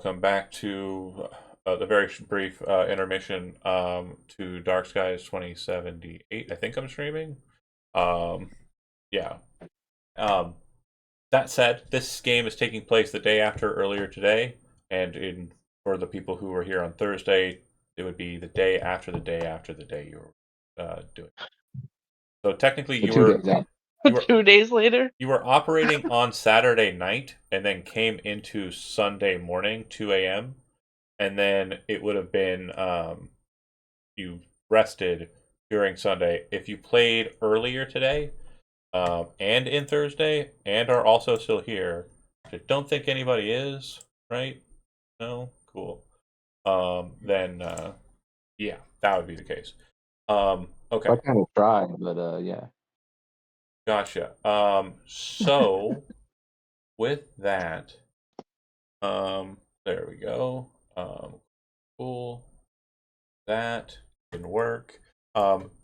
welcome back to the very brief intermission to Dark Skies 2078. I think I'm streaming. Um, yeah. Um, that said, this game is taking place the day after earlier today, and for the people who were here on Thursday, it would be the day after the day after the day you were doing. So technically, So 2 days out. you were 2 days later. you were operating on Saturday night, and then came into Sunday morning, 2 a.m. And then it would have been you rested during Sunday. If you played earlier today and in Thursday and are also still here, which I don't think anybody is, right? No? Cool. Then, yeah, that would be the case. Okay. I kind of tried, but yeah. Gotcha. So, with that, there we go. Cool. That didn't work.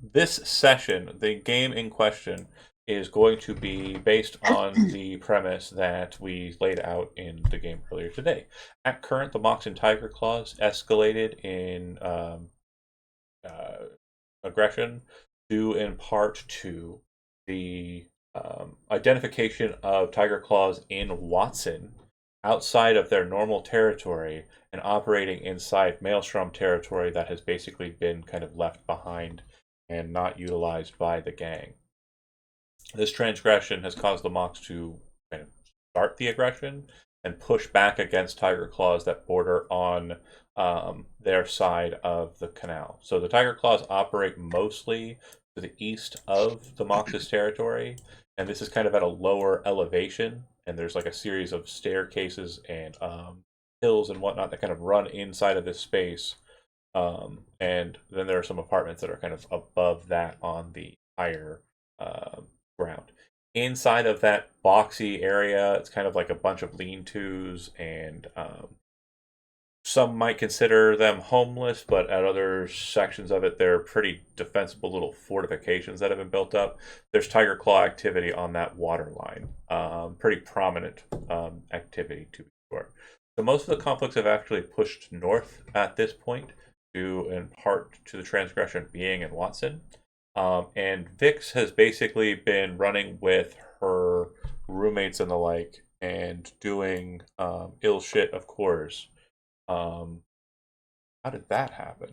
This session, the game in question, is going to be based on the premise that we laid out in the game earlier today. At current, the Mox and Tiger Claws escalated in aggression due in part to the identification of Tiger Claws in Watson outside of their normal territory and operating inside Maelstrom territory that has basically been kind of left behind and not utilized by the gang. This transgression has caused the Mox to kind of start the aggression and push back against Tiger Claws that border on their side of the canal. So the Tiger Claws operate mostly to the east of the Mox's territory, and this is kind of at a lower elevation, and there's like a series of staircases and hills and whatnot that kind of run inside of this space. And then there are some apartments that are kind of above that on the higher ground. Inside of that boxy area, it's kind of like a bunch of lean-tos, and some might consider them homeless, but at other sections of it, they're pretty defensible little fortifications that have been built up. There's Tiger Claw activity on that water line. Pretty prominent activity, to be sure. So most of the conflicts have actually pushed north at this point, due in part to the transgression being in Watson. And Vix has basically been running with her roommates and the like, and doing ill shit, of course. How did that happen?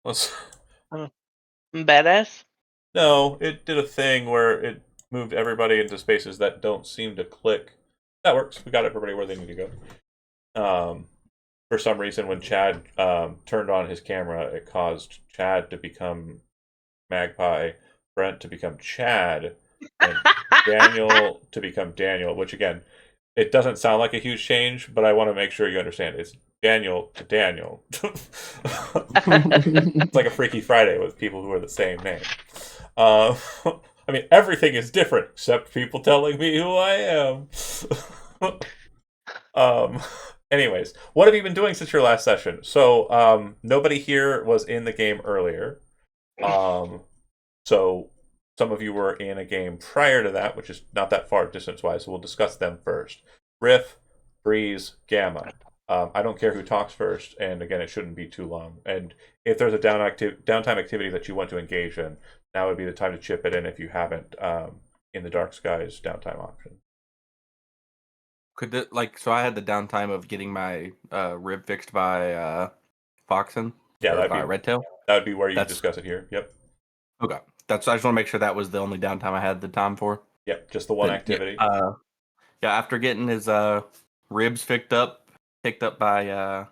Let's. Badass. No, it did a thing where it moved everybody into spaces that don't seem to click. That works. We got everybody where they need to go. For some reason, when Chad turned on his camera, it caused Chad to become Magpie, Brent to become Chad, and Daniel to become Daniel, which again, it doesn't sound like a huge change, but I want to make sure you understand. It's Daniel to Daniel. It's like a Freaky Friday with people who are the same name. I mean, everything is different except people telling me who I am. Anyways, what have you been doing since your last session? So, nobody here was in the game earlier. So some of you were in a game prior to that, which is not that far distance-wise, so we'll discuss them first. Riff, Breeze, Gamma. I don't care who talks first, and again, it shouldn't be too long. And if there's a downtime activity that you want to engage in, now would be the time to chip it in if you haven't in the Dark Skies downtime option. So I had the downtime of getting my rib fixed by Foxen. Yeah, that'd by be Redtail. That would be where you discuss it here. Yep. Okay. I just want to make sure that was the only downtime I had the time for. Yep, just the one activity. Yeah, after getting his ribs picked up by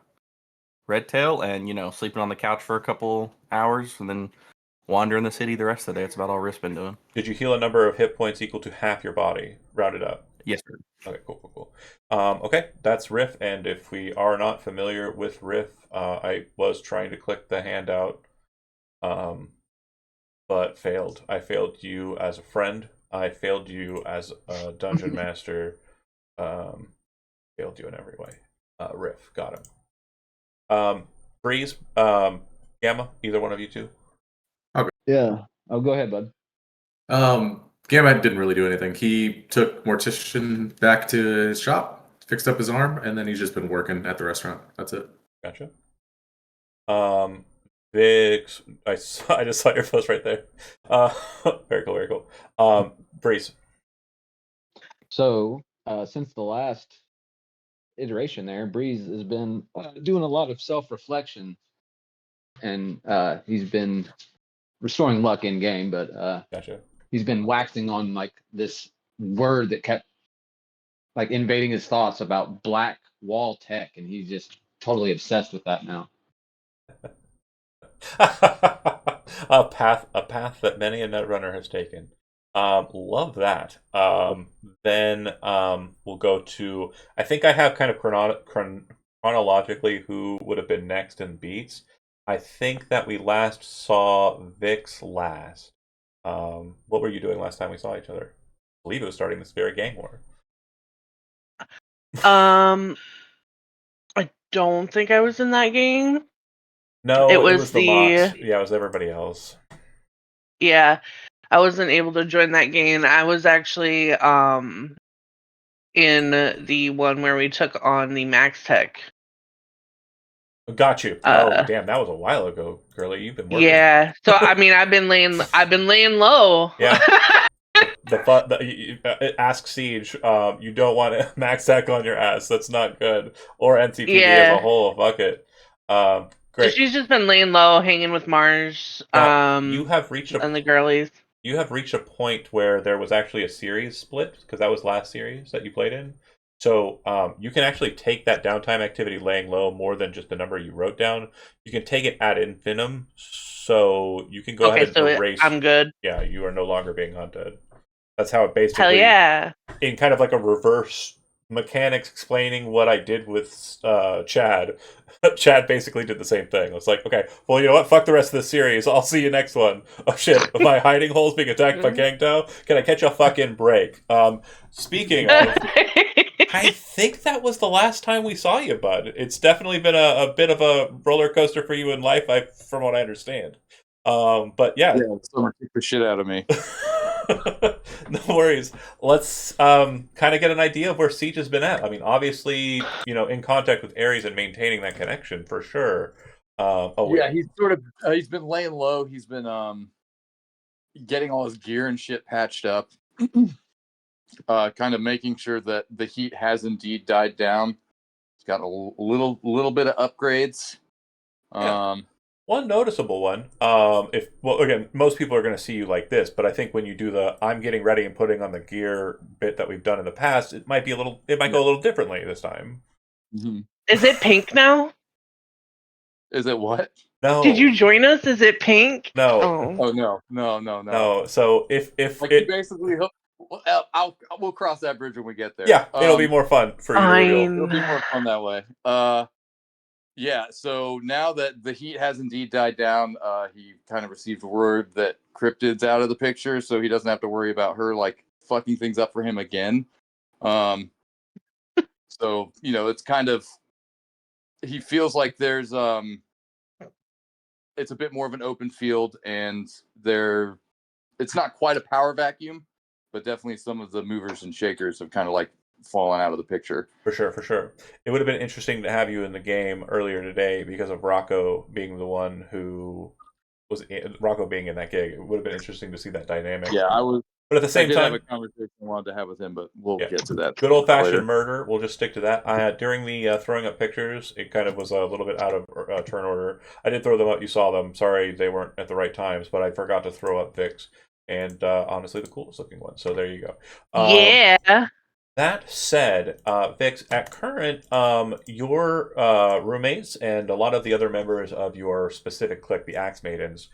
Redtail, and sleeping on the couch for a couple hours, and then wandering the city the rest of the day. That's about all Riff's been doing. Did you heal a number of hit points equal to half your body, rounded up? Yes, sir. Okay, cool. Okay, that's Riff, and if we are not familiar with Riff, I was trying to click the handout, but failed. I failed you as a friend. I failed you as a dungeon master. Failed you in every way. Riff, got him. Breeze, Gamma, either one of you two? Yeah. Oh, go ahead, bud. Gamma didn't really do anything. He took Mortician back to his shop, fixed up his arm, and then he's just been working at the restaurant. That's it. Gotcha. Vix, I just saw your post right there. Very cool, very cool. Breeze. So since the last iteration there, Breeze has been doing a lot of self-reflection, and he's been restoring luck in game, but Gotcha. he's been waxing on like this word that kept like invading his thoughts about black wall tech, and he's just totally obsessed with that now. A path that many a netrunner has taken. Love that. Then we'll go to. I think I have kind of chronologically who would have been next in beats. I think that we last saw Vix last. What were you doing last time we saw each other? I believe it was starting this very gang war. I don't think I was in that game. No, It it was was the mods. Yeah, it was everybody else. Yeah, I wasn't able to join that game. I was actually in the one where we took on the Max Tech. Got you. Oh, damn, that was a while ago, girlie. You've been working. Yeah. So I mean, I've been laying low. Yeah. Ask Siege. You don't want to max tech on your ass. That's not good. Or NCPD as a whole. Fuck it. Great. So she's just been laying low, hanging with Mars. Now, you have reached and the girlies. You have reached a point where there was actually a series split because that was last series that you played in. So you can actually take that downtime activity laying low more than just the number you wrote down. You can take it ad infinitum, so you can go ahead and erase. I'm good. Yeah, you are no longer being hunted. That's how it basically. Hell yeah! In kind of like a reverse mechanics explaining what I did with Chad. Chad basically did the same thing. It's like, okay, well, you know what? Fuck the rest of the series. I'll see you next one. Oh shit, my hiding hole's being attacked by Gangto. Can I catch a fucking break? Speaking of, I think that was the last time we saw you, bud. It's definitely been a bit of a roller coaster for you in life, from what I understand. But yeah, summer kicked the shit out of me. No worries. Let's kind of get an idea of where Siege has been at. I mean, obviously, in contact with Ares and maintaining that connection for sure. He's been laying low. He's been getting all his gear and shit patched up. Kind of making sure that the heat has indeed died down. He's got a little bit of upgrades. Yeah. One noticeable one, again, most people are going to see you like this, but I think when you do the I'm getting ready and putting on the gear bit that we've done in the past, it might go a little differently this time. Mm-hmm. Is it pink now? Is it what? No. Did you join us? Is it pink? No. Oh no. No. So if basically, we'll cross that bridge when we get there. Yeah, it'll be more fun for you to reveal. It'll be more fun that way. Yeah, so now that the heat has indeed died down, he kind of received word that Cryptid's out of the picture, so he doesn't have to worry about her like fucking things up for him again. So it's kind of, he feels like there's it's a bit more of an open field, and it's not quite a power vacuum, but definitely some of the movers and shakers have kind of like fallen out of the picture. For sure. It would have been interesting to have you in the game earlier today because of Rocco being the one who Rocco being in that gig. It would have been interesting to see that dynamic. Yeah, I was. But at the same time, have a conversation I wanted to have with him, but we'll get to that. Good old-fashioned murder. We'll just stick to that. During the throwing up pictures, it kind of was a little bit out of turn order. I did throw them up. You saw them. Sorry, they weren't at the right times, but I forgot to throw up Vix, and honestly, the coolest looking one. So there you go. Yeah. That said, Vix, at current, your roommates and a lot of the other members of your specific clique, the Axe Maidens,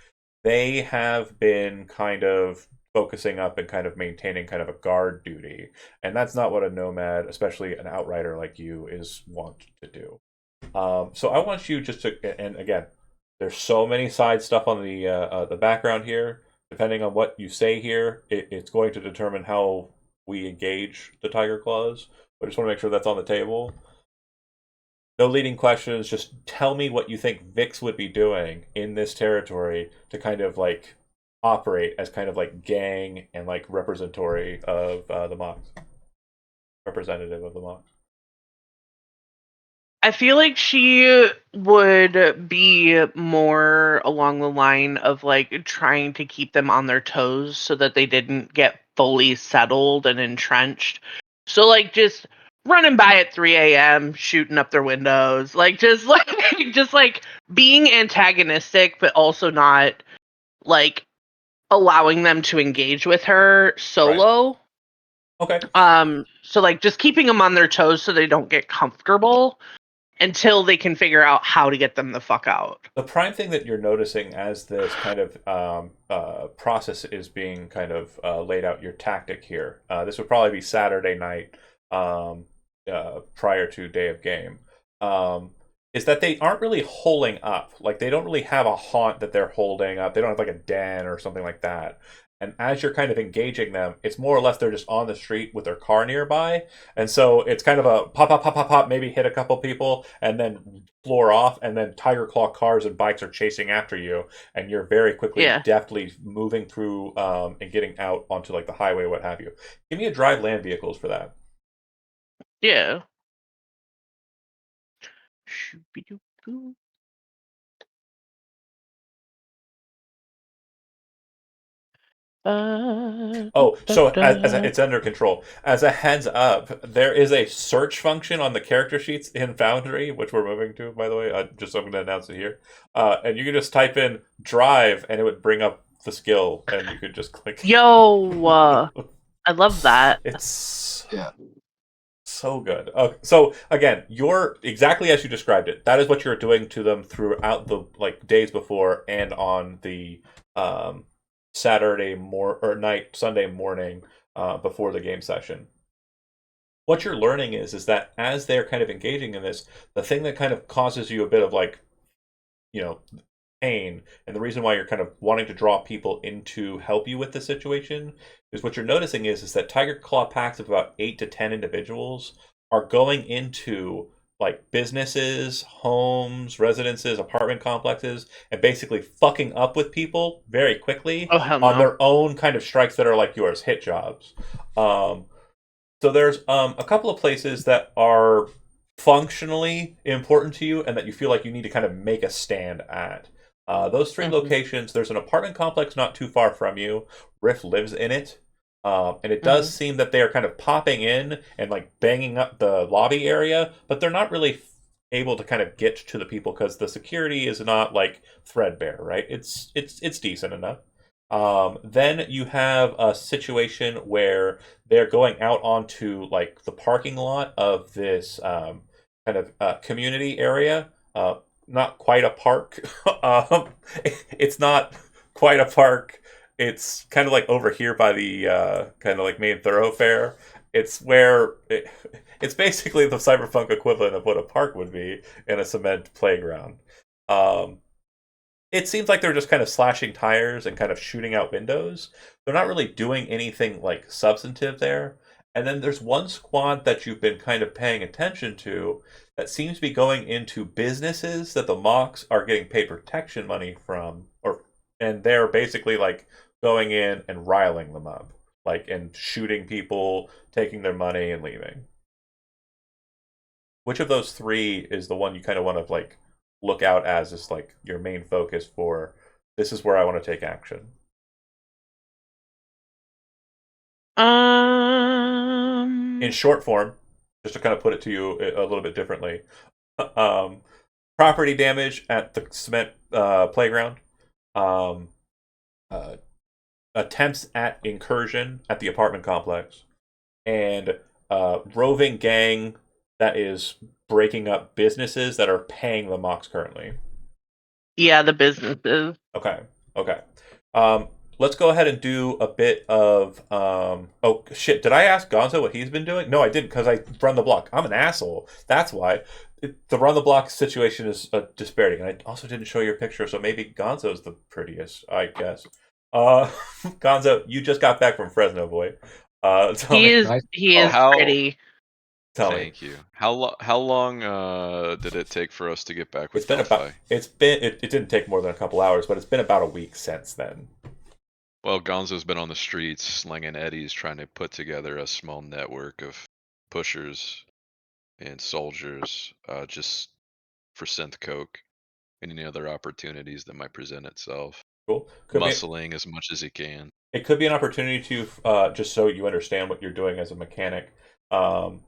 they have been kind of focusing up and kind of maintaining kind of a guard duty. And that's not what a nomad, especially an outrider like you, is wont to do. So I want you just to, and again, there's so many side stuff on the background here. Depending on what you say here, it's going to determine how we engage the Tiger Claws. But I just want to make sure that's on the table. No leading questions. Just tell me what you think Vix would be doing in this territory to kind of like operate as kind of like gang and like representative of the Mox. Representative of the Mox. I feel like she would be more along the line of like trying to keep them on their toes so that they didn't get fully settled and entrenched. So like just running by at 3 a.m., shooting up their windows, like just like being antagonistic, but also not like allowing them to engage with her solo. Okay. So like just keeping them on their toes so they don't get comfortable until they can figure out how to get them the fuck out. The prime thing that you're noticing as this kind of process is being kind of laid out, your tactic here. This would probably be Saturday night prior to day of game. Is that they aren't really holding up. Like, they don't really have a haunt that they're holding up. They don't have like a den or something like that. And as you're kind of engaging them, it's more or less they're just on the street with their car nearby. And so it's kind of a pop, pop, pop, pop, pop, maybe hit a couple people and then floor off. And then Tiger Claw cars and bikes are chasing after you. And you're very quickly, deftly moving through and getting out onto like the highway, what have you. Give me a drive land vehicles for that. Yeah. Oh, so as it's under control. As a heads up, there is a search function on the character sheets in Foundry, which we're moving to, by the way. I'm going to announce it here. And you can just type in drive, and it would bring up the skill, and you could just click. Yo, I love that. It's so good. So again, you're exactly as you described it. That is what you're doing to them throughout the like days before and on the Sunday morning before the game session. What you're learning is that as they're kind of engaging in this, the thing that kind of causes you a bit of like, pain, and the reason why you're kind of wanting to draw people in to help you with the situation is what you're noticing is that Tiger Claw packs of about 8 to 10 individuals are going into like businesses, homes, residences, apartment complexes, and basically fucking up with people very quickly on their own kind of strikes that are like yours, hit jobs. So there's a couple of places that are functionally important to you and that you feel like you need to kind of make a stand at. Those three locations, there's an apartment complex not too far from you. Riff lives in it. And it does seem that they are kind of popping in and like banging up the lobby area, but they're not really able to kind of get to the people because the security is not like threadbare, right? It's decent enough. Then you have a situation where they're going out onto like the parking lot of this kind of community area. Not quite a park. It's not quite a park. It's kind of like over here by the kind of like main thoroughfare. It's where it's basically the Cyberpunk equivalent of what a park would be in a cement playground. It seems like they're just kind of slashing tires and kind of shooting out windows. They're not really doing anything like substantive there. And then there's one squad that you've been kind of paying attention to that seems to be going into businesses that the Mox are getting paid protection money from, and they're basically like going in and riling them up, like and shooting people, taking their money and leaving. Which of those three is the one you kind of want to like look out as is like your main focus for this is where I want to take action? In short form, just to kind of put it to you a little bit differently, property damage at the cement playground, attempts at incursion at the apartment complex, and roving gang that is breaking up businesses that are paying the Mox currently. Yeah, the businesses. Okay. Let's go ahead and do a bit of oh shit, did I ask Gonzo what he's been doing? No, I didn't, because I run the block. I'm an asshole. That's why. The run the block situation is a disparity, and I also didn't show your picture, so maybe Gonzo's the prettiest, I guess. Gonzo, you just got back from Fresno, boy. He is pretty. Thank you. How long did it take for us to get back with Delphi? It didn't take more than a couple hours, but it's been about a week since then. Well, Gonzo's been on the streets slinging eddies, trying to put together a small network of pushers and soldiers, just for synth coke and any other opportunities that might present itself. Cool. Muscling as much as he can. It could be an opportunity to, just so you understand what you're doing as a mechanic.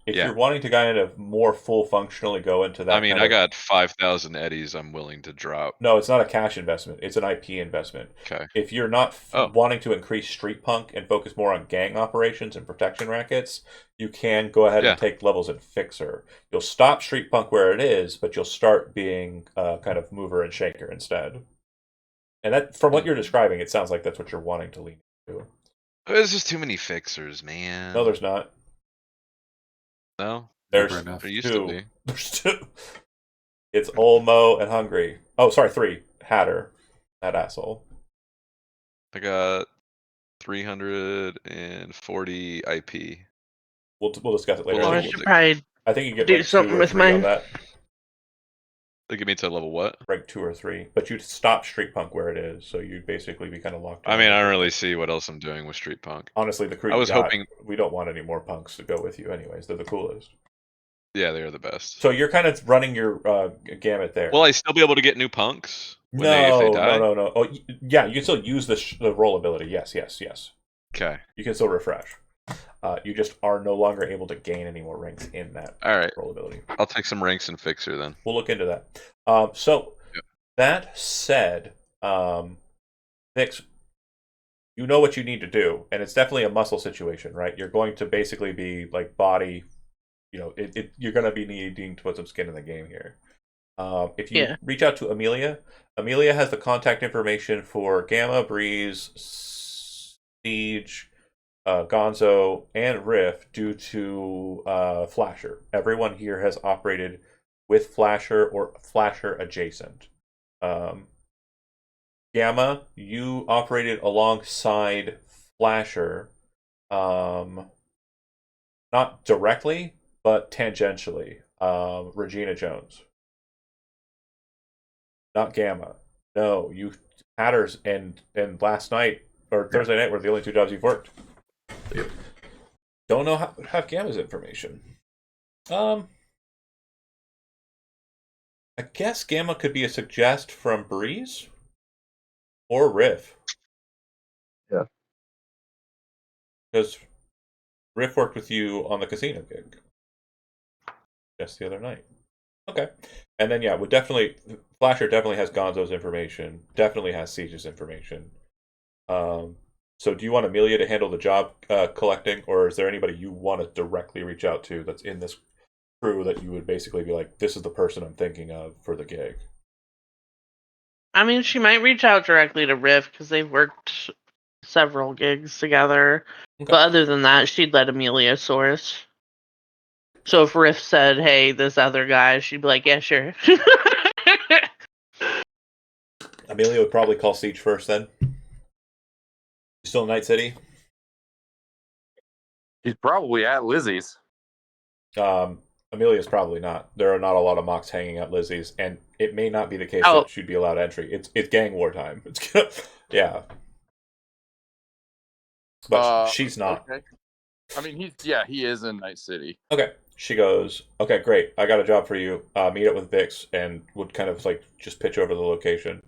If Yeah. you're wanting to kind of more full functionally go into that, I mean, I got 5,000 eddies I'm willing to drop. No, it's not a cash investment. It's an IP investment. Okay. If you're not Oh. wanting to increase Street Punk and focus more on gang operations and protection rackets, you can go ahead Yeah. and take levels in Fixer. You'll stop Street Punk where it is, but you'll start being kind of mover and shaker instead. And that, from what you're describing, it sounds like that's what you're wanting to lean into. There's just too many fixers, man. No, there's not. No? There's Never enough. There used to two. be. There's two. It's Olmo and Hungry. Oh, sorry, 3. Hatter. That asshole. I got 340 IP. We'll discuss it later. Well, Or I level should it. probably I think you get do rank 2 something or with 3 on mine. that. They give me to level what? Rank 2 or 3, but you'd stop Street Punk where it is, so you'd basically be kind of locked in. I mean, I don't really see what else I'm doing with Street Punk. Honestly, the crew I you was got, hoping- we don't want any more punks to go with you anyways. They're the coolest. Yeah, they are the best. So you're kind of running your gamut there. Will I still be able to get new punks if they die? No. Oh, yeah, you can still use the roll ability. Yes. Okay. You can still refresh. You just are no longer able to gain any more ranks in that All right. roll ability. I'll take some ranks in Fixer then. We'll look into that. That said, Vix, you know what you need to do, and it's definitely a muscle situation, right? You're going to basically be like body, you're going to be needing to put some skin in the game here. If you reach out to Amelia has the contact information for Gamma, Breeze, Siege, Gonzo, and Riff due to Flasher. Everyone here has operated with Flasher or Flasher adjacent. Gamma, you operated alongside Flasher, not directly, but tangentially. Regina Jones. Not Gamma. No, you Hatters and last night or Thursday night were the only 2 jobs you've worked. Yep. Don't know how have Gamma's information. I guess Gamma could be a suggest from Breeze or Riff. Yeah. Because Riff worked with you on the casino gig just the other night. Okay. And then, yeah, Flasher definitely has Gonzo's information, definitely has Siege's information. So do you want Amelia to handle the job collecting, or is there anybody you want to directly reach out to that's in this crew that you would basically be like, this is the person I'm thinking of for the gig? I mean, she might reach out directly to Riff because they've worked several gigs together. Okay. But other than that, she'd let Amelia source. So if Riff said, hey, this other guy, she'd be like, yeah, sure. Amelia would probably call Siege first then. You still in Night City? He's probably at Lizzie's. Amelia's probably not. There are not a lot of mocks hanging at Lizzie's, and it may not be the case Oh. that she'd be allowed entry. It's gang war time. Yeah. But she's not. Okay. I mean, he is in Night City. Okay. She goes, okay, great. I got a job for you. Meet up with Vix, and would kind of like just pitch over the location.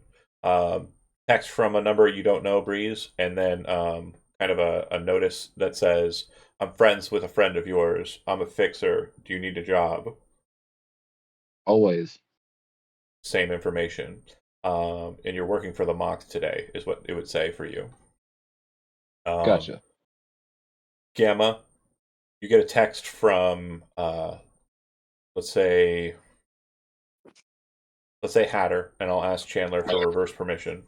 Text from a number you don't know, Breeze, and then kind of a notice that says, I'm friends with a friend of yours. I'm a fixer. Do you need a job? Always. Same information. And you're working for the mock today, is what it would say for you. Gotcha. Gamma, you get a text from, let's say Hatter, and I'll ask Chandler for reverse permission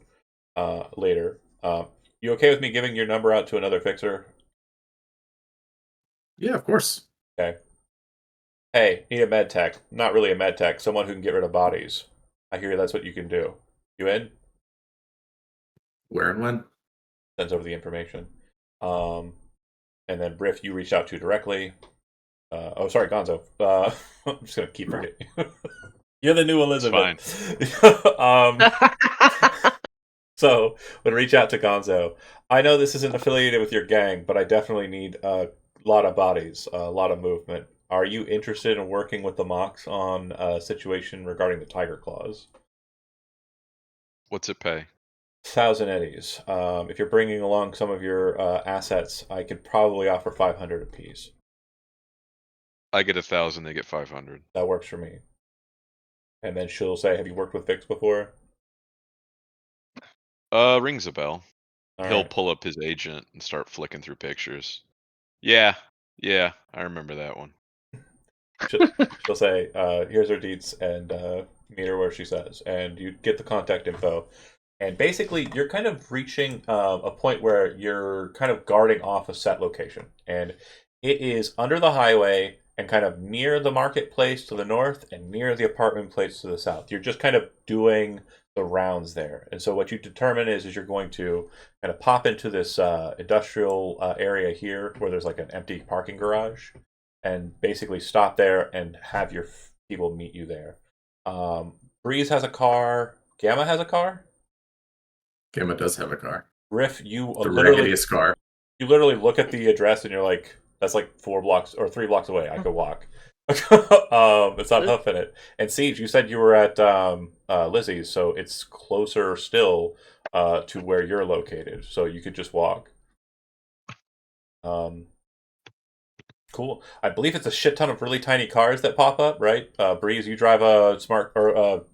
later. You okay with me giving your number out to another fixer? Yeah, of course. Okay. Hey, need a med tech. Not really a med tech. Someone who can get rid of bodies. I hear that's what you can do. You in? Where and when? Sends over the information. And then Briff, you reached out to directly. Sorry, Gonzo. I'm just gonna keep forgetting. You're the new Elizabeth. So would reach out to Gonzo. I know this isn't affiliated with your gang, but I definitely need a lot of bodies, a lot of movement. Are you interested in working with the Mox on a situation regarding the Tiger Claws? What's it pay? 1,000 eddies. If you're bringing along some of your assets, I could probably offer 500 apiece. I get 1,000, they get 500. That works for me. And then she'll say, "Have you worked with Vix before?" Rings a bell. All He'll right. pull up his agent and start flicking through pictures. Yeah, I remember that one. She'll say, "Here's her deets," and meet her where she says, and you get the contact info. And basically, you're kind of reaching a point where you're kind of guarding off a set location, and it is under the highway and kind of near the marketplace to the north and near the apartment place to the south. You're just kind of doing the rounds there, and so what you determine is you're going to kind of pop into this industrial area here where there's like an empty parking garage, and basically stop there and have your people meet you there. Breeze has a car. Gamma has a car. Gamma does have a car. Riff, you The literally raggediest car. you literally look at the address and you're like, that's like 4 blocks or 3 blocks away. I could walk. It's not huffing it. And Siege, you said you were at Lizzie's, so it's closer still to where you're located, so you could just walk. Cool. I believe it's a shit ton of really tiny cars that pop up, right? Breeze, you drive a smart or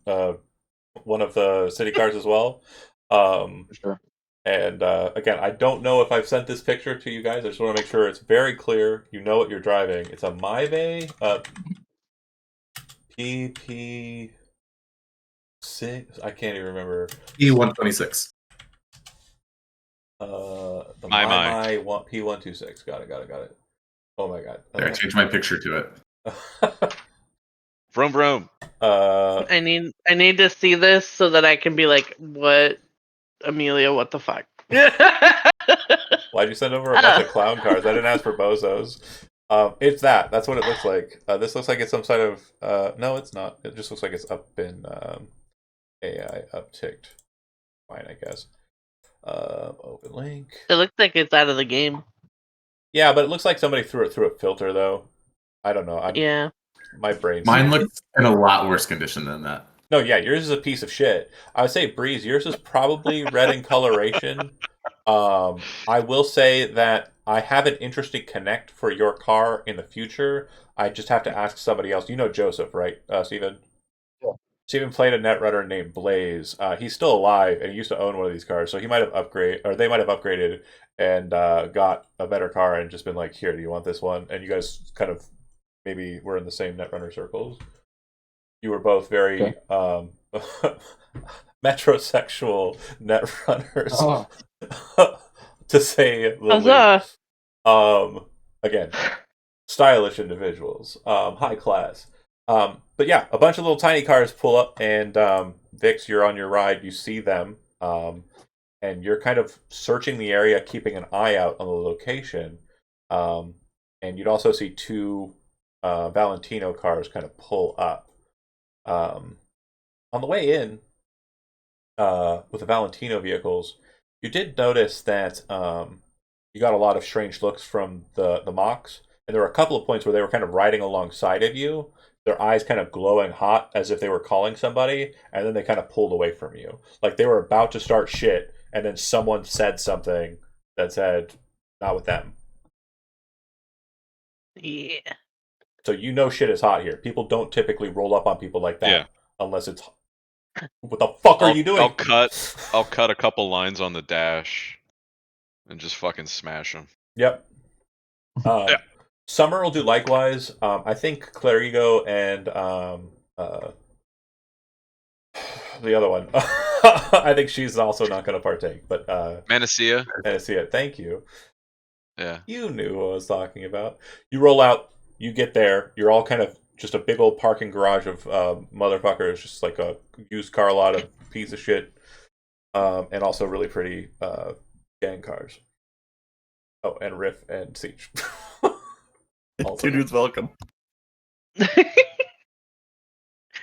one of the city cars as well. For sure. And again, I don't know if I've sent this picture to you guys. I just want to make sure it's very clear. You know what you're driving. It's a Maybach PP6. I can't even remember. E126. The My. P126. Got it. Oh my god. There, I changed my picture to it. Vroom vroom. I need to see this so that I can be like, what, Amelia? What the fuck? Why'd you send over a bunch of clown cars? I didn't ask for bozos. It's that. That's what it looks like. This looks like it's some sort of. No, it's not. It just looks like it's up in AI upticked. Fine, I guess. Open link. It looks like it's out of the game. Yeah, but it looks like somebody threw it through a filter, though. I don't know. Yeah. My brain's. Mine looks in a lot worse condition than that. No, yeah, yours is a piece of shit. I would say, Breeze, yours is probably red in coloration. I will say that I have an interesting connect for your car in the future. I just have to ask somebody else. You know Joseph, right, Steven? Yeah. Steven played a netrunner named Blaze. He's still alive, and he used to own one of these cars, so he might have upgraded, or they might have upgraded and got a better car and just been like, "Here, do you want this one?" And you guys kind of maybe were in the same netrunner circles. You were both very metrosexual netrunners, to say the least. Again, stylish individuals, high class. But yeah, a bunch of little tiny cars pull up, and Vix, you're on your ride. You see them, and you're kind of searching the area, keeping an eye out on the location. And you'd also see 2 Valentino cars kind of pull up. On the way in, with the Valentino vehicles, you did notice that you got a lot of strange looks from the Mox, and there were a couple of points where they were kind of riding alongside of you, their eyes kind of glowing hot as if they were calling somebody, and then they kind of pulled away from you. Like they were about to start shit, and then someone said something that said, "Not with them." Yeah. So you know shit is hot here. People don't typically roll up on people like that Yeah. unless it's. What the fuck are you doing? I'll cut a couple lines on the dash and just fucking smash them. Yep. Summer will do likewise. I think Clarigo and the other one. I think she's also not going to partake. But Manacea. Manacea, thank you. Yeah. You knew what I was talking about. You roll out. You get there. You're all kind of just a big old parking garage of motherfuckers, just like a used car lot of piece of shit, and also really pretty gang cars. Oh, and Riff and Siege. Two dudes welcome.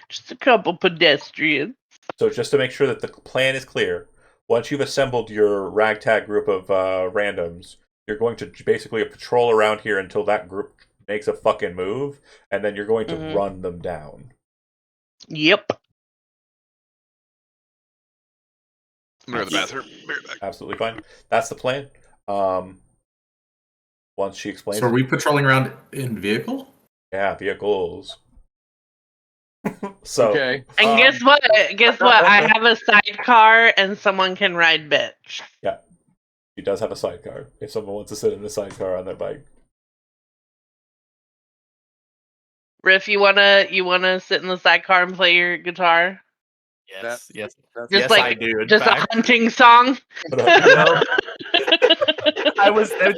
Just a couple pedestrians. So just to make sure that the plan is clear, once you've assembled your ragtag group of randoms, you're going to basically patrol around here until that group makes a fucking move, and then you're going to run them down. Yep. I'm going to the bathroom. Be right back. Absolutely fine. That's the plan. Once she explains So are it. we patrolling around in vehicle? Yeah, vehicles. So Okay. And guess what? Guess what? I have a sidecar and someone can ride bitch. yeah, he does have a sidecar. If someone wants to sit in the sidecar on their bike, Riff, you wanna sit in the sidecar and play your guitar? Yes, yes, That's Just yes, like I do. In just fact, a hunting song. That's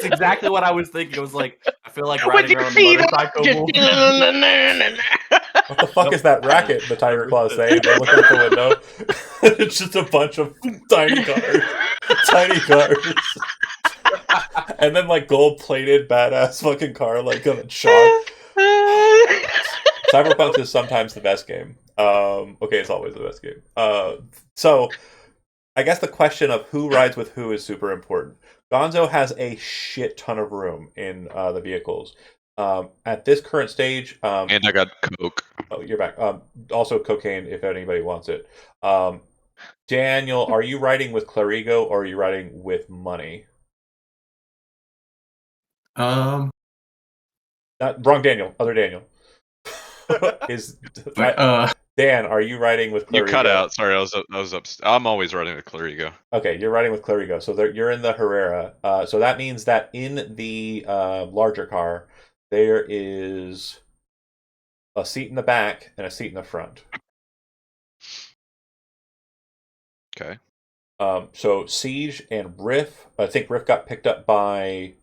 exactly what I was thinking. It was like, I feel like With riding your around on feet the up, motorcycle. just what the fuck Nope. is that racket? The Tiger Claws say. They look out the window. It's just a bunch of tiny cars, tiny cars, and then like gold-plated, badass fucking car like on a shot. Cyberpunk is sometimes the best game. Okay, it's always the best game. So I guess the question of who rides with who is super important. Gonzo has a shit ton of room in the vehicles. At this current stage, And I got Coke. oh, you're back. Also cocaine if anybody wants it. Daniel, are you riding with Clarigo or are you riding with money? Um, Wrong Daniel. Other Daniel. Is Dan? Are you riding with Clarigo? You cut out. Sorry, I was up. I'm always running with Clarigo. Okay, you're riding with Clarigo, so you're in the Herrera. So that means that in the larger car, there is a seat in the back and a seat in the front. Okay. So Siege and Riff, I think Riff got picked up by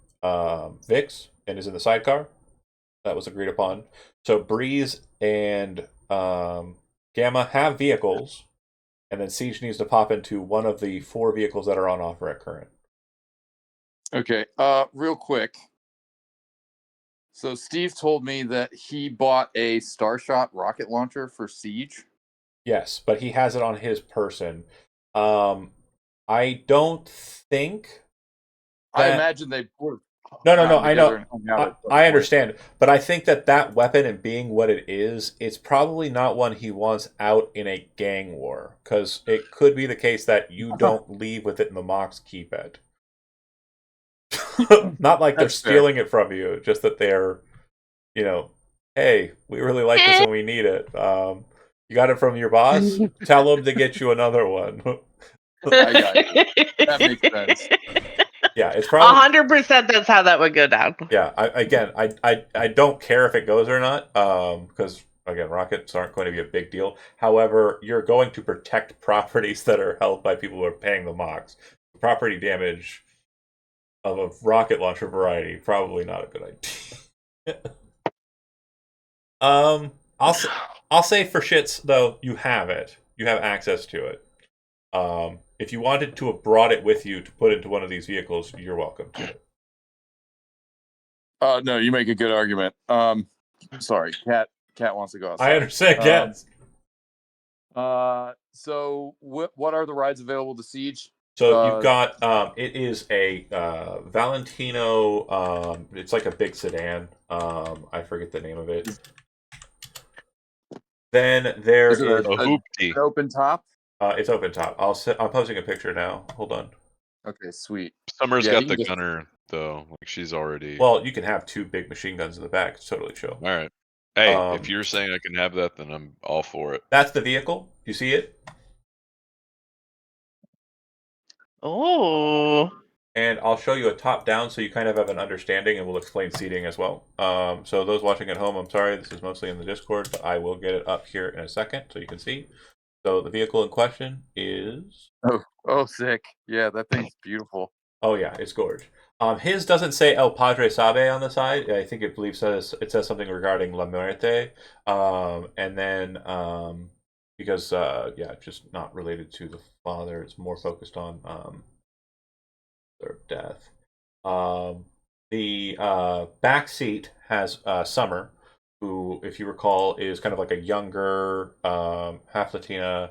Vix and is in the sidecar. That was agreed upon. So Breeze and Gamma have vehicles, and then Siege needs to pop into one of the 4 vehicles that are on offer at current. Okay. Real quick. So Steve told me that he bought a Starshot rocket launcher for Siege. Yes, but he has it on his person. I don't think. I That... imagine they would. No. I I know. and hung out at some I point. understand, but I think that weapon and being what it is, it's probably not one he wants out in a gang war. Because it could be the case that you don't leave with it in the Mox keep it. Not like they're That's fair. stealing it from you, just that they're, hey, we really like this and we need it. You got it from your boss? Tell him to get you another one. I got you. That makes sense. Yeah, it's probably 100%. That's how that would go down. Yeah, I don't care if it goes or not, because again, rockets aren't going to be a big deal. However, you're going to protect properties that are held by people who are paying the Mox. Property damage of a rocket launcher variety probably not a good idea. I'll say for shits though, you have it. You have access to it. If you wanted to have brought it with you to put into one of these vehicles, you're welcome to. No, you make a good argument. Sorry, Cat wants to go outside. I understand, cats. So what are the rides available to Siege? So you've got it is a Valentino. It's like a big sedan. I forget the name of it. Then there is A hoopty. an open top. It's open top. I'm posting a picture now. Hold on. Okay, sweet. Summer's Yeah, got he the can just- gunner though. Like she's already. Well, you can have 2 big machine guns in the back. It's totally chill. All right. Hey, Um, if you're saying I can have that, then I'm all for it. That's the vehicle. You see it? Oh. And I'll show you a top down so you kind of have an understanding, and we'll explain seating as well. So those watching at home, I'm sorry, this is mostly in the Discord, but I will get it up here in a second so you can see. So the vehicle in question is... Oh, sick. Yeah, that thing's beautiful. Oh yeah, it's gorge. His doesn't say El Padre Sabe on the side. I think it says something regarding La Muerte. And then because just not related to the father. It's more focused on their death. The back seat has Summer, who, if you recall, is kind of like a younger, half Latina,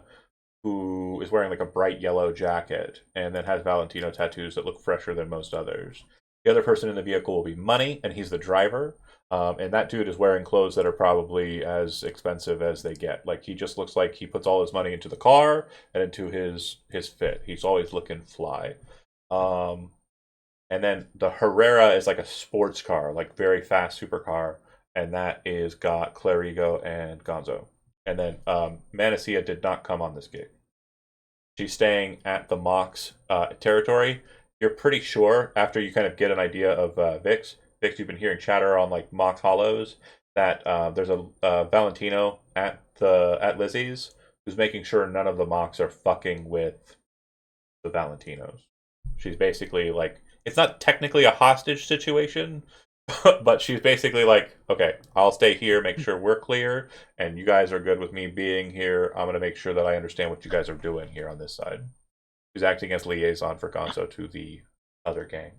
who is wearing like a bright yellow jacket and then has Valentino tattoos that look fresher than most others. The other person in the vehicle will be Money, and he's the driver. And that dude is wearing clothes that are probably as expensive as they get. Like he just looks like he puts all his money into the car and into his fit. He's always looking fly. Um, and then the Herrera is like a sports car, like very fast supercar, and that is got Clarigo and Gonzo. And then Manacia did not come on this gig. She's staying at the Mox territory. You're pretty sure after you kind of get an idea of Vix, you've been hearing chatter on like Mox Hollows that there's a Valentino at Lizzie's who's making sure none of the Mox are fucking with the Valentinos. She's basically like, it's not technically a hostage situation, but she's basically like, okay, I'll stay here, make sure we're clear, and you guys are good with me being here. I'm going to make sure that I understand what you guys are doing here on this side. She's acting as liaison for Gonzo to the other gang.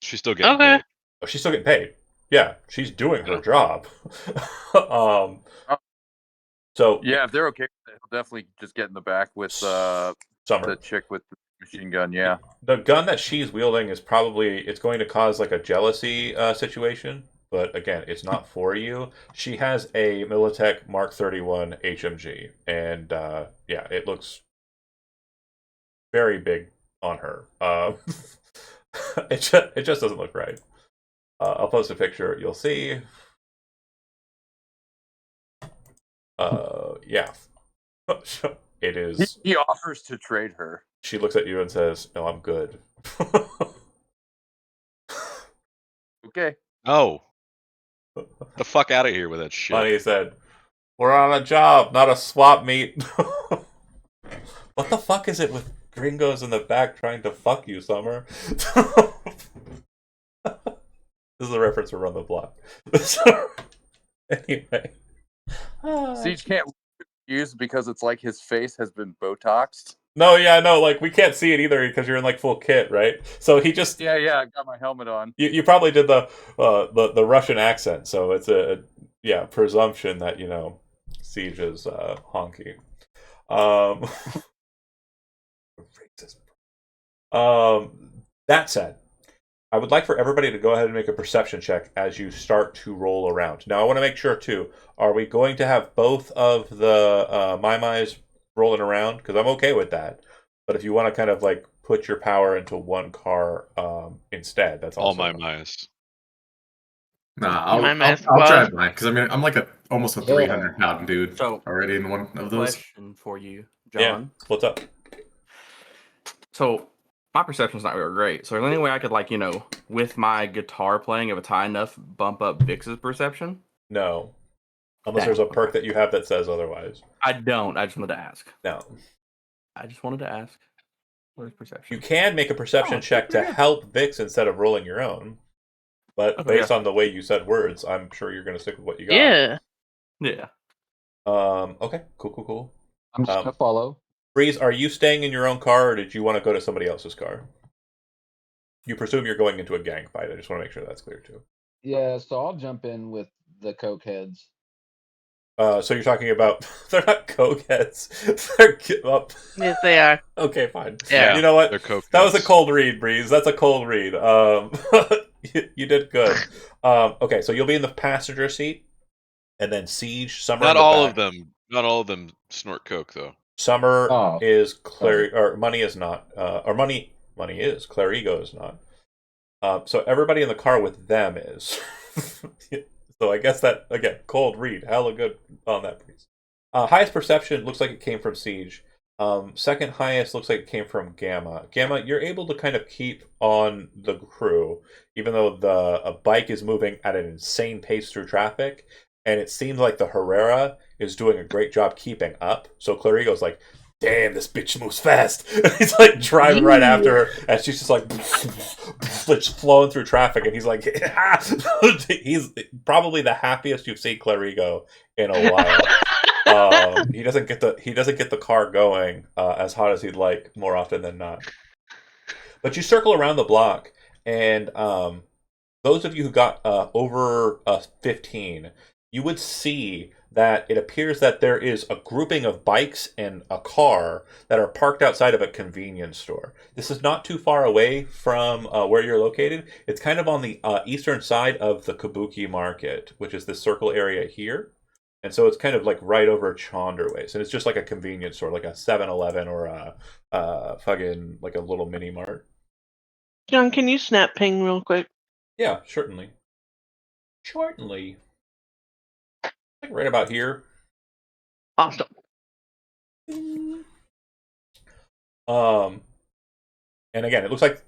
She's still getting Okay. paid. Oh, she's still getting paid. Yeah, she's doing her Yeah. job. So Yeah, if they're okay, he'll definitely just get in the back with Summer. the chick with the machine gun. Yeah. The gun that she's wielding is probably, it's going to cause like a jealousy situation, but again, it's not for you. She has a Militech Mark 31 HMG, and yeah, it looks very big on her. It just doesn't look right. I'll post a picture. You'll see. Yeah. It is. He offers to trade her. She looks at you and says, "No, I'm good." Okay. Oh, the fuck out of here with that shit. Money said, "We're on a job, not a swap meet." What the fuck is it with gringos in the back trying to fuck you, Summer? This is a reference for Run the Block. Anyway. Siege can't use because it's like his face has been Botoxed. No, yeah, no, like we can't see it either because you're in like full kit, right? So he just Yeah, I got my helmet on. you probably did the Russian accent, so it's a presumption that Siege is honky. Racist. That said, I would like for everybody to go ahead and make a perception check as you start to roll around. Now, I want to make sure, too, are we going to have both of the Mai rolling around? Because I'm okay with that. But if you want to kind of, like, put your power into one car instead, that's All also... my mice. Nah, I'll squad. drive mine because I mean I'm like almost a Yeah. 300-pound dude So, already in one of those. question for you, Yeah, John. what's up? So, my perception's not real great. So, is there any way I could, like, with my guitar playing, if it's high enough, bump up Vix's perception? No. Unless Damn, there's a okay. perk that you have that says otherwise. I don't. I just wanted to ask. No. I just wanted to ask. What is perception? You can make a perception Oh, check to yeah. help Vix instead of rolling your own. But Okay, based on the way you said words, I'm sure you're going to stick with what you got. Yeah. Yeah. Okay. Cool. I'm just gonna follow. Breeze, are you staying in your own car, or did you want to go to somebody else's car? You presume you're going into a gang fight. I just want to make sure that's clear, too. Yeah, so I'll jump in with the coke heads. So you're talking about... They're not coke heads. They're... Yes, they are. Okay, fine. Yeah. You know what? They're coke That was a nuts. cold read, Breeze. That's a cold read. You did good. Okay, so you'll be in the passenger seat, and then Siege, Summer. Not in the all back. of them. Not all of them snort coke though. Summer Oh, is sorry. or Money is not. Or Money is. Clarigo is not. So everybody in the car with them is. So I guess that, again, cold read. Hella good on that, Breeze. Highest perception looks like it came from Siege. Second highest looks like it came from Gamma. Gamma, you're able to kind of keep on the crew, even though a bike is moving at an insane pace through traffic, and it seems like the Herrera is doing a great job keeping up. So Clarigo's like, "Damn, this bitch moves fast." And he's like driving right after her, and she's just like just flowing through traffic, and he's like, he's probably the happiest you've seen Clarigo in a while. He doesn't get the car going as hot as he'd like more often than not. But you circle around the block, and those of you who got over 15, you would see that it appears that there is a grouping of bikes and a car that are parked outside of a convenience store. This is not too far away from where you're located. It's kind of on the eastern side of the Kabuki Market, which is this circle area here. And so it's kind of like right over Chonderways. And it's just like a convenience store, like a 7-Eleven or a fucking like a little mini mart. John, can you snap ping real quick? Yeah, certainly. Certainly. Like right about here. Awesome. And again, it looks like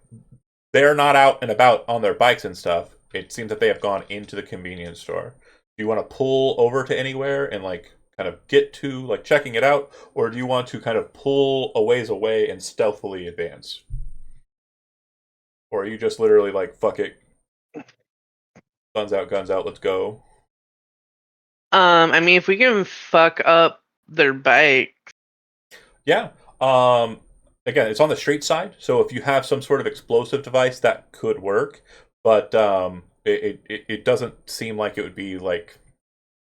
they're not out and about on their bikes and stuff. It seems that they have gone into the convenience store. Do you want to pull over to anywhere and like kind of get to like checking it out, or do you want to kind of pull a ways away and stealthily advance? Or are you just literally like, fuck it, guns out, let's go? I mean, if we can fuck up their bike. Yeah. Again, it's on the street side, so if you have some sort of explosive device, that could work. But it doesn't seem like it would be like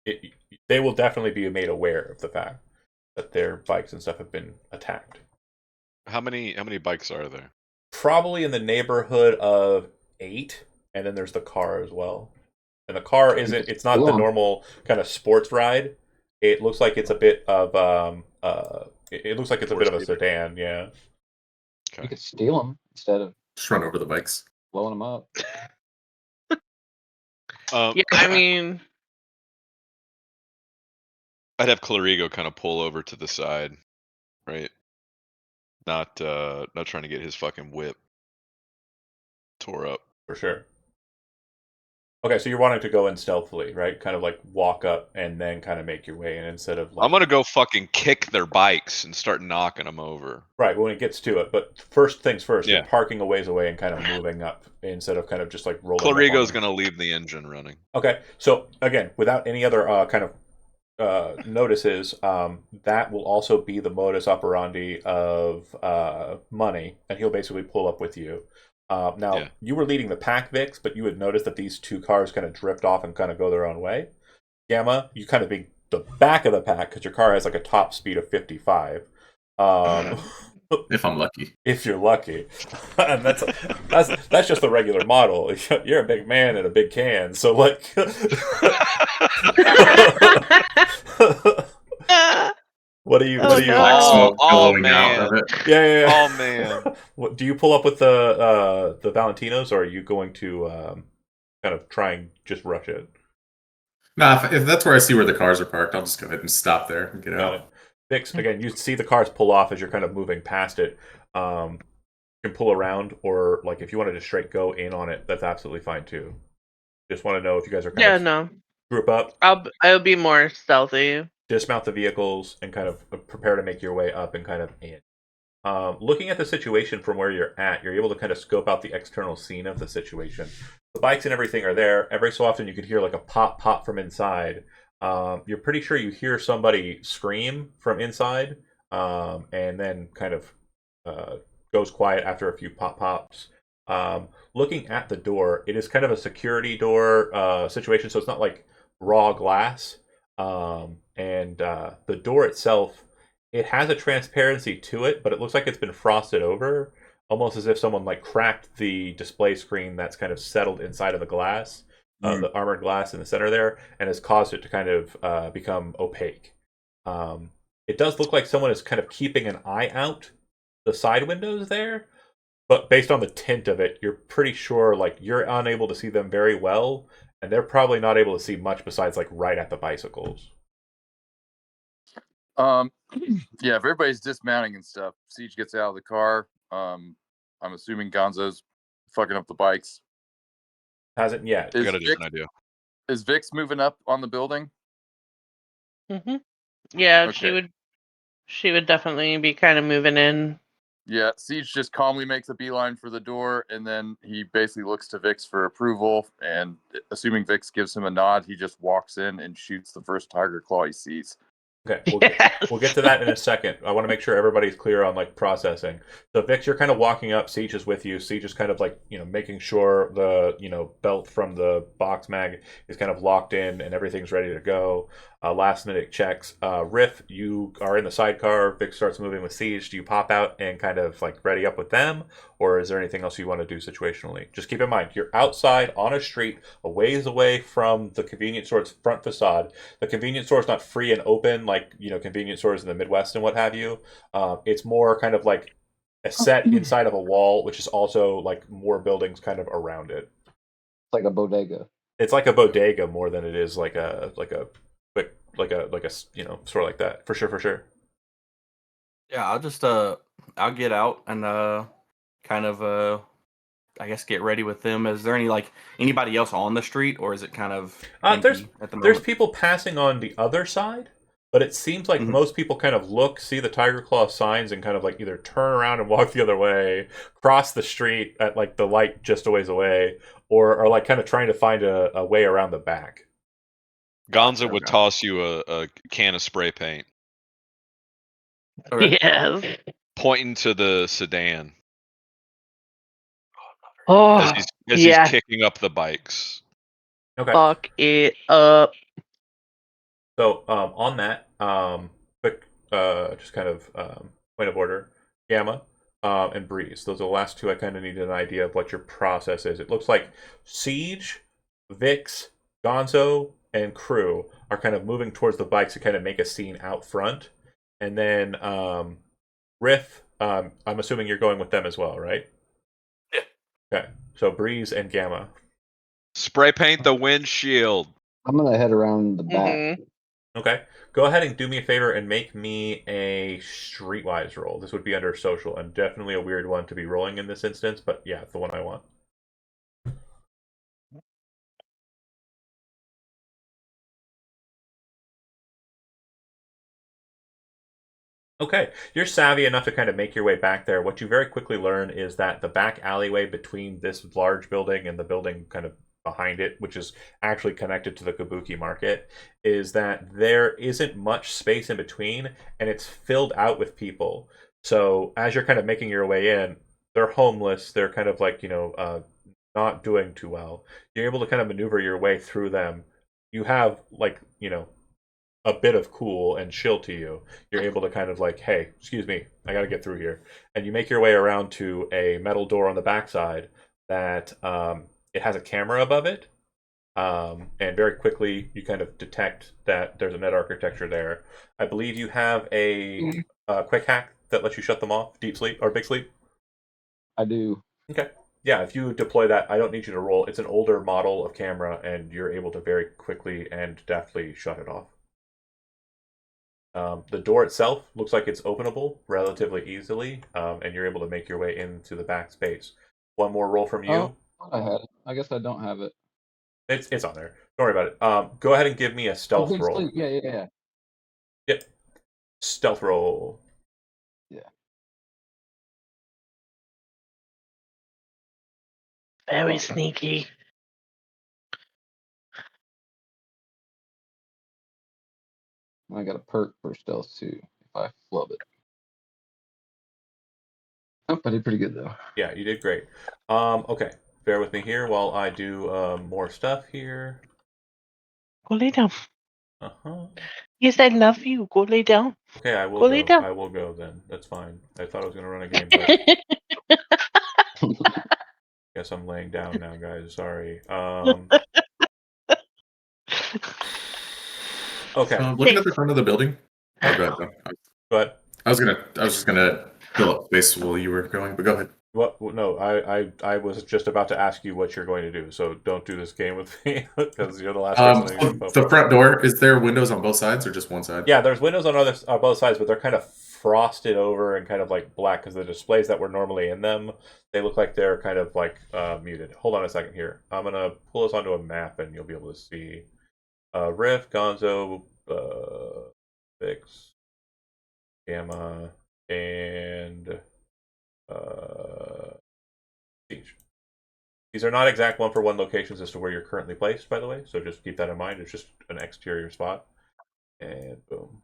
they will definitely be made aware of the fact that their bikes and stuff have been attacked. How many bikes are there? Probably in the neighborhood of 8, and then there's the car as well. And the car it's not the normal kind of sports ride. It looks like it's a bit of it looks like it's a bit of a sedan, yeah. You could steal them instead of Just run over the bikes. blowing them up. Yeah, I mean, I'd have Clarigo kind of pull over to the side, right? Not trying to get his fucking whip tore up. For sure. Okay, so you're wanting to go in stealthily, right? Kind of like walk up and then kind of make your way in instead of like... I'm gonna go fucking kick their bikes and start knocking them over. Right, when it gets to it. But first things first, Yeah. You're parking a ways away and kind of moving up instead of kind of just like rolling up on Clarigo's them. gonna leave the engine running. Okay, so again, without any other kind of notices, that will also be the modus operandi of Money, and he'll basically pull up with you. Now, Yeah. You were leading the pack, Vix, but you would notice that these two cars kind of drift off and kind of go their own way. Gamma, you kind of be the back of the pack because your car has like a top speed of 55. If I'm lucky. If you're lucky. And that's just the regular model. You're a big man in a big can, so like What do you Oh, what do you no. Black smoke Oh, billowing man. out of it. Yeah. Oh man. What, do you pull up with the Valentinos, or are you going to kind of try and just rush it? Nah, if that's where I see where the cars are parked, I'll just go ahead and stop there and get Got out. it. Vix, again, you see the cars pull off as you're kind of moving past it. You can pull around, or like if you wanted to straight go in on it, that's absolutely fine too. Just want to know if you guys are kind yeah, of no. group up, I'll be more stealthy. dismount the vehicles, and kind of prepare to make your way up and kind of in. Looking at the situation from where you're at, you're able to kind of scope out the external scene of the situation. The bikes and everything are there. Every so often you could hear like a pop from inside. You're pretty sure you hear somebody scream from inside, and then kind of goes quiet after a few pops. Looking at the door, it is kind of a security door situation, so it's not like raw glass. And the door itself, it has a transparency to it, but it looks like it's been frosted over, almost as if someone like cracked the display screen that's kind of settled inside of the glass, the armored glass in the center there, and has caused it to kind of become opaque. It does look like someone is kind of keeping an eye out the side windows there, but based on the tint of it, you're pretty sure like you're unable to see them very well, and they're probably not able to see much besides like right at the bicycles. Yeah, if everybody's dismounting and stuff, Siege gets out of the car. I'm assuming Gonzo's fucking up the bikes. Hasn't yet. I got a different idea. Is Vix moving up on the building? Hmm. Yeah, Okay. she would definitely be kind of moving in. Yeah, Siege just calmly makes a beeline for the door, and then he basically looks to Vix for approval, and assuming Vix gives him a nod, he just walks in and shoots the first tiger claw he sees. Okay, we'll get to that in a second. I want to make sure everybody's clear on like processing. So Vix, you're kind of walking up. Siege is with you. Siege is kind of like making sure the belt from the box mag is kind of locked in and everything's ready to go. last minute checks. Riff, you are in the sidecar. Vic starts moving with Siege. Do you pop out and kind of like ready up with them, or is there anything else you want to do situationally? Just keep in mind you're outside on a street, a ways away from the convenience store's front facade. The convenience store is not free and open like convenience stores in the Midwest and what have you. It's more kind of like a set inside of a wall, which is also like more buildings kind of around it. It's like a bodega. It's like a bodega more than it is like a store like that, for sure. Yeah, I'll just I'll get out and kind of I guess get ready with them. Is there anybody else on the street, or is it kind of There's empty at the there's moment? people passing on the other side, but it seems like Mhm. most people kind of look, see the Tiger Claw signs, and kind of like either turn around and walk the other way, cross the street at like the light just a ways away, or are like kind of trying to find a way around the back. Gonzo would Okay. toss you a can of spray paint, Okay. Yes. pointing to the sedan Oh, as he's yeah. kicking up the bikes. Okay. Fuck it up. So on that, quick, just kind of point of order, Gamma and Breeze. Those are the last two. I kind of needed an idea of what your process is. It looks like Siege, Vix, Gonzo, and crew are kind of moving towards the bikes to kind of make a scene out front, and then Riff. I'm assuming you're going with them as well, right? Yeah. Okay. So Breeze and Gamma. Spray paint the windshield. I'm gonna head around the back. Mhm. Okay. Go ahead and do me a favor and make me a streetwise roll. This would be under social, and definitely a weird one to be rolling in this instance, but yeah, it's the one I want. Okay, you're savvy enough to kind of make your way back there. What you very quickly learn is that the back alleyway between this large building and the building kind of behind it, which is actually connected to the Kabuki market, is that there isn't much space in between and it's filled out with people. So as you're kind of making your way in, they're homeless, they're kind of like, not doing too well. You're able to kind of maneuver your way through them. You have like, a bit of cool and chill to you. You're able to kind of like, hey, excuse me, I got to get through here, and you make your way around to a metal door on the backside that it has a camera above it, and very quickly you kind of detect that there's a net architecture there. I believe you have a quick hack that lets you shut them off, deep sleep or big sleep. I do. Okay. Yeah, if you deploy that, I don't need you to roll. It's an older model of camera, and you're able to very quickly and deftly shut it off. The door itself looks like it's openable relatively easily, and you're able to make your way into the back space. One more roll from you. Oh, I had it. I guess I don't have it. It's on there. Don't worry about it. Go ahead and give me a Oh, stealth big roll. sleep. Yeah. Yep. Stealth roll. Yeah. Very sneaky. I got a perk for stealth too if I flub it. Oh, I did pretty good though. Yeah, you did great. Okay. Bear with me here while I do more stuff here. Go lay down. Uh-huh. Yes, I love you. Go lay down. Okay, I will Go lay go. down. I will go then. That's fine. I thought I was gonna run a game, but guess I'm laying down now, guys. Sorry. Okay. Looking at the front of the building. Oh, go ahead. But I was just gonna fill up space while you were going, but go ahead. what? No, I was just about to ask you what you're going to do. So don't do this game with me because you're the last person. I need to The focus. front door, is there windows on both sides or just one side? Yeah, there's windows on both sides, but they're kind of frosted over and kind of like black because the displays that were normally in them, they look like they're kind of like muted. Hold on a second here. I'm gonna pull this onto a map and you'll be able to see Riff, Gonzo, Vix, Gamma, and Siege. These are not exact one-for-one locations as to where you're currently placed, by the way, so just keep that in mind. It's just an exterior spot. And boom.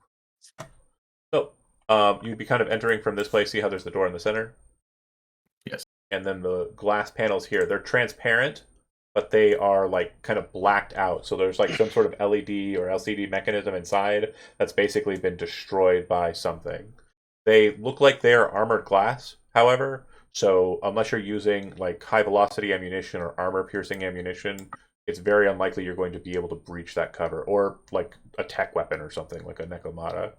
So, you'd be kind of entering from this place. See how there's the door in the center? Yes. And then the glass panels here, they're transparent, but they are like kind of blacked out. So there's like some sort of LED or LCD mechanism inside that's basically been destroyed by something. They look like they are armored glass, however. So unless you're using like high velocity ammunition or armor piercing ammunition, it's very unlikely you're going to be able to breach that cover, or like a tech weapon or something like a Nekomata.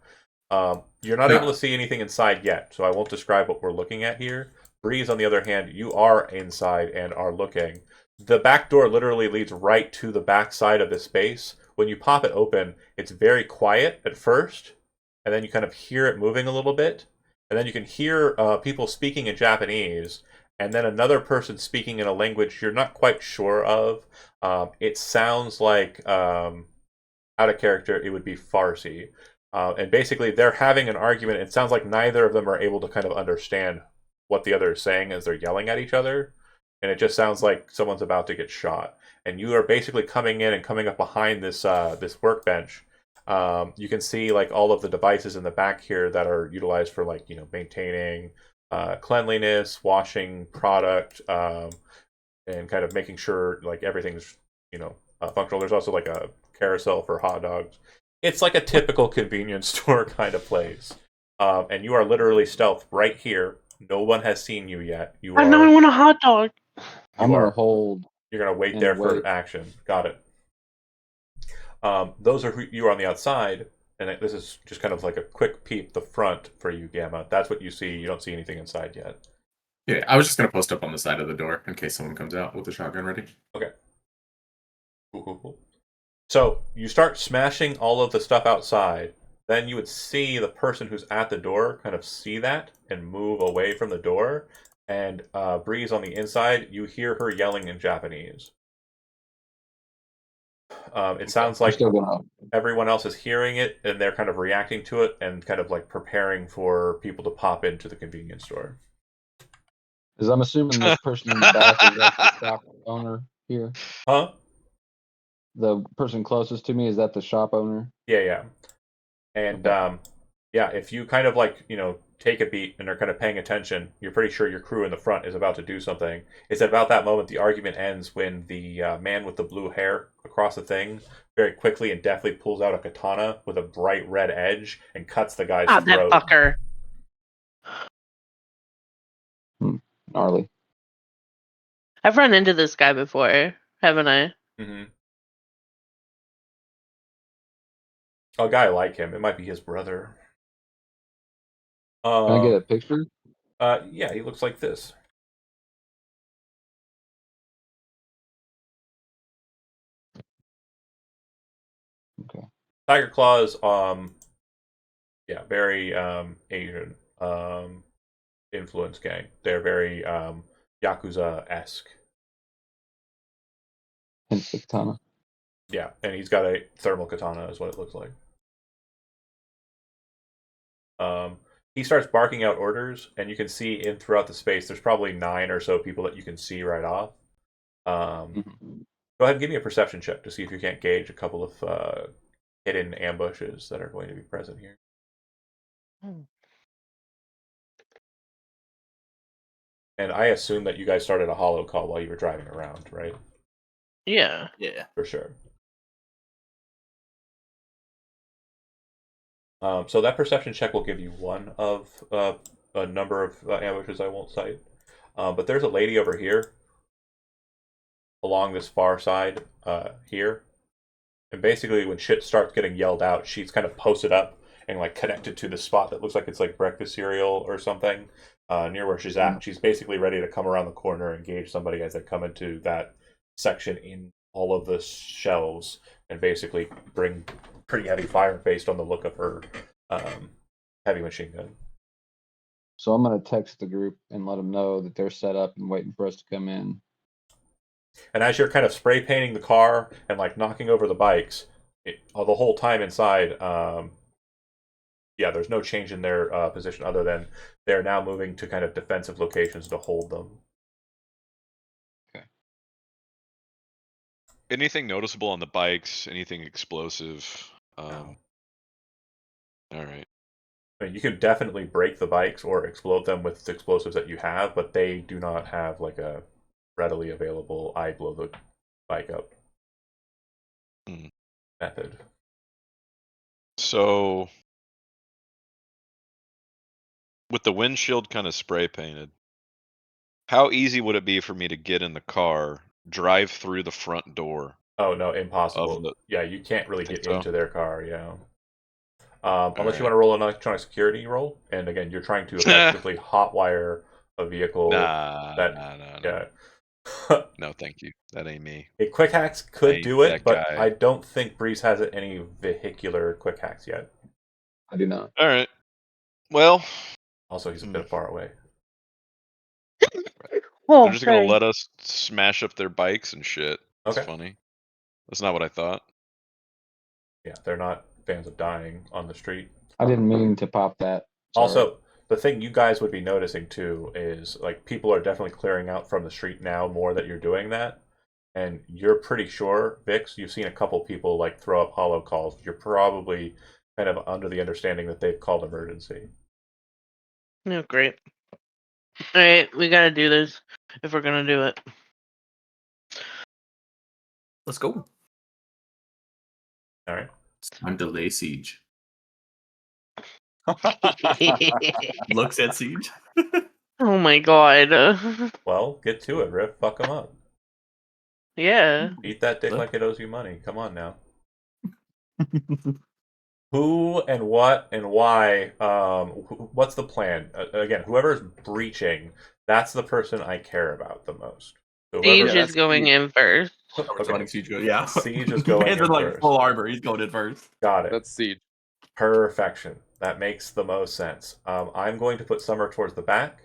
You're not able to see anything inside yet, so I won't describe what we're looking at here. Breeze, on the other hand, you are inside and are looking. The back door literally leads right to the back side of this space. When you pop it open, it's very quiet at first, and then you kind of hear it moving a little bit, and then you can hear people speaking in Japanese, and then another person speaking in a language you're not quite sure of. It sounds like out of character. It would be Farsi. And basically, they're having an argument. It sounds like neither of them are able to kind of understand what the other is saying as they're yelling at each other. And it just sounds like someone's about to get shot. And you are basically coming in and coming up behind this workbench. You can see like all of the devices in the back here that are utilized for like maintaining cleanliness, washing product, and kind of making sure like everything's functional. There's also like a carousel for hot dogs. It's like a typical convenience store kind of place. And you are literally stealth right here. No one has seen you yet. I know I want a hot dog. I'm gonna hold. You're gonna wait and there wait. for action. Got it. Those are who you are on the outside, and this is just kind of like a quick peep the front for you, Gamma. That's what you see. You don't see anything inside yet. Yeah, I was just gonna post up on the side of the door in case someone comes out with a shotgun ready. Okay. Cool. So you start smashing all of the stuff outside. Then you would see the person who's at the door kind of see that and move away from the door. And Breeze on the inside, you hear her yelling in Japanese. It sounds like everyone else is hearing it and they're kind of reacting to it and kind of like preparing for people to pop into the convenience store. Because I'm assuming the person in the back is like the shop owner here. Huh? The person closest to me, is that the shop owner? Yeah. And if you kind of like, take a beat and are kind of paying attention, you're pretty sure your crew in the front is about to do something. It's at about that moment the argument ends when the man with the blue hair across the thing very quickly and deftly pulls out a katana with a bright red edge and cuts the guy's throat. That fucker. Gnarly. I've run into this guy before, haven't I? Mm-hmm. A guy like him. It might be his brother. Can I get a picture? Yeah, he looks like this. Okay. Tiger Claws, very Asian influence gang. They're very Yakuza-esque. Hence the katana. Yeah, and he's got a thermal katana is what it looks like. He starts barking out orders, and you can see in throughout the space, there's probably 9 or so people that you can see right off. Go ahead and give me a perception check to see if you can't gauge a couple of hidden ambushes that are going to be present here. And I assume that you guys started a holo call while you were driving around, right? Yeah. For sure. So that perception check will give you one of a number of ambushes I won't cite. But there's a lady over here along this far side here. And basically when shit starts getting yelled out, she's kind of posted up and like connected to the spot that looks like it's like breakfast cereal or something near where she's at. She's basically ready to come around the corner and engage somebody as they come into that section in all of the shelves and basically bring pretty heavy fire based on the look of her heavy machine gun. So I'm gonna text the group and let them know that they're set up and waiting for us to come in. And as you're kind of spray painting the car and like knocking over the bikes, the whole time inside, there's no change in their position other than they're now moving to kind of defensive locations to hold them. Okay. Anything noticeable on the bikes? Anything explosive? No. All right. I mean, you can definitely break the bikes or explode them with the explosives that you have, but they do not have like a readily available I blow the bike up Hmm. method. So, with the windshield kind of spray painted, how easy would it be for me to get in the car, drive through the front door Oh no, of impossible. the? Yeah, you can't really Think get so? into their car. Yeah. Unless you Alright. want to roll an electronic security roll, and again, you're trying to effectively hotwire a vehicle that, Nah. yeah. No, thank you. That ain't me. Quick hacks I could ain't do it, that but guy. I don't think Breeze has any vehicular quick hacks yet. I do not. All right. Well, Also, he's a bit far away. they're Oh, just gonna sorry. let us smash up their bikes and shit. That's Okay. funny. That's not what I thought. Yeah, they're not fans of dying on the street. I didn't mean to pop that. Sorry. Also, the thing you guys would be noticing too is like people are definitely clearing out from the street now more that you're doing that. And you're pretty sure, Vix, you've seen a couple people like throw up hollow calls. You're probably kind of under the understanding that they've called emergency. No, great. All right, we gotta do this if we're gonna do it. Let's go. All right. It's time to lay siege. Looks at Siege. Oh my god. Well, get to it, Riff. Fuck them up. Yeah. Eat that dick Well. like it owes you money. Come on now. Who and what and why? What's the plan? Again, whoever's breaching, that's the person I care about the most. So Siege whoever, is going in first. We're okay, letting Siege go. Yeah. Siege is going Man's in in like first. full armor. He's going in first. Got it. That's Siege. Perfection. That makes the most sense. I'm going to put Summer towards the back,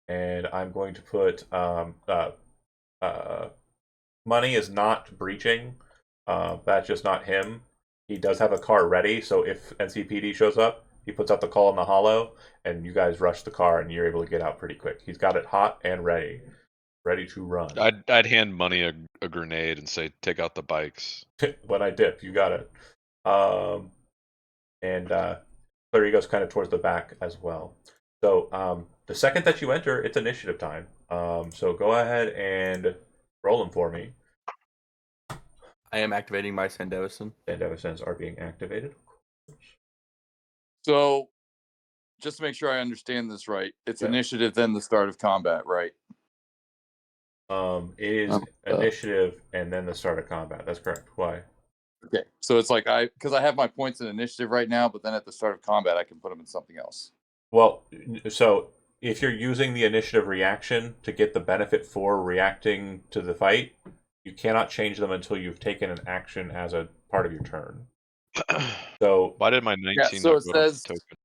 and I'm going to put Money is not breaching. That's just not him. He does have a car ready, so if NCPD shows up, he puts out the call in the hollow, and you guys rush the car, and you're able to get out pretty quick. He's got it hot and ready to run. I'd hand Money a grenade and say, "Take out the bikes." When I dip, you got it. And Clarigo's kind of towards the back as well. So the second that you enter, it's initiative time. So go ahead and roll them for me. I am activating my Sandevison. And Evisons are being activated. So, just to make sure I understand this right, it's Yeah. initiative, then the start of combat, right? It is initiative and then the start of combat. That's correct. Why? Okay. So it's like because I have my points in initiative right now, but then at the start of combat, I can put them in something else. Well, so if you're using the initiative reaction to get the benefit for reacting to the fight, you cannot change them until you've taken an action as a part of your turn. So Why did my 19 so not it go down says- for token?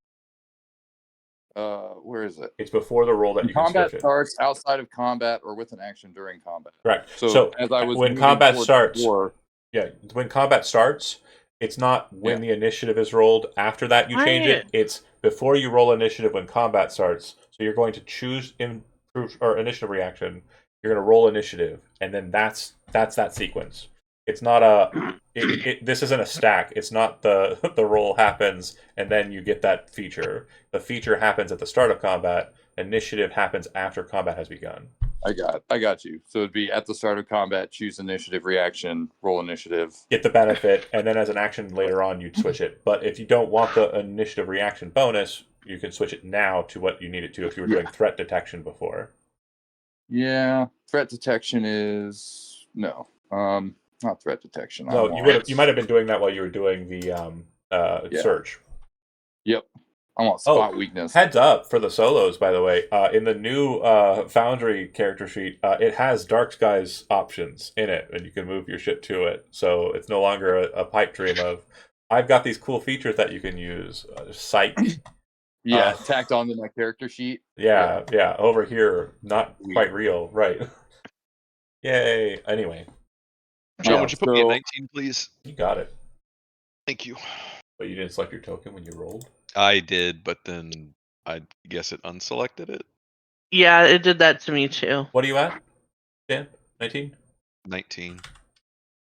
Where is it? it's before the roll that you can Combat switch it. starts outside of combat or with an action during combat. Correct. So as I was when moving combat towards starts, the door, yeah, when combat starts, it's not when the initiative is rolled. After that, you change it. It's before you roll initiative when combat starts. So you're going to choose improve or initiative reaction. You're going to roll initiative, and then that's that sequence. It's not a. This isn't a stack. It's not the roll happens and then you get that feature. The feature happens at the start of combat. Initiative happens after combat has begun. I got you. So it'd be at the start of combat, choose initiative reaction, roll initiative. Get the benefit, and then as an action later on, you'd switch it. But if you don't want the initiative reaction bonus, you can switch it now to what you need it to if you were doing threat detection before. Yeah, threat detection is no, not threat detection. No, you might have been doing that while you were doing the search. Yep, I want spot weakness. Heads up for the solos, by the way. In the new Foundry character sheet, it has Dark Skies options in it, and you can move your shit to it. So it's no longer a pipe dream of, I've got these cool features that you can use. Psych. Yeah, tacked onto my character sheet. Yeah. Over here, not quite real. Right. Yay. Anyway. John, would you put me at 19, please? You got it. Thank you. But you didn't select your token when you rolled? I did, but then I guess it unselected it. Yeah, it did that to me too. What are you at, Dan? 19? 19.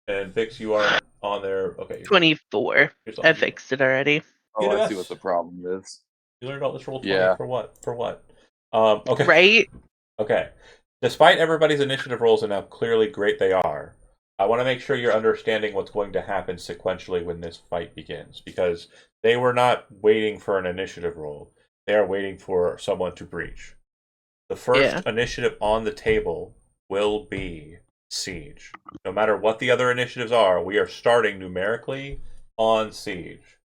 And Vix, you are on there. Okay. 24. I fixed it already. Oh, I see what the problem is. You learned all this roll 20 Yeah. for what? For what? Okay. Right? Okay. Despite everybody's initiative rolls and how clearly great they are, I want to make sure you're understanding what's going to happen sequentially when this fight begins, because they were not waiting for an initiative roll. They are waiting for someone to breach. The first Yeah. initiative on the table will be Siege. No matter what the other initiatives are, we are starting numerically on Siege.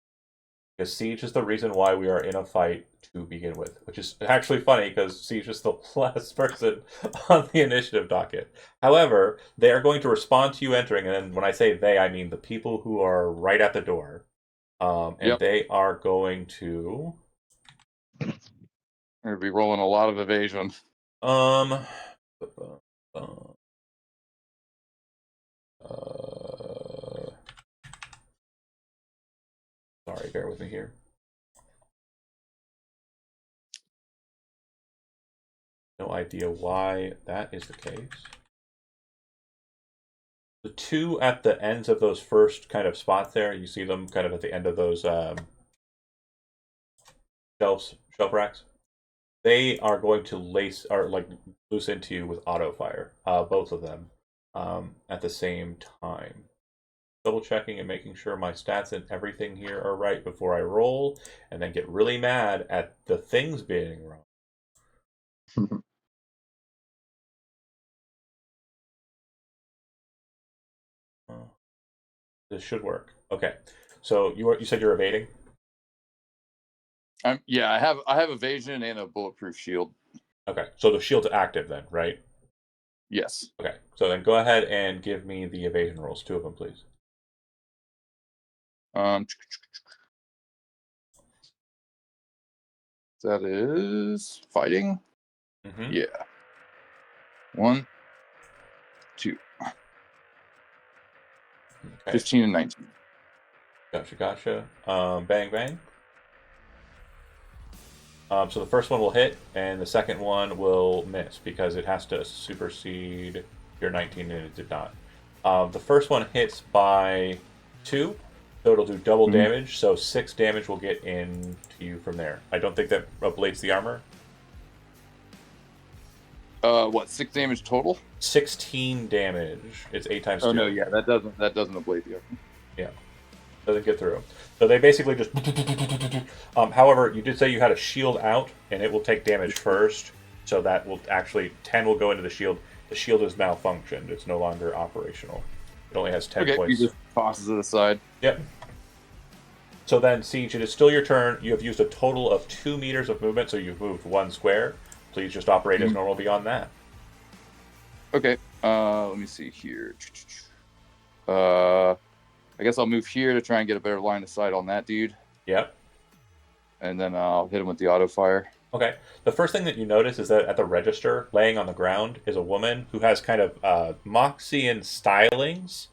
Because Siege is the reason why we are in a fight to begin with, which is actually funny because Siege is the last person on the initiative docket. However, they are going to respond to you entering, and when I say they, I mean the people who are right at the door. And Yep. they are going to We're gonna be rolling a lot of evasion. um uh, sorry, bear with me here. No idea why that is the case. The two at the ends of those first kind of spots there, you see them kind of at the end of those shelf racks. They are going to loose into you with auto fire, both of them, at the same time. Double checking and making sure my stats and everything here are right before I roll, and then get really mad at the things being wrong. This should work. Okay, so you said you're evading. Yeah, I have evasion and a bulletproof shield. Okay, so the shield's active then, right? Yes. Okay, so then go ahead and give me the evasion rolls, 2 of them, please. That is fighting. Mm-hmm. Yeah. 1, 2. Okay. 15 and 19. Gotcha. Bang, bang. So the first one will hit, and the second one will miss because it has to supersede your 19, and it did not. The first one hits by 2, so it'll do double damage. So 6 damage will get into you from there. I don't think that ablates the armor. What, 6 damage total? 16 damage. It's 8 times 2. Oh no, yeah, that doesn't ablate the armor. Yeah. Doesn't get through. So they basically just. However, you did say you had a shield out, and it will take damage first. So that will actually 10 will go into the shield. The shield is malfunctioned. It's no longer operational. It only has 10 Okay, points. he just tosses it aside. Yep. So then, Siege, it is still your turn. You have used a total of 2 meters of movement, so you've moved 1 square. Please just operate as normal beyond that. Okay. Let me see here. I guess I'll move here to try and get a better line of sight on that dude. Yep. And then I'll hit him with the auto fire. Okay. The first thing that you notice is that at the register, laying on the ground, is a woman who has kind of Moxian stylings.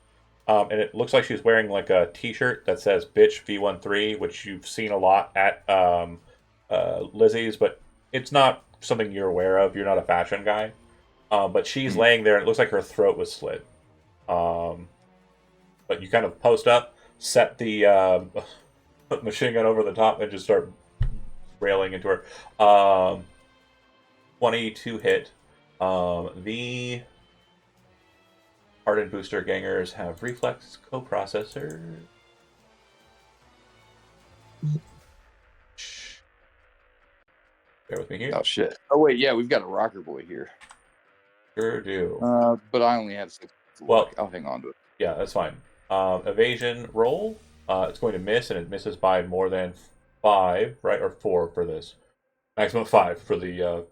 And it looks like she's wearing like a t-shirt that says Bitch V13, which you've seen a lot at Lizzie's, but it's not something you're aware of. You're not a fashion guy. But she's laying there, and it looks like her throat was slit. But you kind of post up, set the machine gun over the top, and just start railing into her. 22 hit. The hardened booster gangers have reflex coprocessor. Bear with me here. Oh shit. Oh wait, yeah, we've got a rocker boy here. Sure do. But I only have 6. Well, I'll hang on to it. Yeah, that's fine. Evasion roll. It's going to miss, and it misses by more than 5, right? Or 4 for this. Maximum 5 for the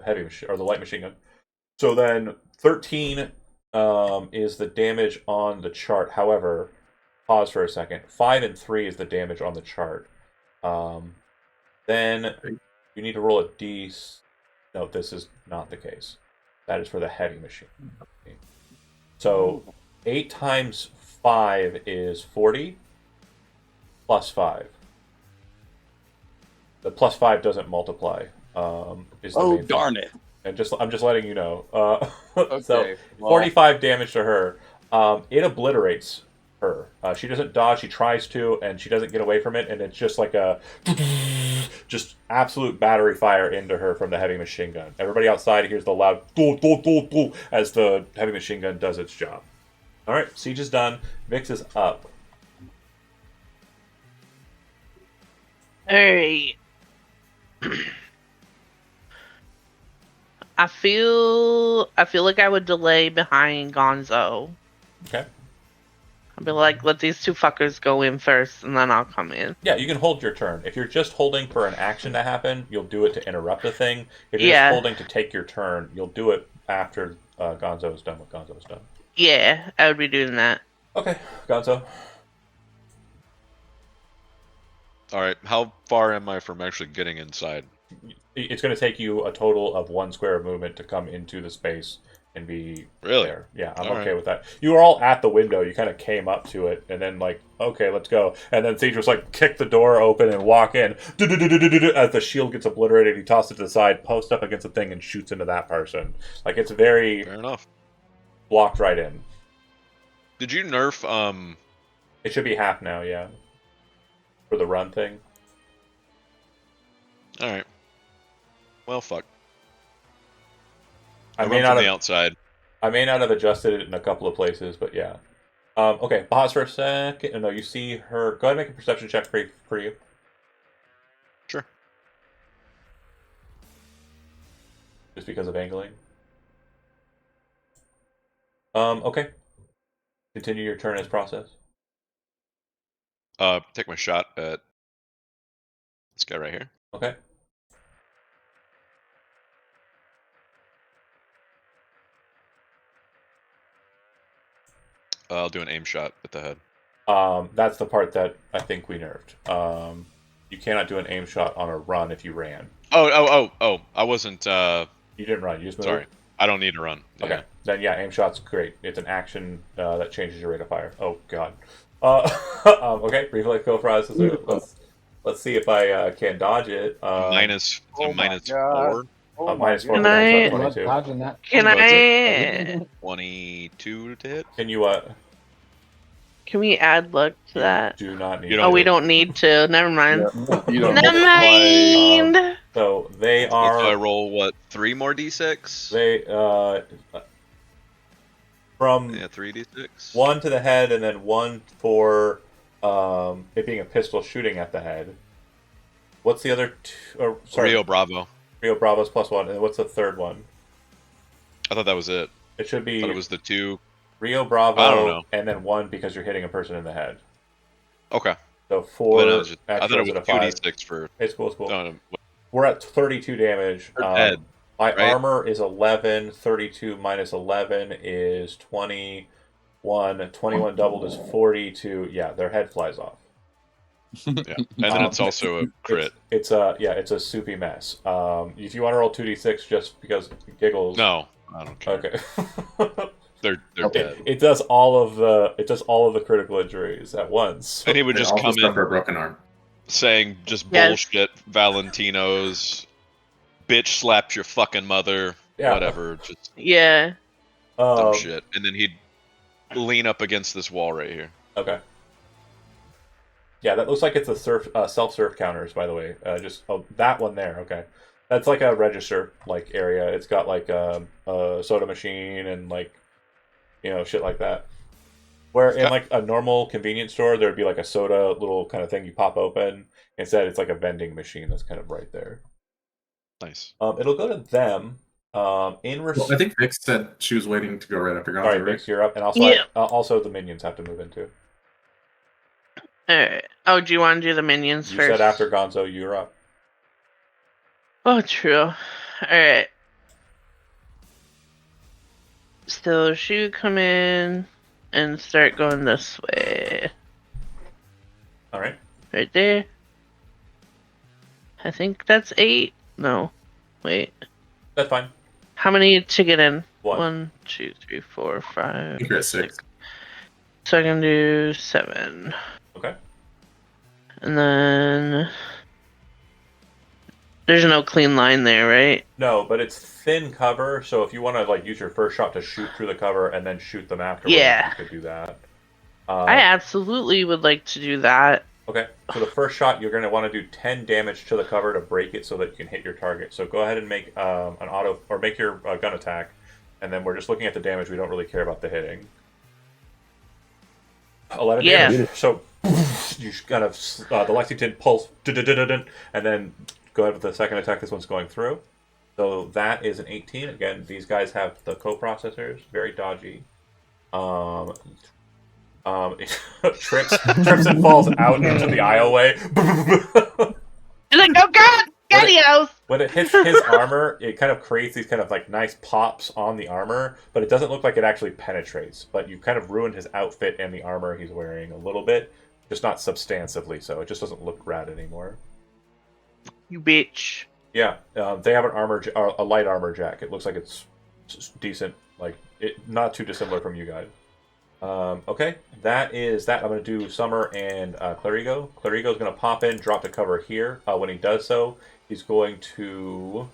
heavy machine or the light machine gun. So then 13 is the damage on the chart. However, pause for a second. 5 and 3 is the damage on the chart. Then you need to roll a d. No, this is not the case. That is for the heavy machine. So 8 times 5 is 40 plus 5. The plus 5 doesn't multiply. Is the main darn thing. it. And I'm just letting you know. Okay, So well, 45 damage to her. It obliterates her. She doesn't dodge. She tries to, and she doesn't get away from it. And it's just like a just absolute battery fire into her from the heavy machine gun. Everybody outside hears the loud as the heavy machine gun does its job. All right, siege is done. Vix is up. All right. I feel like I would delay behind Gonzo. Okay. I'd be like, let these two fuckers go in first, and then I'll come in. Yeah, you can hold your turn. If you're just holding for an action to happen, you'll do it to interrupt a thing. If you're just Yeah. holding to take your turn, you'll do it after Gonzo is done what Gonzo is done. Yeah, I would be doing that. Okay, Gonzo. All right. How far am I from actually getting inside? It's going to take you a total of 1 square of movement to come into the space and be Really? there. Yeah, I'm All okay right. with that. You were all at the window. You kind of came up to it, and then like, okay, let's go. And then Siege was like, kick the door open and walk in. As the shield gets obliterated, he tosses it to the side, posts up against the thing, and shoots into that person. Like it's very Fair enough. blocked right in. Did you nerf It should be half now, yeah. For the run thing. All right. Well, fuck. I I may run not from the have outside. I may not have adjusted it in a couple of places, but yeah. Okay, pause for a second. No, you see her. Go ahead and make a perception check for you. Sure. Just because of angling. Okay. Continue your turn as process. Take my shot at this guy right here. Okay. I'll do an aim shot at the head. That's the part that I think we nerfed. You cannot do an aim shot on a run if you ran. Oh! I wasn't. You didn't run. You just moved. Sorry. I don't need to run. Okay. Yeah. Then yeah, aim shot's great. It's an action that changes your rate of fire. Oh god. Okay. Reflex go fries. Let's see if I can dodge it. Minus Oh my minus God. 4. Oh minus my 4 Can for God. the I- Good luck 22. dodging that. Can I? 22 to hit. Can you Can we add luck to that? do not need You to. Oh, we don't need to. Never mind. Yeah, you don't Never have mind. So they So I are roll what? 3 more d6. they from Yeah, 3d6. 1 to the head and then 1 for it being a pistol shooting at the head. What's the other two? Or, sorry, Rio Bravo. Rio Bravo's +1. And what's the third one? I thought that was it. It should I be thought it was the 2. Rio Bravo I don't know. and then 1 because you're hitting a person in the head. Okay. So Then 4 I thought it was extras and a 5. 2d6 for. It's cool, it's cool. No, We're at 32 damage. For head, My right? armor is 11. 32 minus 11 is 21. 21 doubled is 42. Yeah, their head flies off. yeah. And then it's also a crit. It's a soupy mess. If you want to roll 2d6 just because giggles. No, I don't care. Okay. They're Okay. dead. It does all of the critical injuries at once. And he would They just also come in suffer a broken arm. saying just Yes. bullshit, Valentino's, bitch slapped your fucking mother, Yeah. whatever, just Yeah. dumb shit. And then he'd lean up against this wall right here. Okay. Yeah, that looks like it's a self-serve counters, by the way. That one there. Okay, that's like a register like area. It's got like a soda machine and like shit like that. Where in like a normal convenience store, there'd be like a soda little kind of thing you pop open. Instead, it's like a vending machine that's kind of right there. Nice. It'll go to them. Well, I think Vic said she was waiting to go right after Gonzo, All right, right? Vix, you're up, and also Yeah. also the minions have to move in too. Alright. Oh, do you want to do the minions You first? said after Gonzo, you're up. Oh, true. Alright. So she would come in and start going this way. All right. Right there. I think that's 8. No. Wait. That's fine. How many to get in? One. 1, 2, 3, 4, I 5, think you're at 6. So I can do 7. Okay. And then there's no clean line there, right? No, but it's thin cover, so if you want to like use your first shot to shoot through the cover and then shoot them afterwards, Yeah. you could do that. I absolutely would like to do that. Okay, so the first shot you're going to want to do 10 damage to the cover to break it so that you can hit your target. So go ahead and make an auto or make your gun attack, and then we're just looking at the damage. We don't really care about the hitting. 11 Yeah. damage. So you kind of the Lexington pulse, and then go ahead with the second attack. This one's going through. So that is an 18. Again, these guys have the coprocessors, very dodgy. Um, trips and falls out into the aisleway. He's like, oh god, When it- Gadios! When it hits his armor, it kind of creates these kind of like nice pops on the armor, but it doesn't look like it actually penetrates. But you kind of ruined his outfit and the armor he's wearing a little bit, just not substantively so. It just doesn't look rad anymore. You bitch. Yeah, they have an a light armor jack. It looks like it's decent, like not too dissimilar from you guys. Okay, that is that. I'm going to do Summer and Clarigo. Clarigo's going to pop in, drop to cover here. When he does so, he's going to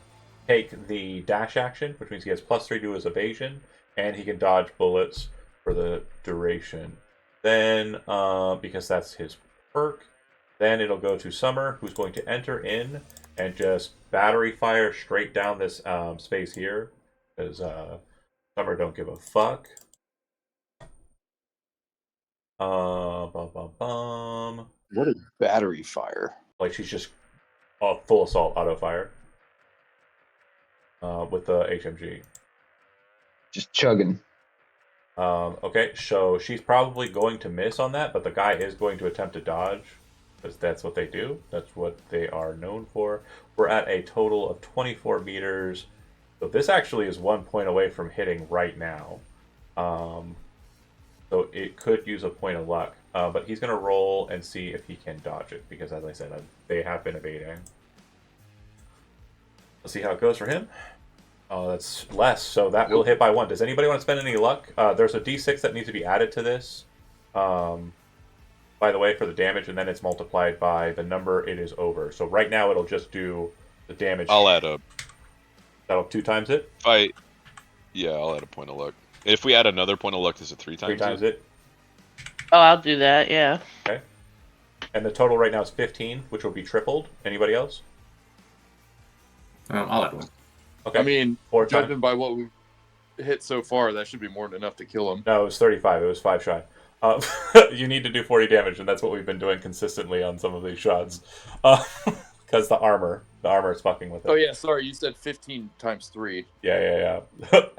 take the dash action, which means he has +3 to his evasion, and he can dodge bullets for the duration. Then, because that's his perk, then it'll go to Summer, who's going to enter in and just battery fire straight down this space here, because Summer don't give a fuck. What is battery fire? Like she's just full assault auto fire with the HMG. Just chugging. Okay, so she's probably going to miss on that, but the guy is going to attempt to dodge because that's what they do. That's what they are known for. We're at a total of 24 meters. So this actually is 1 point away from hitting right now. So it could use a point of luck. But he's going to roll and see if he can dodge it because, as I said, they have been evading. Let's see how it goes for him. Oh, that's less, so that will hit by 1. Does anybody want to spend any luck? There's a d6 that needs to be added to this, by the way, for the damage, and then it's multiplied by the number it is over. So right now it'll just do the damage. I'll add a. That'll 2 times it? Yeah, I'll add a point of luck. If we add another point of luck, is it 3 times 3 times it? Oh, I'll do that, yeah. Okay. And the total right now is 15, which will be tripled. Anybody else? I'll add 1. Okay. I mean, 4 judging times. by what we've hit so far, that should be more than enough to kill him. No, it was 35. It was 5 shy. You need to do 40 damage, and that's what we've been doing consistently on some of these shots. Because the armor is fucking with it. Oh yeah, sorry, you said 15 times 3. Yeah.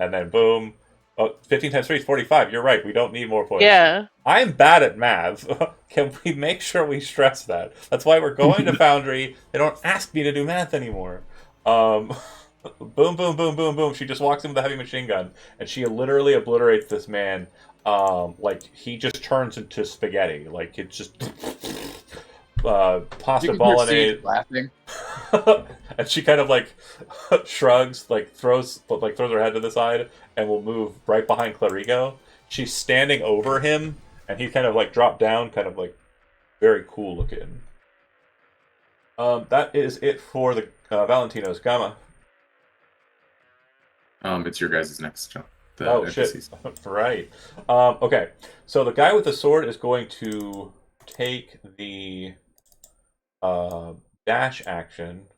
And then boom. Oh, 15 times 3 is 45. You're right. We don't need more points. Yeah. I'm bad at math. Can we make sure we stress that? That's why we're going to Foundry. They don't ask me to do math anymore. Boom, boom, boom, boom, boom. She just walks in with a heavy machine gun, and she literally obliterates this man. Like, he just turns into spaghetti. Like, it's just... pasta bolognese. Laughing. And she kind of like shrugs, like throws her head to the side, and will move right behind Clarigo. She's standing over him, and he kind of like dropped down, kind of like very cool looking. That is it for the Valentino's Gamma. It's your guys' next jump. Oh NPCs. shit! Right. Okay. So the guy with the sword is going to take the dash action.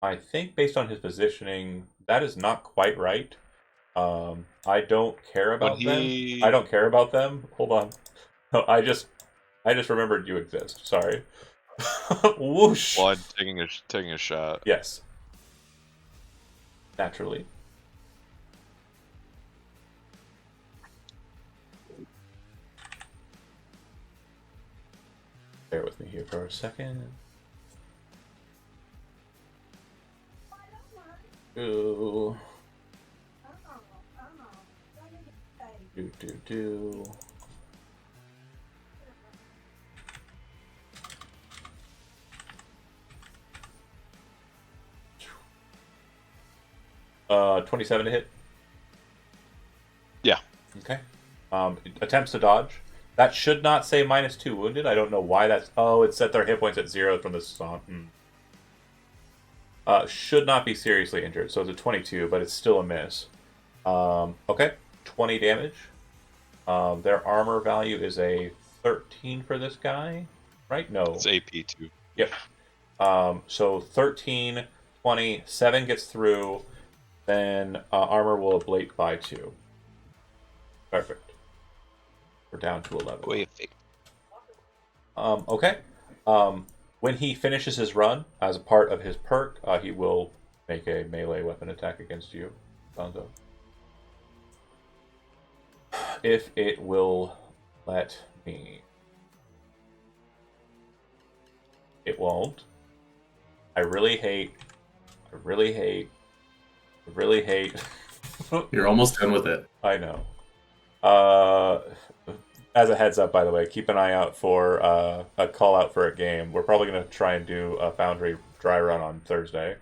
I think based on his positioning, that is not quite right. I don't care about them. I don't care about them. Hold on. No, I just remembered you exist. Sorry. Whoosh. Well, I'm taking a shot. Yes. Naturally. Bear with me here for a second. Ooh. Do. 27 to hit. Yeah. Okay. Attempts to dodge. That should not say -2 wounded. I don't know why that's... Oh, it set their hit points at 0 from the song. Should not be seriously injured. So it's a 22, but it's still a miss. Okay. 20 damage. Their armor value is a 13 for this guy. Right? No. It's AP too. Yep. So 13, 20, 7 gets through. Then armor will ablate by 2. Perfect. We're down to 11. Perfect. Okay. When he finishes his run, as a part of his perk, he will make a melee weapon attack against you, Gonzo. If it will let me. It won't. I really hate. You're almost done with it. I know. As a heads up, by the way, keep an eye out for a call out for a game. We're probably going to try and do a Foundry dry run on Thursday.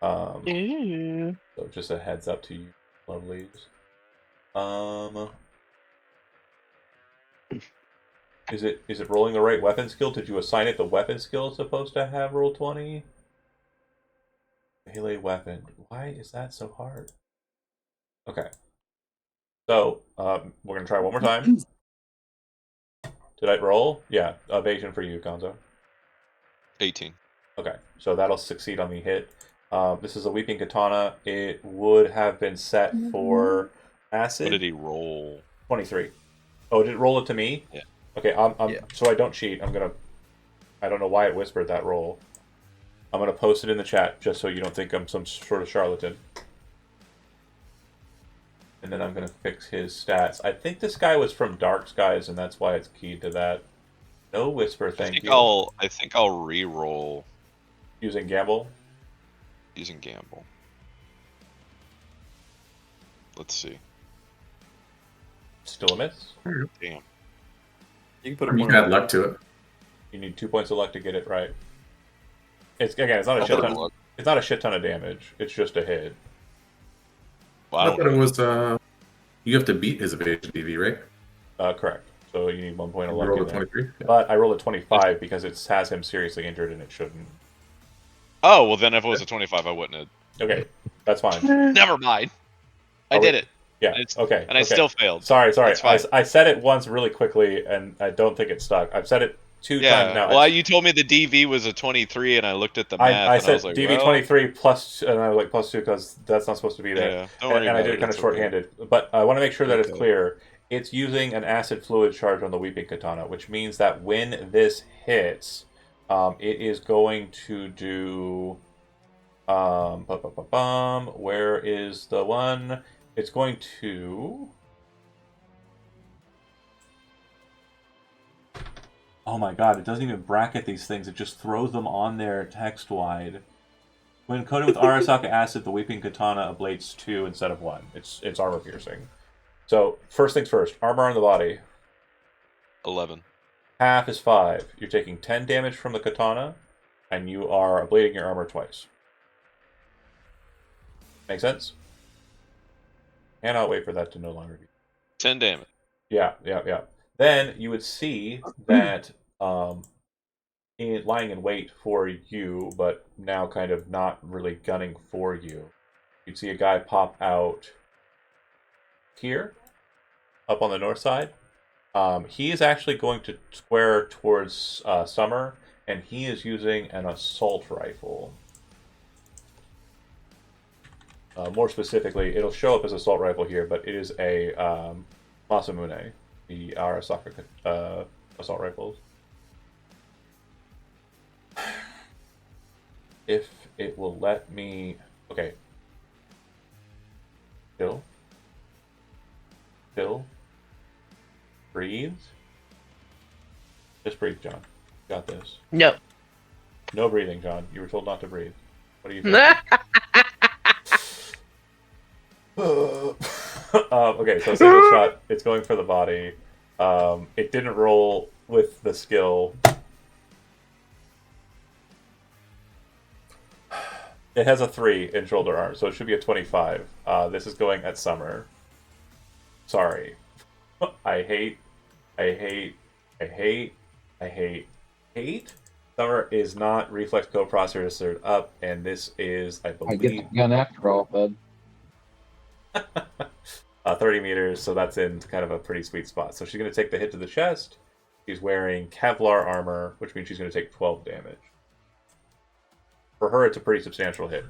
Ooh. So just a heads up to you, lovelies. Is it rolling the right weapon skill? Did you assign it the weapon skill it's supposed to have? Roll 20. Melee weapon. Why is that so hard? Okay. So we're gonna try one more time. Did I roll? Yeah, evasion for you, Gonzo. 18. Okay, so that'll succeed on the hit. This is a Weeping Katana. It would have been set for acid. What did he roll? 23. Oh, did it roll it to me? Yeah. Okay, Yeah. so I don't cheat. I don't know why it whispered that roll. I'm gonna post it in the chat just so you don't think I'm some sort of charlatan. And then I'm gonna fix his stats. I think this guy was from Dark Skies, and that's why it's keyed to that. No whisper, thank you. I think I'll re-roll Using Gamble. using gamble. Let's see. Still a miss. Damn. You can put You him can add luck to it. You need 2 points of luck to get it right. It's not a I'll shit put ton. a luck. It's not a shit ton of damage. It's just a hit. Well, I I thought don't it was. You have to beat his evasion DV, right? Correct. So you need 1 point of You luck. rolled in a there. 23. Yeah. But I rolled a 25 because it has him seriously injured and it shouldn't. Oh, well then if it was a 25, I wouldn't have. Okay, that's fine. Never mind. I Are we- did it. Yeah. And it's- Okay. And I okay. still failed. Sorry. That's fine. I said it once really quickly, and I don't think it stuck. I've said it 2 times now. Well, you told me the DV was a 23, and I looked at the math, I and said I was like, DV23 plus, and I was like plus 2 because that's not supposed to be there. Yeah, don't worry and I about did it kind of it's okay. shorthanded. But I want to make sure that it's Okay. clear. It's using an acid fluid charge on the Weeping Katana, which means that when this hits, it is going to do. Where is the one? It's going to. Oh my god, it doesn't even bracket these things, it just throws them on there text wide. When coated with Arasaka acid, the Weeping Katana ablates 2 instead of 1. It's armor piercing. So, first things first, armor on the body. 11. Half is 5. You're taking 10 damage from the katana, and you are ablating your armor twice. Make sense? And I'll wait for that to no longer be. 10 damage. Yeah. Then you would see that lying in wait for you, but now kind of not really gunning for you. You'd see a guy pop out here, up on the north side. He is actually going to square towards Summer, and he is using an assault rifle. More specifically, it'll show up as assault rifle here, but it is a Masamune, the Arasaka assault rifles. If it will let me... Okay. Chill. Breathe. Just breathe, John. Got this. No. No breathing, John. You were told not to breathe. What do you think? Okay, so single shot. It's going for the body. It didn't roll with the skill. It has a 3 in shoulder arm, so it should be a 25. This is going at Summer. Sorry. I hate. Summer is not reflex co-processor up, and this is, I I believe, get the gun after all, bud. 30 meters, so that's in kind of a pretty sweet spot. So she's going to take the hit to the chest. She's wearing Kevlar armor, which means she's going to take 12 damage. For her, it's a pretty substantial hit.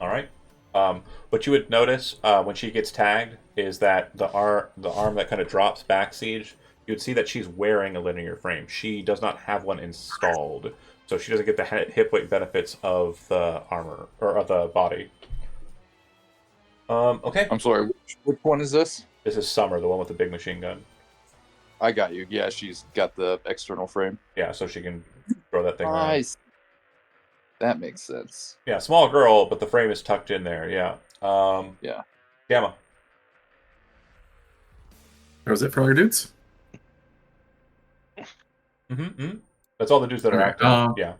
All right. What you would notice when she gets tagged is that the arm that kind of drops back, Siege. You would see that she's wearing a linear frame. She does not have one installed, so she doesn't get the hip weight benefits of the armor or of the body. Okay. I'm sorry. Which one is this? This is Summer, the one with the big machine gun. I got you. Yeah, she's got the external frame. Yeah, so she can throw that thing around. Nice. That makes sense. Yeah, small girl, but the frame is tucked in there. Yeah. Yeah. Gamma. That was it for all your dudes? That's all the dudes that are Okay, active. Yeah.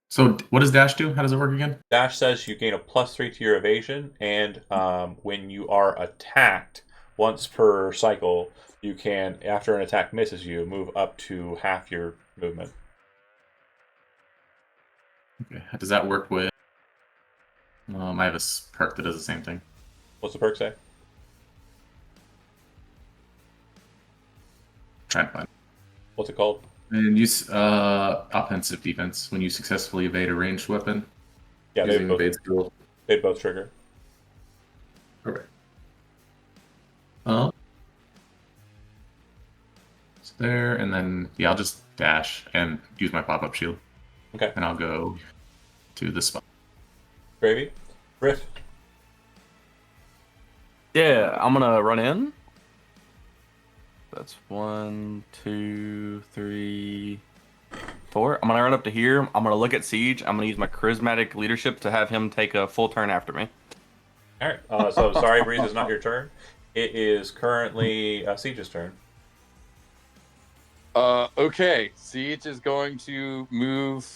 So what does dash do? How does it work again? Dash says you gain a +3 to your evasion, and when you are attacked once per cycle, you can, after an attack misses you, move up to half your movement. Okay. Does that work with... I have a perk that does the same thing. What's the perk say? Trying to find it. What's it called? And use offensive defense when you successfully evade a ranged weapon. Yeah, using evade skill. they'd both trigger. Okay. It's there, and then yeah, I'll just dash and use my pop-up shield. Okay. And I'll go to this spot. Gravy? Riff? Yeah, I'm gonna run in. That's 1, 2, 3, 4. I'm gonna run up to here. I'm gonna look at Siege. I'm gonna use my charismatic leadership to have him take a full turn after me. Alright, so sorry, Breeze, it's not your turn. It is currently Siege's turn. Okay. Siege is going to move.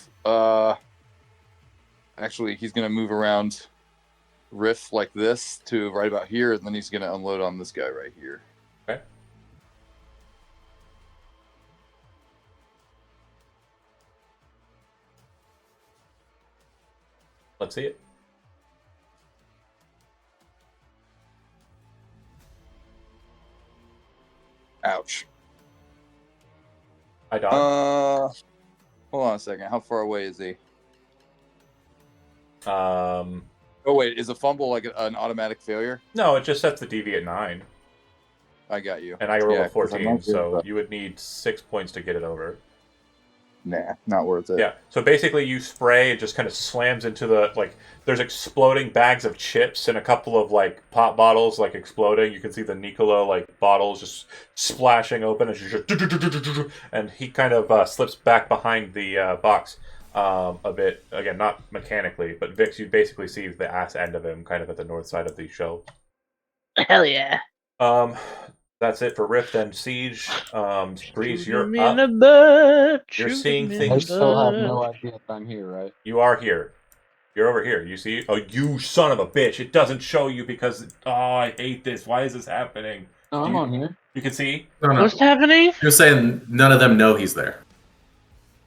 Actually, he's going to move around Riff like this to right about here, and then he's going to unload on this guy right here. Okay. Let's see it. Ouch. I died. Hold on a second. How far away is he? Um, Oh wait, is a fumble like an automatic failure? no, it just sets the DV at 9. I got you. And I rolled Yeah, a 'cause I'm 14, not sure so about- you would need 6 points to get it over. Nah, not worth it. Yeah, so basically you spray, it just kind of slams into the, like, there's exploding bags of chips and a couple of, like, pop bottles, like, exploding. You can see the Nicola, like, bottles just splashing open, and he kind of slips back behind the box a bit. Again, not mechanically, but Vix, you basically see the ass end of him kind of at the north side of the shelf. Hell yeah. That's it for Rift and Siege. Breeze, Shoot you're him in the up. butt. You're Shoot seeing him in I things- the still have butt. no idea if I'm here, right? You are here. You're over here. You see? Oh, you son of a bitch. It doesn't show you because... Oh, I hate this. Why is this happening? No, I'm on here. You can see? No, no. What's happening? You're saying none of them know he's there.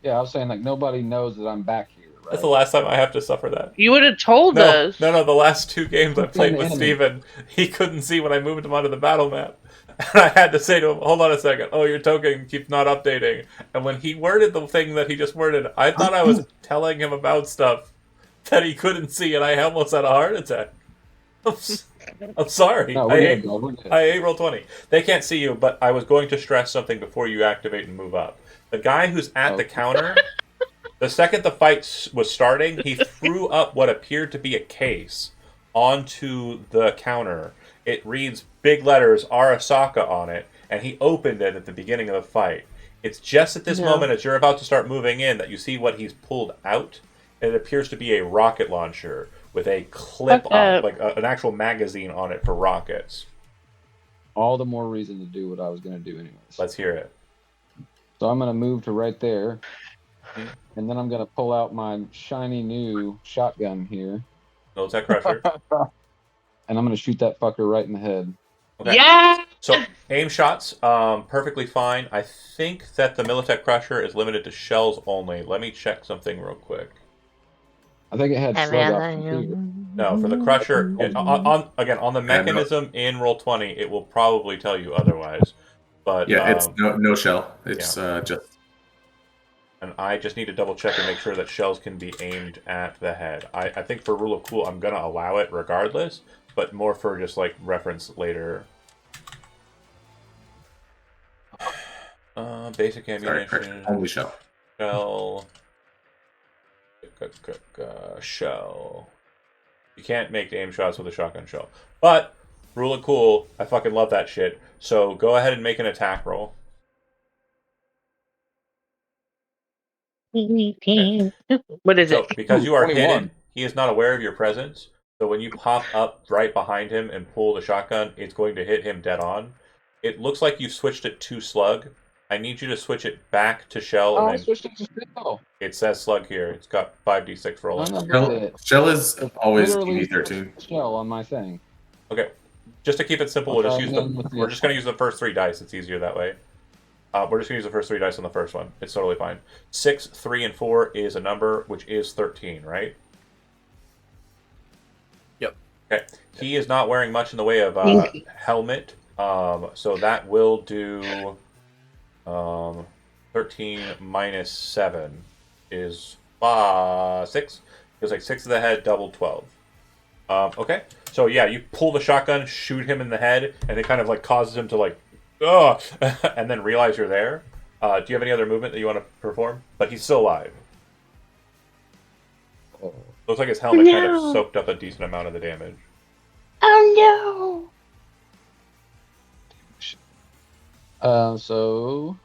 Yeah, I was saying like nobody knows that I'm back here, right? That's the last time I have to suffer that. You would have told No, us. no, the last 2 games I Who's played the with enemy? Steven, he couldn't see when I moved him onto the battle map. And I had to say to him, hold on a second. Oh, your token keeps not updating. And when he worded the thing that he just worded, I thought I was telling him about stuff that he couldn't see, and I almost had a heart attack. I'm sorry. No, I we're hate good, bud. We're good. I hate roll 20. They can't see you, but I was going to stress something before you activate and move up. The guy who's at the counter, the second the fight was starting, he threw up what appeared to be a case onto the counter. It reads big letters Arasaka on it, and he opened it at the beginning of the fight. It's just at this moment as you're about to start moving in that you see what he's pulled out, and it appears to be a rocket launcher with a clip on, like an actual magazine on it for rockets. All the more reason to do what I was going to do anyways. Let's hear it. So I'm going to move to right there. Mhm. And then I'm going to pull out my shiny new shotgun here. Militech Crusher. And I'm going to shoot that fucker right in the head. Okay. Yeah. So aim shots, perfectly fine. I think that the Militech Crusher is limited to shells only. Let me check something real quick. I think it had slug option too. No, for the Crusher, on the mechanism in Roll20, it will probably tell you otherwise. But Yeah, it's no shell. It's just And I just need to double check and make sure that shells can be aimed at the head. I think for rule of cool, I'm going to allow it regardless, but more for just like reference later. Basic ammunition. Only shell. Shell. Shell. You can't make aim shots with a shotgun shell. But, rule of cool, I fucking love that shit. So go ahead and make an attack roll. What is So, it? because you are 21. hidden, he is not aware of your presence. So when you pop up right behind him and pull the shotgun, it's going to hit him dead on. It looks like you switched it to slug. I need you to switch it back to shell, Oh, I and then switched it to shell. it says slug here. It's got 5d6 rolling. I'm gonna get it. Shell is always Literally DD13. shell on my thing. Okay, just to keep it simple, I'll we'll just try use again with the- we're just going to use the first 3 dice. It's easier that way. We're just going to use the first 3 dice on the first one. It's totally fine. 6, 3, and 4 is a number, which is 13, right? Yep. Okay. He is not wearing much in the way of helmet, so that will do 13 minus 7 is 6. It's like 6 to the head, double 12. Okay. So yeah, you pull the shotgun, shoot him in the head, and it kind of like causes him to like, ugh, and then realize you're there. Do you have any other movement that you want to perform? But he's still alive. Oh. Looks like his helmet kind of No. soaked up a decent amount of the damage. Oh So,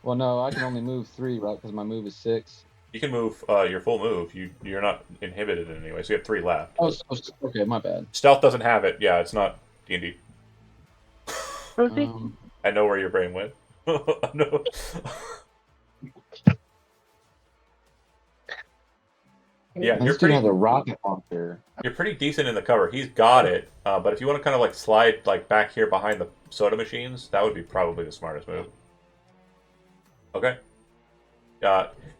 well, no, I can only move 3, right? Because my move is 6. You can move your full move. You're not inhibited in any way, so you have 3 left. Oh, okay, my bad. Stealth doesn't have it. Yeah, it's not D&D. no! I know where your brain went. No. Yeah, This dude has a rocket launcher. you're pretty decent in the cover. He's got it, but if you want to kind of like slide like back here behind the soda machines, that would be probably the smartest move. Okay.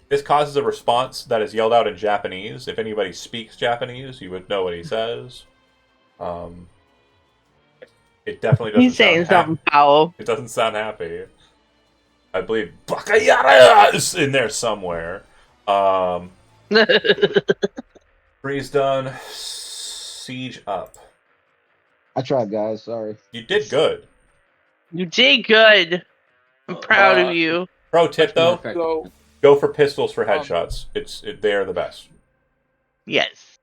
This causes a response that is yelled out in Japanese. If anybody speaks Japanese, you would know what he says. It definitely doesn't He's saying sound something foul. It doesn't sound happy. I believe Bakayara is in there somewhere. Freeze done. Siege up. I tried, guys. Sorry. You did good. You did good. I'm proud of you. Pro tip though, So go for pistols for headshots. They're the best. Yes.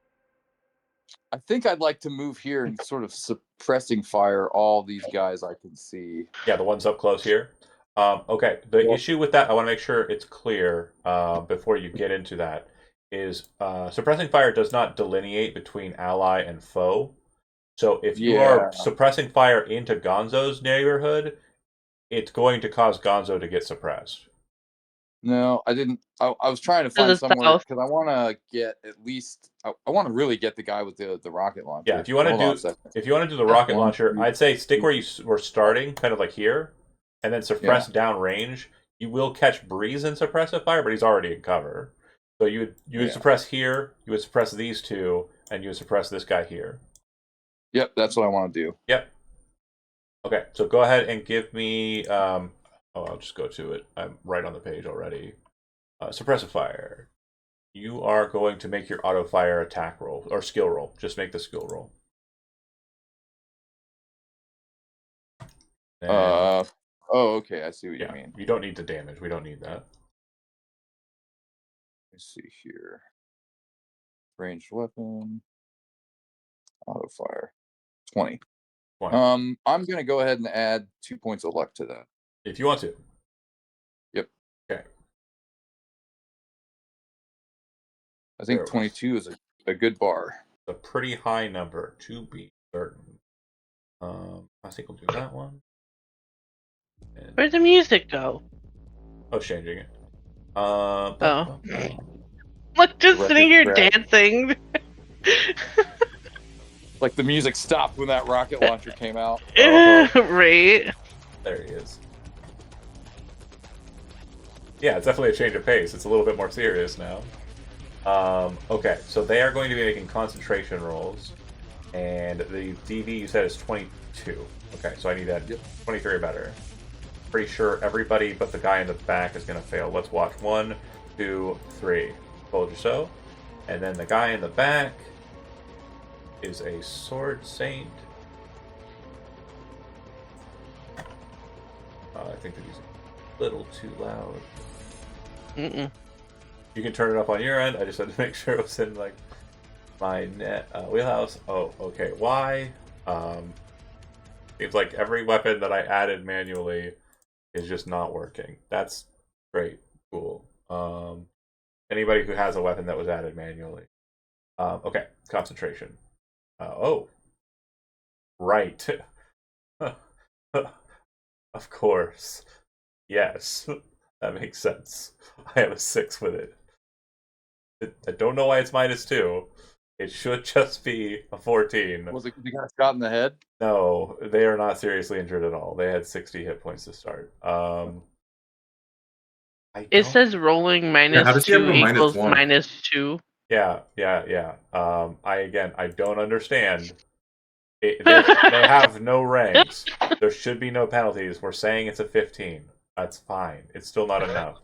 I think I'd like to move here and sort of suppressing fire all these guys I can see. Yeah, the ones up close here. Okay, the issue with that, I want to make sure it's clear before you get into that, is suppressing fire does not delineate between ally and foe. So if you are suppressing fire into Gonzo's neighborhood, it's going to cause Gonzo to get suppressed. No, I didn't. I was trying to find the somewhere south. because I want to get at least. I want to really get the guy with the rocket launcher. Yeah, if you want Hold on a to second. do the rocket One, launcher, two, I'd say stick where you were starting, kind of like here, and then suppress down range. You will catch Breeze and suppressive fire, but he's already in cover. So you would suppress here, you would suppress these two, and you would suppress this guy here. Yep, that's what I want to do. Yep. Okay, so go ahead and give me. I'll just go to it. I'm right on the page already. Suppressive fire. You are going to make your auto fire attack roll or skill roll. Just make the skill roll. And, Oh, okay. I see what you mean. you don't need the damage. We don't need that. Let's see here. Ranged weapon. Auto fire. 20. 20. I'm gonna go ahead and add 2 points of luck to that. If you want to. Yep. Okay. I think 22 is a good bar. A pretty high number to be certain. I think we'll do that one. And, Where'd the music go? changing it. Look, just Record sitting here scratch. dancing. Like the music stopped when that rocket launcher came out. Right. There he is. Yeah, it's definitely a change of pace. It's a little bit more serious now. Okay, so they are going to be making concentration rolls. And the DV you said is 22. Okay, so I need that 23 or better. Pretty sure everybody but the guy in the back is going to fail. Let's watch. 1, 2, 3. Told you so. And then the guy in the back is a sword saint. I think that he's a little too loud. Mm-mm. You can turn it up on your end. I just had to make sure it was in like my net wheelhouse. Oh, okay. Why? Seems like every weapon that I added manually is just not working. That's great. Cool. Anybody who has a weapon that was added manually. Okay. Concentration. Oh. Right. Of course. Yes. That makes sense. I have a 6 with it. I don't know why it's -2. It should just be a 14. Was it the guy shot in the head? No, they are not seriously injured at all. They had 60 hit points to start. It says rolling how does he have -2 a equals -1? -2. Yeah. I don't understand. They have no ranks. There should be no penalties. We're saying it's a 15. That's fine. It's still not enough.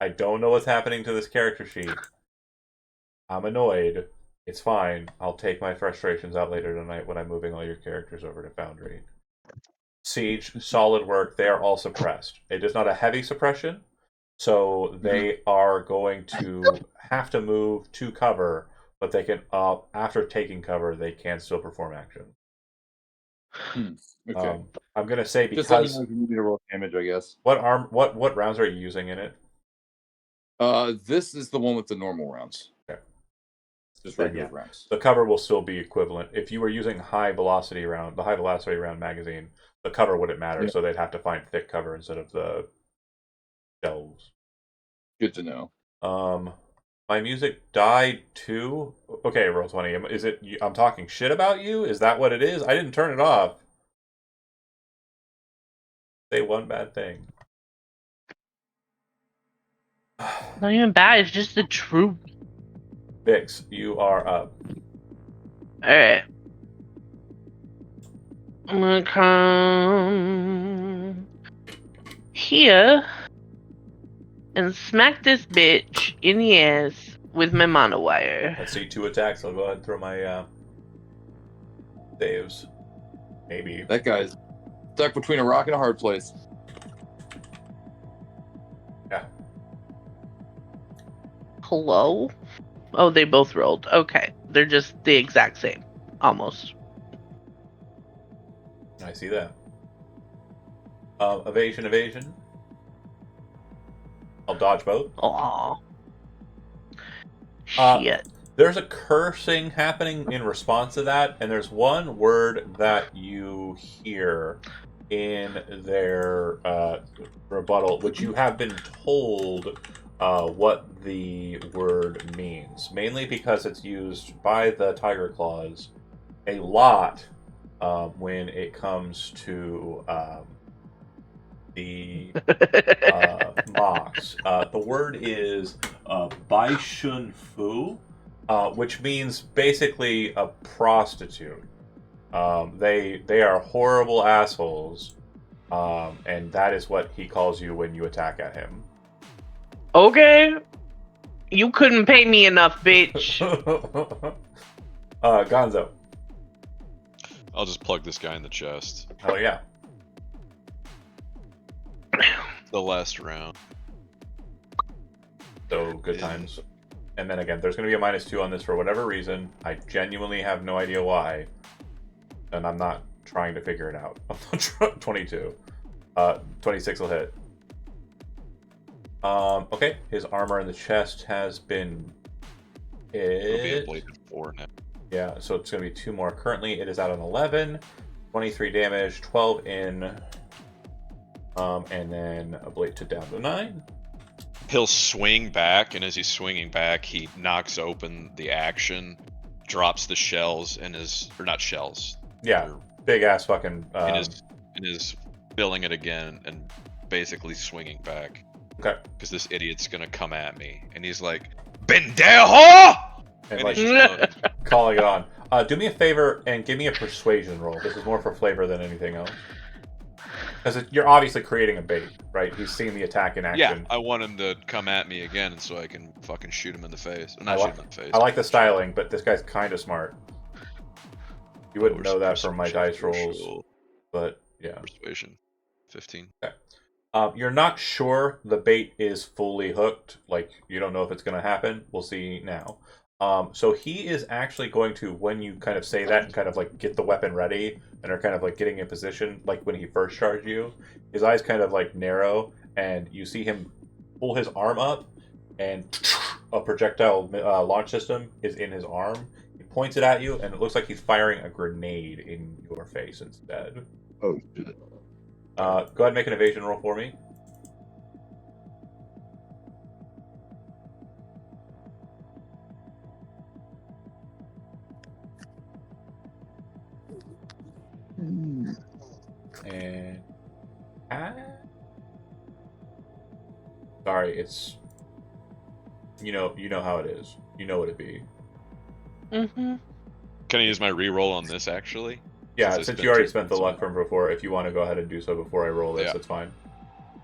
I don't know what's happening to this character sheet. I'm annoyed. It's fine. I'll take my frustrations out later tonight when I'm moving all your characters over to Foundry. Siege, solid work. They are all suppressed. It is not a heavy suppression, so they are going to have to move to cover, but they can, after taking cover, they can still perform action. Okay. I'm gonna say because Just let me know if you need me to roll damage, I guess. what rounds are you using in it? This is the one with the normal rounds. Okay. Just Then, regular yeah. rounds. The cover will still be equivalent. If you were using the high velocity round magazine, the cover wouldn't matter, so they'd have to find thick cover instead of the shelves. Good to know. My music died too. Okay, Roll20. Is it? I'm talking shit about you? Is that what it is? I didn't turn it off. Say one bad thing. Not even bad. It's just the truth. Vix, you are up. Alright. I'm gonna come here and smack this bitch in the ass with my mono wire. Let's see 2 attacks. I'll go ahead and throw my saves. Maybe. That guy's stuck between a rock and a hard place. Yeah. Hello? Oh, they both rolled. Okay. They're just the exact same. Almost. I see that. Evasion. I'll dodge both. Aw. Uh, Shit. There's a cursing happening in response to that, and there's one word that you hear in their rebuttal, which you have been told what the word means, mainly because it's used by the Tiger Claws a lot when it comes to the mocks. The word is Bai Shun Fu, which means basically a prostitute. They are horrible assholes, and that is what he calls you when you attack at him. Okay. You couldn't pay me enough, bitch. Gonzo. I'll just plug this guy in the chest. Oh yeah. The last round. So good times. And then again, there's going to be a -2 on this for whatever reason. I genuinely have no idea why. And I'm not trying to figure it out. 22. 26 will hit. Okay, his armor in the chest has been It'll be a hit. bladed 4 now. Yeah, so it's going to be 2 more. Currently, it is at an 11. 23 damage, 12 in. And then a blade to down to 9. He'll swing back, and as he's swinging back, he knocks open the action, drops the shells, and or not shells. Yeah, big ass fucking. And is filling it again and basically swinging back. Okay. Because this idiot's gonna come at me, and he's like, "Pendejo!" And And like he's just gonna- calling it on. Do me a favor and give me a persuasion roll. This is more for flavor than anything else. Because you're obviously creating a bait, right? He's seen the attack in Yeah, action. I want him to come at me again, so I can fucking shoot him in the face. Not I shoot him in the face. I like the styling, but this guy's kind of smart. You wouldn't know that from my dice rolls, but yeah. Persuasion, 15. Okay. You're not sure the bait is fully hooked. Like, you don't know if it's going to happen. We'll see now. So he is actually going to, when you kind of say that and kind of like get the weapon ready and are kind of like getting in position, like when he first charged you, his eyes kind of like narrow and you see him pull his arm up and a projectile launch system is in his arm. He points it at you and it looks like he's firing a grenade in your face instead. Oh shit. Go ahead and make an evasion roll for me. And sorry, it's you know how it is. You know what it'd be. Mm-hmm. Can I use my reroll on this actually? Yeah, I since you already spent spent the 2 luck from before, if you want to go ahead and do so before I roll this, Yeah. that's fine.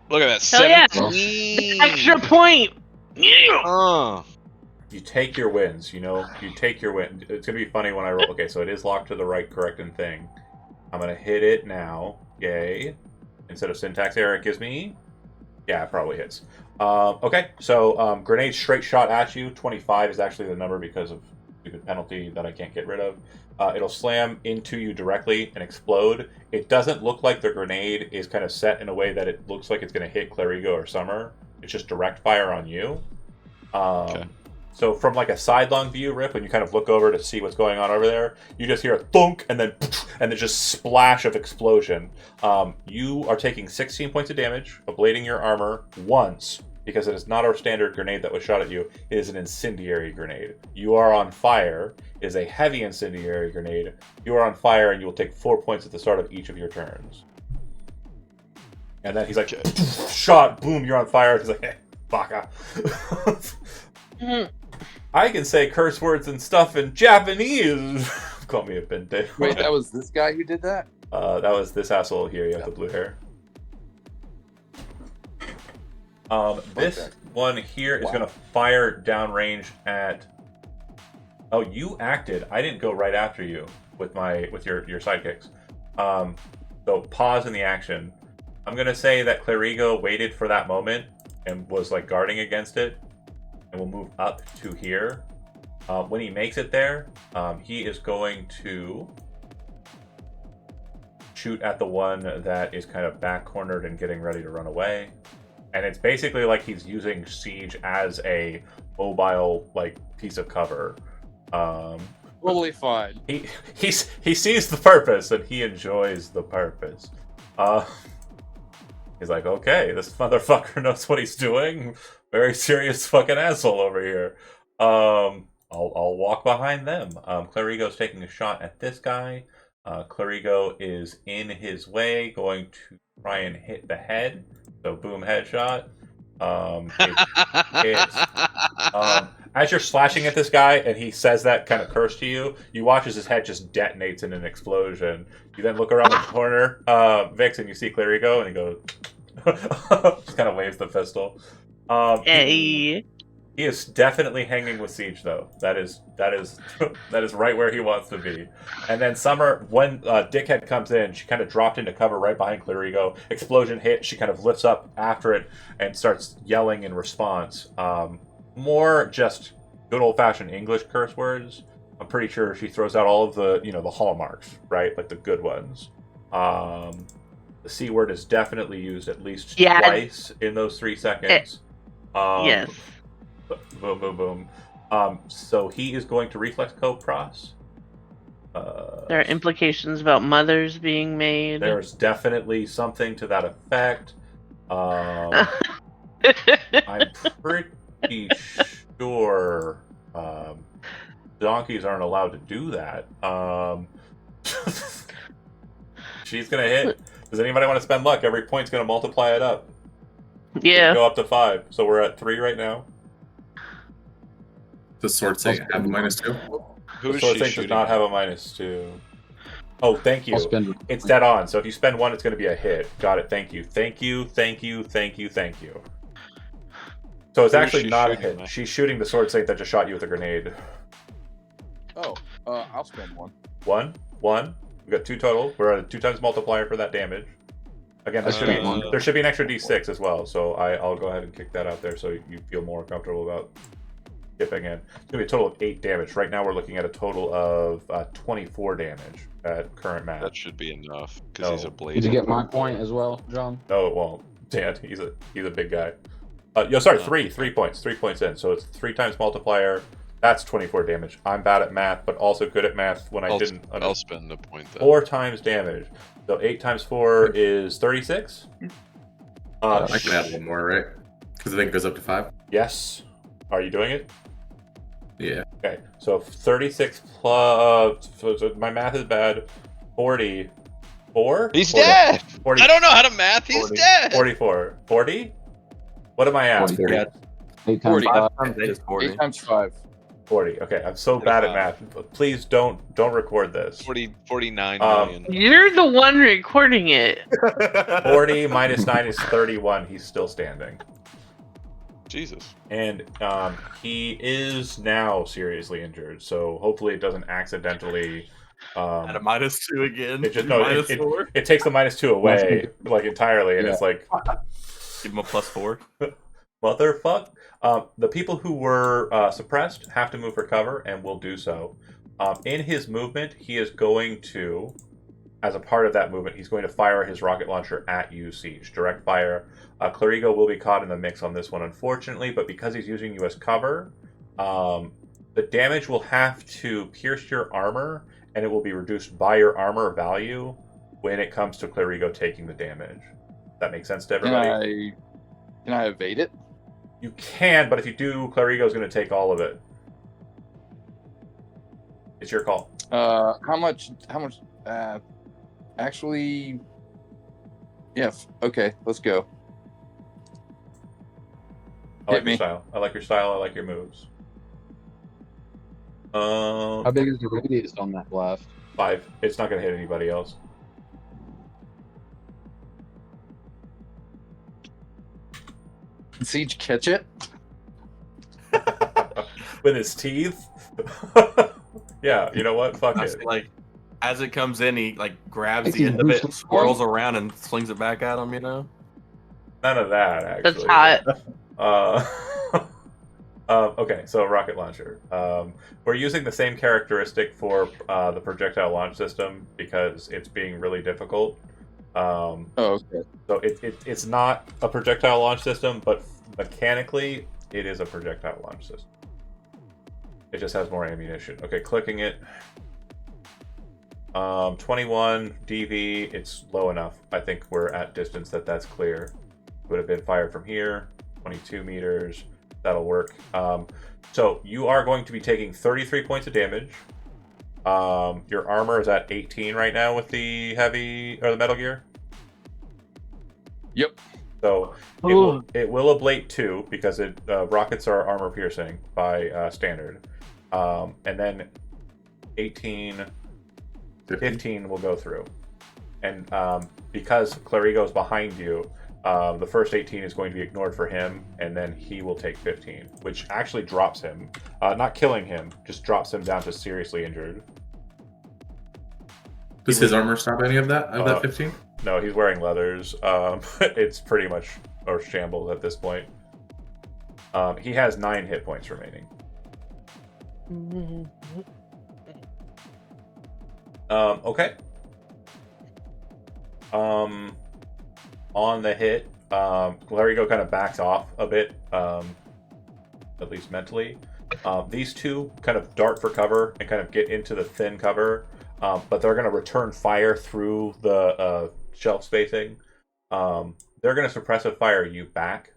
Look at that, Hell yeah. 17. Extra point. Yeah. You take your wins, you take your win. It's gonna be funny when I roll. Okay, so it is locked to the right correcting thing. I'm gonna hit it now. Yay. Instead of syntax error, it gives me. Yeah, it probably hits. Okay, so grenade straight shot at you. 25 is actually the number because of stupid penalty that I can't get rid of. It'll slam into you directly and explode. It doesn't look like the grenade is kind of set in a way that it looks like it's going to hit Clerigo or Summer. It's just direct fire on you. Okay. So from like a sidelong view, Rip, when you kind of look over to see what's going on over there, you just hear a thunk and then just splash of explosion. You are taking 16 points of damage, ablating your armor once, because it is not a standard grenade that was shot at you. It is an incendiary grenade. You are on fire. It is a heavy incendiary grenade. You are on fire, and you will take 4 points at the start of each of your turns. And then he's like, shot, boom, you're on fire. He's like, baka. I can say curse words and stuff in Japanese. Call me a bente. Wait, that was this guy who did that? That was this asshole here. You have the blue hair. This one here is going to fire downrange at. Oh, you acted. I didn't go right after you with your sidekicks. So pause in the action. I'm going to say that Clerigo waited for that moment and was like guarding against it, and we'll move up to here. When he makes it there, he is going to shoot at the one that is kind of back cornered and getting ready to run away. And it's basically like he's using Siege as a mobile like piece of cover. Totally fine. He sees the purpose and he enjoys the purpose. He's like, okay, this motherfucker knows what he's doing. Very serious fucking asshole over here. I'll walk behind them. Clerigo's taking a shot at this guy. Clerigo is in his way, going to try and hit the head. So boom, headshot. As you're slashing at this guy and he says that kind of curse to you, you watch as his head just detonates in an explosion. You then look around the corner, Vix, and you see Clerigo, and he goes, just kind of waves the pistol. Hey. He is definitely hanging with Siege, though. That is right where he wants to be. And then Summer, when Dickhead comes in, she kind of dropped into cover right behind Clerigo. Explosion hit. She kind of lifts up after it and starts yelling in response. More just good old-fashioned English curse words. I'm pretty sure she throws out all of the the hallmarks, right, like the good ones. The C word is definitely used at least twice in those 3 seconds. Yes. Boom, boom, boom. So he is going to reflex code cross. There are implications about mothers being made. There's definitely something to that effect. I'm pretty sure donkeys aren't allowed to do that. She's gonna hit. Does anybody want to spend luck? Every point's gonna multiply it up. Yeah. Go up to 5. So we're at 3 right now. The sword say have a -2? Who is So she does shooting? not have a -2. Oh, thank I'll you. spend. It's dead on. So if you spend 1, it's going to be a hit. Got it. Thank you. Thank you. Thank you. Thank you. Thank you. So it's Who is actually she not a shooting hit. at? She's shooting the sword saint that just shot you with a grenade. Oh, I'll spend 1. 1. We got 2 total. We're at a 2 times multiplier for that damage. Again, I spent 1. there should be an extra d6 as well. So I'll go ahead and kick that out there so you feel more comfortable about chipping in. It's going to be a total of 8 damage. Right now we're looking at a total of 24 damage at current math. That should be enough because he's a No. blade. Did you get my point as well, John? No, it won't. Dan, he's a big guy. Sorry, 3 points. 3 points in. So it's 3 times multiplier. That's 24 damage. I'm bad at math, but also good at math when I didn't I'll understand. spend the point then. 4 times damage. So 8 times 4 is 36. I can add 1 more, right? Because I think it goes up to 5. Yes. Are you doing it? Yeah. Okay. So 36 plus. So my math is bad. 44. He's 40, dead. 40, I don't know how to math. He's 40, dead. 44. 40. What am I at? 40. Yeah, 8 times 40. 5. 5 times 8 is 40. 8 times 5. 40. Okay. I'm so bad at math. Please don't record this. 49 Um, million. You're the one recording it. 40 minus 9 is 31. He's still standing. Jesus. And he is now seriously injured. So hopefully it doesn't accidentally. At a -2 again. It just no. -4. It takes the -2 away like entirely, and it's like Give him a +4. motherfuck. The people who were suppressed have to move for cover and will do so. In his movement, he is going to, as a part of that movement, he's going to fire his rocket launcher at you, Siege. Direct fire. Clarigo will be caught in the mix on this one, unfortunately, but because he's using you as cover, the damage will have to pierce your armor, and it will be reduced by your armor value when it comes to Clarigo taking the damage. That makes sense to everybody? Can I evade it? You can, but if you do, Clarigo's going to take all of it. It's your call. How much? Actually, yeah. Okay, let's go. I like Hit me. your style. I like your style. I like your moves. How big is the radius on that blast? 5. It's not going to hit anybody else. Can Siege catch it? With his teeth? Yeah, you know what? Fuck I it. feel like as it comes in, he like grabs Think the he end of it, moves and the swirls around, and slings it back at him. You know. None of that, actually. That's hot. Okay, so rocket launcher. We're using the same characteristic for the projectile launch system because it's being really difficult. Oh, okay. So it's not a projectile launch system, but mechanically it is a projectile launch system. It just has more ammunition. Okay, clicking it. 21 DV. It's low enough. I think we're at distance that's clear. Would have been fired from here. 22 meters. That'll work. So you are going to be taking 33 points of damage. Your armor is at 18 right now with the heavy or the metal gear. Yep. So it will ablate 2 because rockets are armor piercing by standard, and then 18, 15 will go through, and because Clarigo's behind you, the first 18 is going to be ignored for him, and then he will take 15, which actually drops him, not killing him, just drops him down to seriously injured. Does his armor stop any of that 15? No, he's wearing leathers. It's pretty much a shambles at this point. He has 9 hit points remaining. Okay. On the hit, Clarigo kind of backs off a bit, at least mentally. These two kind of dart for cover and kind of get into the thin cover, but they're going to return fire through the shelf spacing. They're going to suppressive fire you back,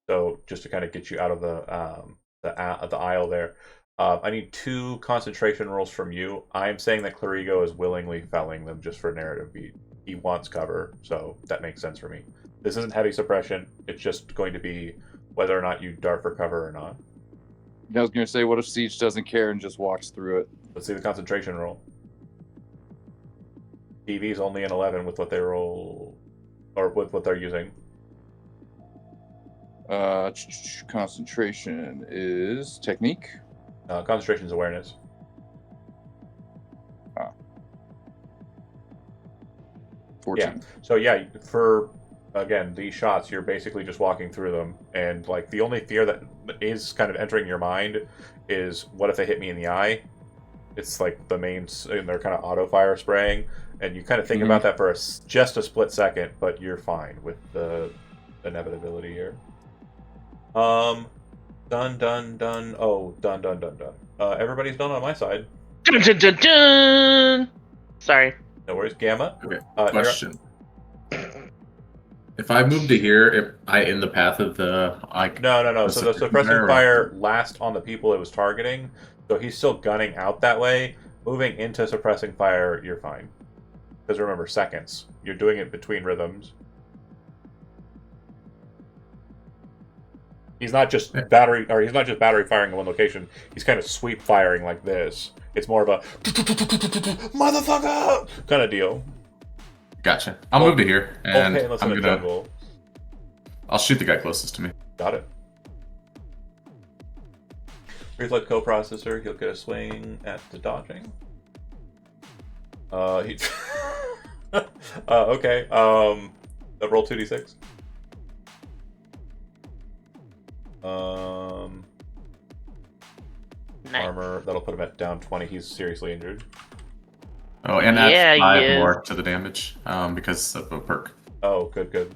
so just to kind of get you out of the aisle there. I need 2 concentration rolls from you. I am saying that Clarigo is willingly felling them just for narrative beat. He wants cover, so that makes sense for me. This isn't heavy suppression. It's just going to be whether or not you dart for cover or not. I was going to say, what if Siege doesn't care and just walks through it? Let's see the concentration roll. DV's only an 11 with what they roll, or with what they're using. Concentration is technique. Concentration's awareness. 14. Yeah. So yeah, for again these shots, you're basically just walking through them, and like the only fear that is kind of entering your mind is what if they hit me in the eye? It's like the main, and they're kind of auto fire spraying, and you kind of think about that for just a split second, but you're fine with the inevitability here. Done. Oh, done. Everybody's done on my side. Dun, dun, dun, dun. Sorry. No worries. Gamma. Okay. You're Question. If I move to here, if I in the path of the No. So the suppressing fire lasts on the people it was targeting. So he's still gunning out that way. Moving into suppressing fire, you're fine. Because remember, seconds. You're doing it between rhythms. He's not just battery firing in one location. He's kind of sweep firing like this. It's more of a motherfucker kind of deal. Gotcha. I'll move to here, and okay, unless I'm in a gonna. jungle. I'll shoot the guy closest to me. Got it. Reflex coprocessor. He'll get a swing at the dodging. He. Okay. Roll 2d6. Nice. Armor. That'll put him at down 20. He's seriously injured. Oh, and Yeah, add he 5 is. more to the damage because of a perk. Oh, good.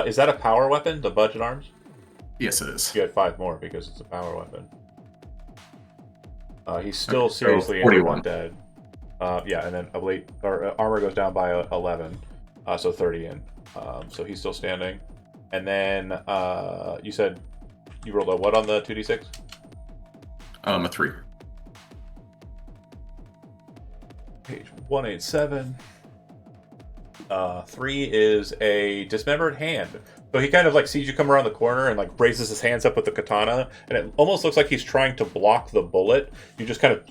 Is that a power weapon? The budget arms? Yes, it is. You get 5 more because it's a power weapon. He's still so seriously injured, 41. not dead. Yeah, and then armor goes down by 11, so 30 in. So he's still standing. And then you said you rolled a what on the 2d6? A 3. Page 187. 3 is a dismembered hand. So he kind of like sees you come around the corner and like raises his hands up with the katana, and it almost looks like he's trying to block the bullet. You just kind of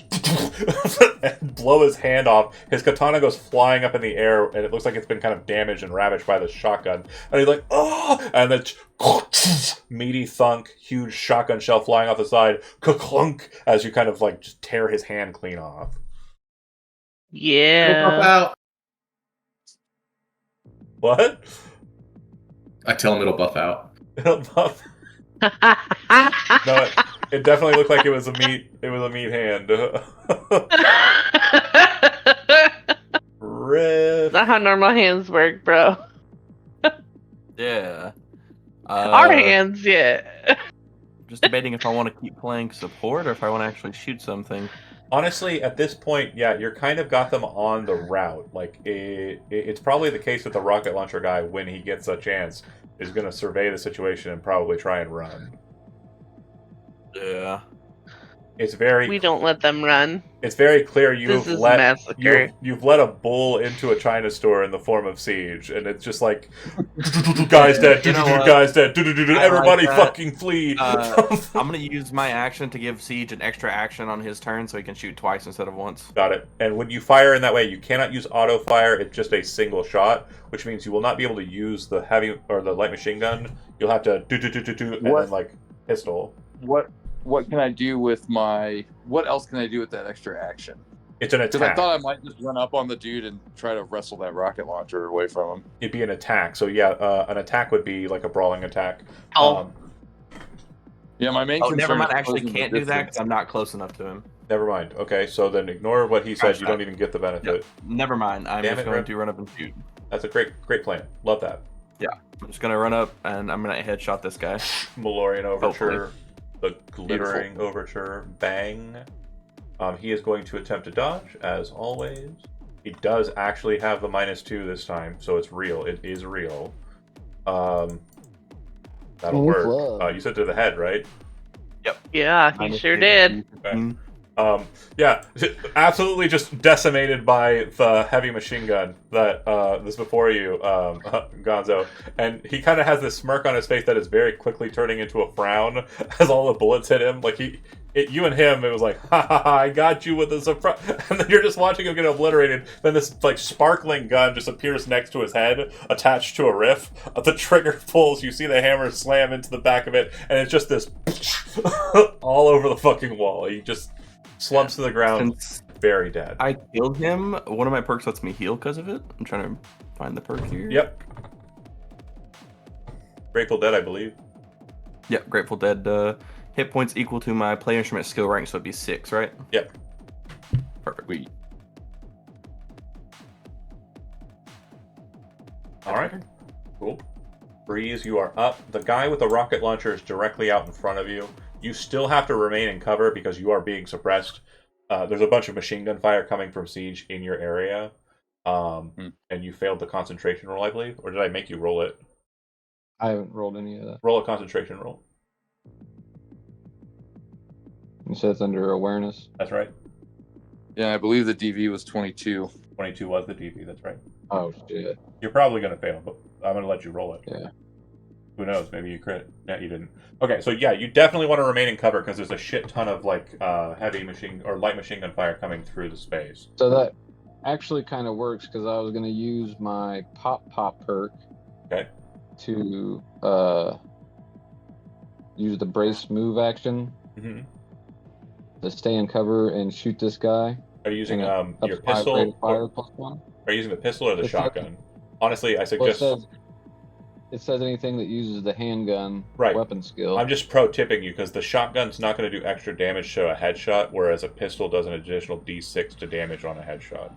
blow his hand off. His katana goes flying up in the air, and it looks like it's been kind of damaged and ravaged by the shotgun. And he's like, oh! And then meaty thunk, huge shotgun shell flying off the side, clunk, as you kind of like just tear his hand clean off. Yeah. What? I tell him it'll buff out. No, it definitely looked like it was a meat hand. Riff. Not how normal hands work, bro. Yeah. Our hands, yeah. Just debating if I want to keep playing support or if I want to actually shoot something. Honestly, at this point, yeah, you're kind of got them on the route. Like, it's probably the case with the rocket launcher guy, when he gets a chance, is going to survey the situation and probably try and run. Yeah. It's very... We don't let them run. It's very clear This is massacre. you've let a bull into a China store in the form of Siege, and it's just like, guys dead, You know what? guys dead, everybody that. fucking flee. I'm gonna use my action to give Siege an extra action on his turn, so he can shoot twice instead of once. Got it. And when you fire in that way, you cannot use auto fire. It's just a single shot, which means you will not be able to use the heavy or the light machine gun. You'll have to and What? then like pistol. What can I do with my? What else can I do with that extra action? It's an Because I attack. thought I might just run up on the dude and try to wrestle that rocket launcher away from him. It'd be an attack. So yeah, an attack would be like a brawling attack. Oh. Yeah, my main Oh, concern never mind. is I actually closing the can't do that distance. because I'm not close enough to him. Never mind. Okay, so then ignore what he said. Gosh, You don't even get the benefit. Yep. Never mind. I'm Damn just it, going Rip. to run up and shoot. That's a great plan. Love that. I'm just gonna run up and I'm gonna headshot this guy. Malorian Overture, Hopefully. the glittering Overture, bang. He is going to attempt to dodge, as always. He does actually have the -2 this time, so it's real. It is real. That'll work. love. You said to the head, right? Yeah, he Minus sure two, did. 15. Yeah, absolutely just decimated by the heavy machine gun that is before you, Gonzo. And he kind of has this smirk on his face that is very quickly turning into a frown as all the bullets hit him. Like you and him, it was like, ha ha ha, I got you with a surprise. And then you're just watching him get obliterated. Then this like sparkling gun just appears next to his head, attached to a riff. The trigger pulls, you see the hammer slam into the back of it, and it's just this all over the fucking wall. He just slumps to the ground, Since very dead. I killed him, one of my perks lets me heal because of it. I'm trying to find the perk here. Yep. Grateful Dead, I believe. Yep, Grateful Dead. Hit points equal to my play instrument skill rank, so it'd be 6, right? Yep. Perfect. Sweet. All right. Cool. Breeze, you are up. The guy with the rocket launcher is directly out in front of you. You still have to remain in cover because you are being suppressed. There's a bunch of machine gun fire coming from Siege in your area. And you failed the concentration roll, I believe. Or did I make you roll it? I haven't rolled any of that. Roll a concentration roll. You said it's under awareness. That's right. Yeah, I believe the DV was 22. 22 was the DV, that's right. Oh shit. You're probably going to fail, but I'm going to let you roll it. Yeah. Who knows? Maybe you crit. Yeah, you didn't. Okay, so yeah, you definitely want to remain in cover because there's a shit ton of like heavy machine or light machine gun fire coming through the space. So that actually kind of works because I was gonna use my pop perk. Okay. To use the brace move action Mm-hmm. to stay in cover and shoot this guy. Are you using And your up 5 pistol? rate of fire +1. Are you using the pistol or the It says- shotgun? Honestly, I Well, suggest. it says anything that uses the handgun Right. weapon skill. I'm just pro tipping you because the shotgun's not going to do extra damage to a headshot, whereas a pistol does an additional D6 to damage on a headshot.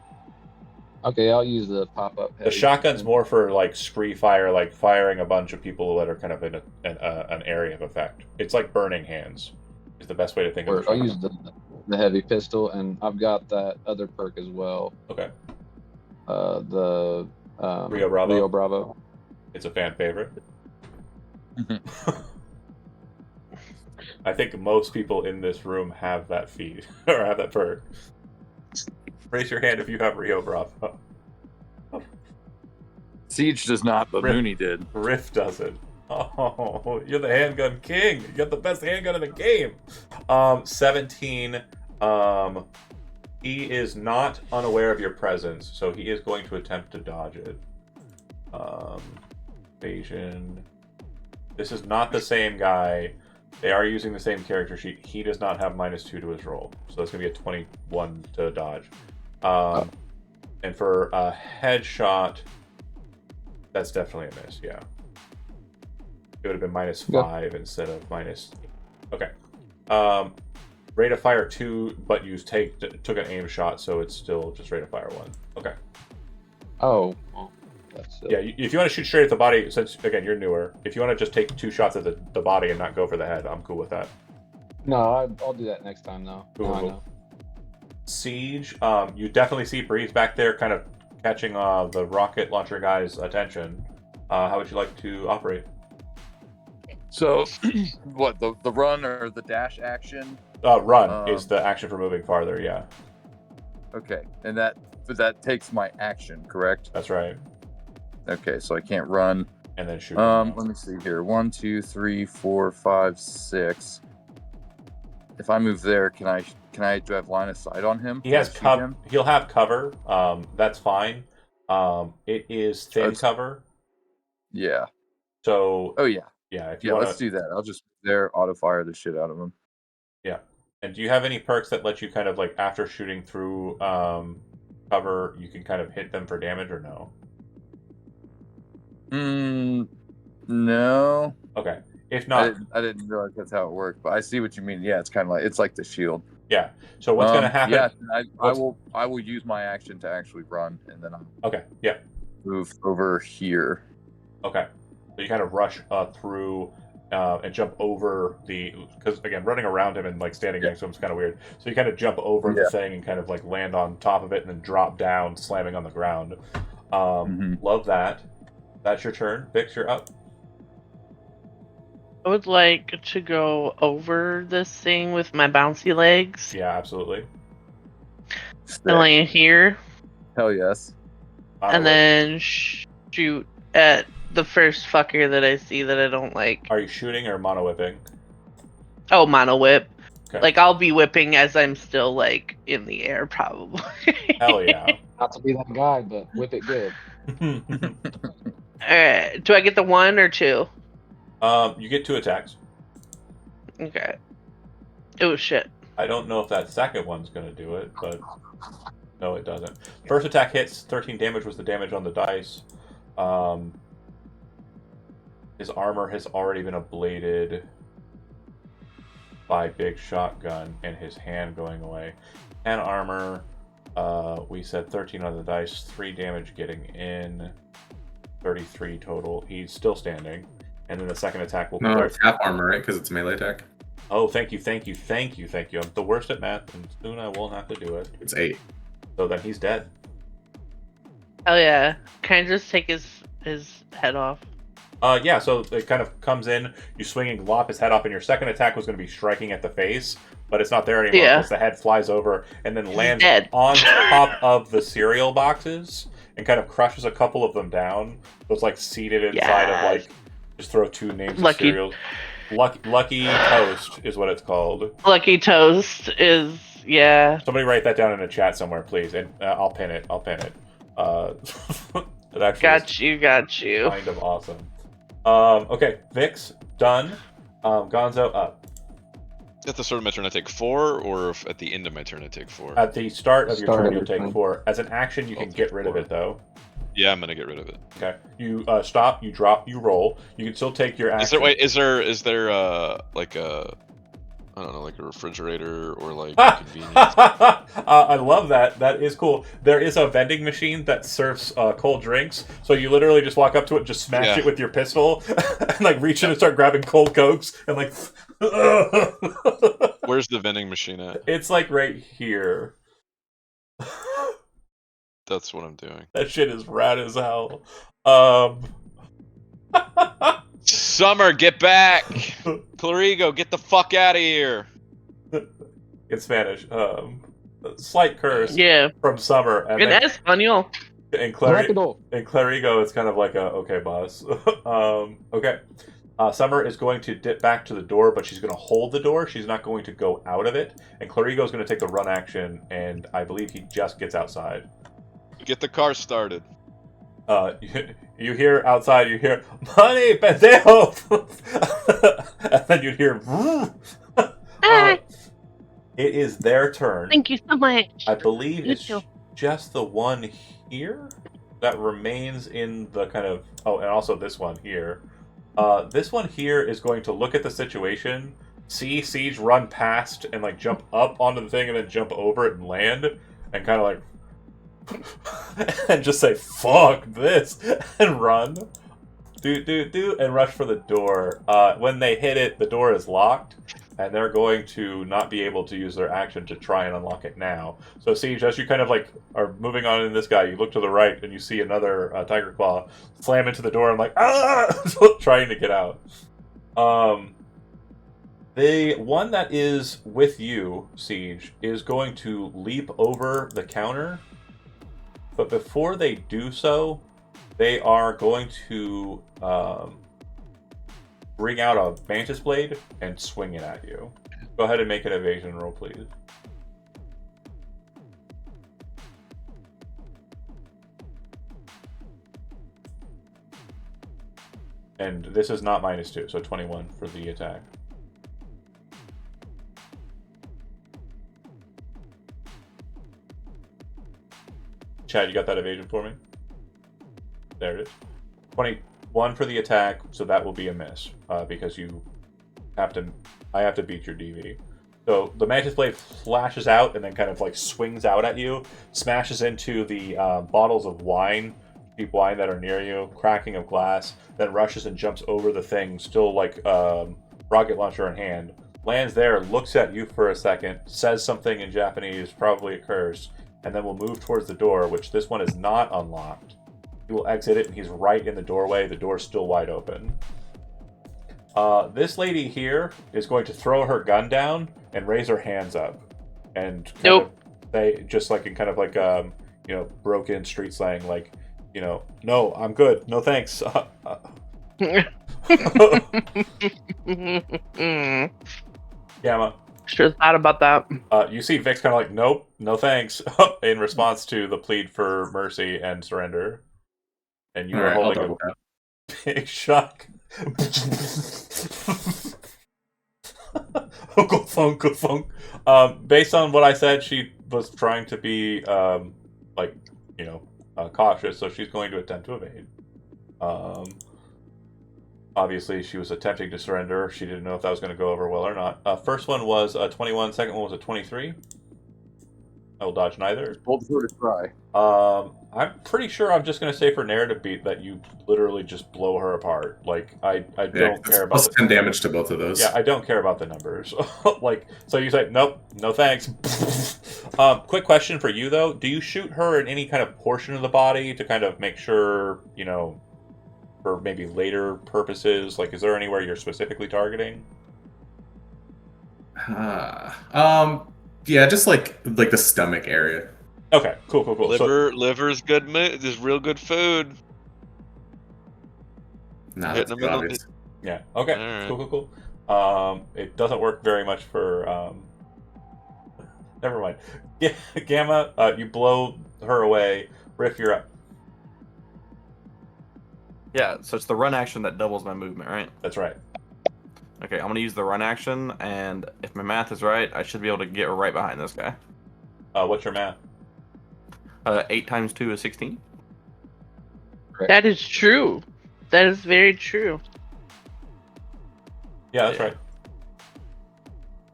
Okay, I'll use the pop up. The shotgun's more for like spree fire, like firing a bunch of people that are kind of in an area of effect. It's like burning hands. Is the best way to think of it. I'll use the heavy pistol, and I've got that other perk as well. Okay. The Rio Bravo. Rio Bravo. It's a fan favorite. I think most people in this room have that feed or have that perk. Raise your hand if you have Rio Bravo. Siege does not, but Rip. Mooney did. Riff doesn't. Oh, you're the handgun king. You got the best handgun in the game. 17. He is not unaware of your presence, so he is going to attempt to dodge it. Evasion. This is not the same guy. They are using the same character sheet. He does not have -2 to his roll, so it's going to be a 21 to dodge. And for a headshot, that's definitely a miss, yeah. It would have been -5 instead of minus. Okay. Rate of fire 2, but you took an aim shot, so it's still just rate of fire 1. Okay. Oh, well, that's Yeah, if you want to shoot straight at the body, since again you're newer, if you want to just take 2 shots at the body and not go for the head, I'm cool with that. No, I'll do that next time though. Cool, Now I cool. know. Siege, you definitely see Breeze back there, kind of catching the rocket launcher guy's attention. How would you like to operate? So, what the run or the dash action? Run is the action for moving farther. Yeah, Okay, and that takes my action, correct? that's right. Okay, so I can't run. And then shoot. Let me see here. 1, 2, 3, 4, 5, 6. If I move there, do I have line of sight on him? He Can I has shoot cover. him? He'll have cover. That's fine. It is thin That's- cover. Yeah. So Oh yeah. yeah, if you Yeah, want let's to. do that. I'll just there auto fire the shit out of him. Yeah. And do you have any perks that let you kind of like after shooting through cover, you can kind of hit them for damage or no? No. Okay. If I not, didn't realize that's how it worked, but I see what you mean. Yeah, it's kind of like the shield. yeah. So what's going to happen? Yeah, I will use my action to actually run, and then I'll Okay. Yeah. move over here. Okay. So you kind of rush through and jump over because again, running around him and like standing next to him is kind of weird. So you kind of jump over the thing and kind of like land on top of it and then drop down, slamming on the ground. Love that. That's your turn. Vix, you're up. I would like to go over this thing with my bouncy legs Yeah, absolutely. and land here, Hell yes. and then shoot at the first fucker that I see that I don't like. Are you shooting or mono whipping? Oh, mono whip. Okay. Like I'll be whipping as I'm still like in the air, probably. Hell yeah. Not to be that guy, but whip it good. Alright, do I get the 1 or 2? You get 2 attacks. Okay. Oh shit. I don't know if that second one's going to do it, but no, it doesn't. First attack hits. 13 damage was the damage on the dice. His armor has already been ablated by big shotgun and his hand going away. 10 armor. We said 13 on the dice. 3 damage getting in. 33 total. He's still standing. And then the second attack will... No, it's half armor, right? Because it's a melee attack. Oh, thank you. I'm the worst at math, and soon I will have to do it. It's 8. So then he's dead. Oh yeah. Can I just take his head off? Yeah, so it kind of comes in, you swing and lop his head off, and your second attack was going to be striking at the face, but it's not there anymore Yeah. because the head flies over and then lands dead. on top of the cereal boxes and kind of crushes a couple of them down. So it's like seated inside of like, just throw 2 names Lucky. of cereal. Lucky Toast is what it's called. Lucky Toast is Somebody write that down in the chat somewhere, please, and I'll pin it. It actually is got you. kind of awesome. Okay, Vix, done. Gonzo, up. At the start of my turn, I take 4, or if at the end of my turn, I take 4. At the start of your Start turn, of you'll your take turn. 4. As an action, you I'll can take get rid of 4. it, though. Yeah, I'm gonna get rid of it. Okay. You stop, you drop, you roll. You can still take your action. Is there like a, I don't know, like a refrigerator or like a convenience? I love that. That is cool. There is a vending machine that serves cold drinks. So you literally just walk up to it, just smash it with your pistol, and like reach in and start grabbing cold Cokes, and like... Where's the vending machine at? It's like right here. That's what I'm doing. That shit is rad as hell. Summer, get back! Clarigo, get the fuck out of here! In Spanish. Slight curse Yeah. from Summer. And In then, Espanol. in Rápido. Clarigo, it's kind of like a, okay, boss. Okay. Summer is going to dip back to the door, but she's going to hold the door. She's not going to go out of it. And Clarigo is going to take the run action, and I believe he just gets outside. Get the car started. You hear outside, you hear, money, pendejo! And then you hear, it is their turn. Thank you so much. I believe You it's too. just the one here that remains in the kind of... Oh, and also this one here. This one here is going to look at the situation, see Siege run past and like jump up onto the thing and then jump over it and land, and kind of like... and just say, fuck this, and run. And rush for the door. When they hit it, the door is locked, and they're going to not be able to use their action to try and unlock it now. So Siege, as you kind of like are moving on in this guy, you look to the right and you see another Tiger Claw slam into the door and like, trying to get out. The one that is with you, Siege, is going to leap over the counter. But before they do so, they are going to bring out a Mantis Blade and swing it at you. Go ahead and make an evasion roll, please. And this is not -2, so 21 for the attack. Chad, you got that evasion for me? There it is. 21 for the attack, so that will be a miss, because you have to... I have to beat your DV. So the Mantis Blade flashes out and then kind of like swings out at you, smashes into the bottles of wine, cheap wine that are near you, cracking of glass, then rushes and jumps over the thing, still like rocket launcher in hand, lands there, looks at you for a second, says something in Japanese, probably a curse, and then will move towards the door, which this one is not unlocked. He will exit it, and he's right in the doorway. The door's still wide open. This lady here is going to throw her gun down and raise her hands up, and kind of say, just like in kind of like broken street slang, like, no, I'm good, no thanks. Gamma, Sure thought about that. You see Vic's kind of like, nope, no thanks, in response to the plead for mercy and surrender. And you All are right, I'll holding double a that. big shock. Go funk, go funk. Based on what I said, she was trying to be cautious, so she's going to attempt to evade. Obviously, she was attempting to surrender. She didn't know if that was going to go over well or not. First one was a 21. Second one was a 23. I will dodge neither. Both her to try. I'm pretty sure I'm just going to say for narrative beat that you literally just blow her apart. Like, I Yeah, don't that's care about plus 10 damage to both of those. Yeah, I don't care about the numbers. Like, so you say, nope, no thanks. Quick question for you, though. Do you shoot her in any kind of portion of the body to kind of make sure, for maybe later purposes? Like, is there anywhere you're specifically targeting? Yeah, just like the stomach area. Okay, cool. So, Liver's good. Is real good food. Nah, Hitting that's them too in the- obvious. yeah, okay, All right. cool. It doesn't work very much for, never mind. Yeah, Gamma, you blow her away. Riff, you're up. Yeah, so it's the run action that doubles my movement, right? That's right. Okay, I'm going to use the run action, and if my math is right, I should be able to get right behind this guy. What's your math? 8 times 2 is 16. That is true. That is very true. Yeah, that's Yeah. right.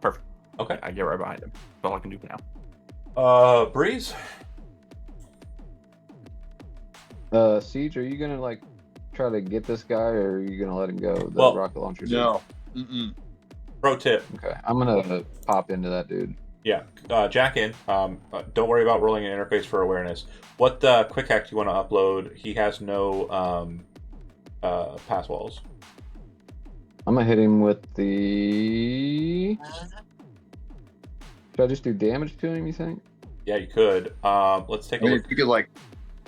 Perfect. Okay. I get right behind him. That's all I can do for now. Breeze? Siege, are you gonna like try to get this guy, or are you gonna let him go? The Well, rocket launcher. No. Mm-mm. Pro tip. Okay, I'm gonna pop into that dude. Yeah, jack in. Don't worry about rolling an interface for awareness. What quick hack do you want to upload? He has no pass walls. I'm gonna hit him with the. Should I just do damage to him? You think? Yeah, you could. Let's take I a mean, look. if you could like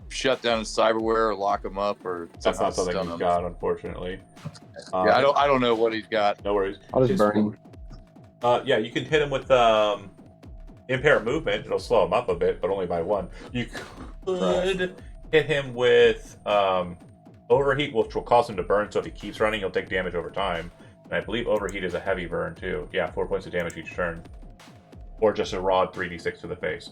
shut down his cyberware or lock him up or That's somehow not something stun he's him. got, unfortunately. Yeah, I don't know what he's got. No worries. I'll just burn him. Yeah, you can hit him with impair movement. It'll slow him up a bit, but only by 1. You could hit him with overheat, which will cause him to burn. So if he keeps running, he'll take damage over time. And I believe overheat is a heavy burn too. Yeah, 4 points of damage each turn, or just a raw 3d6 to the face.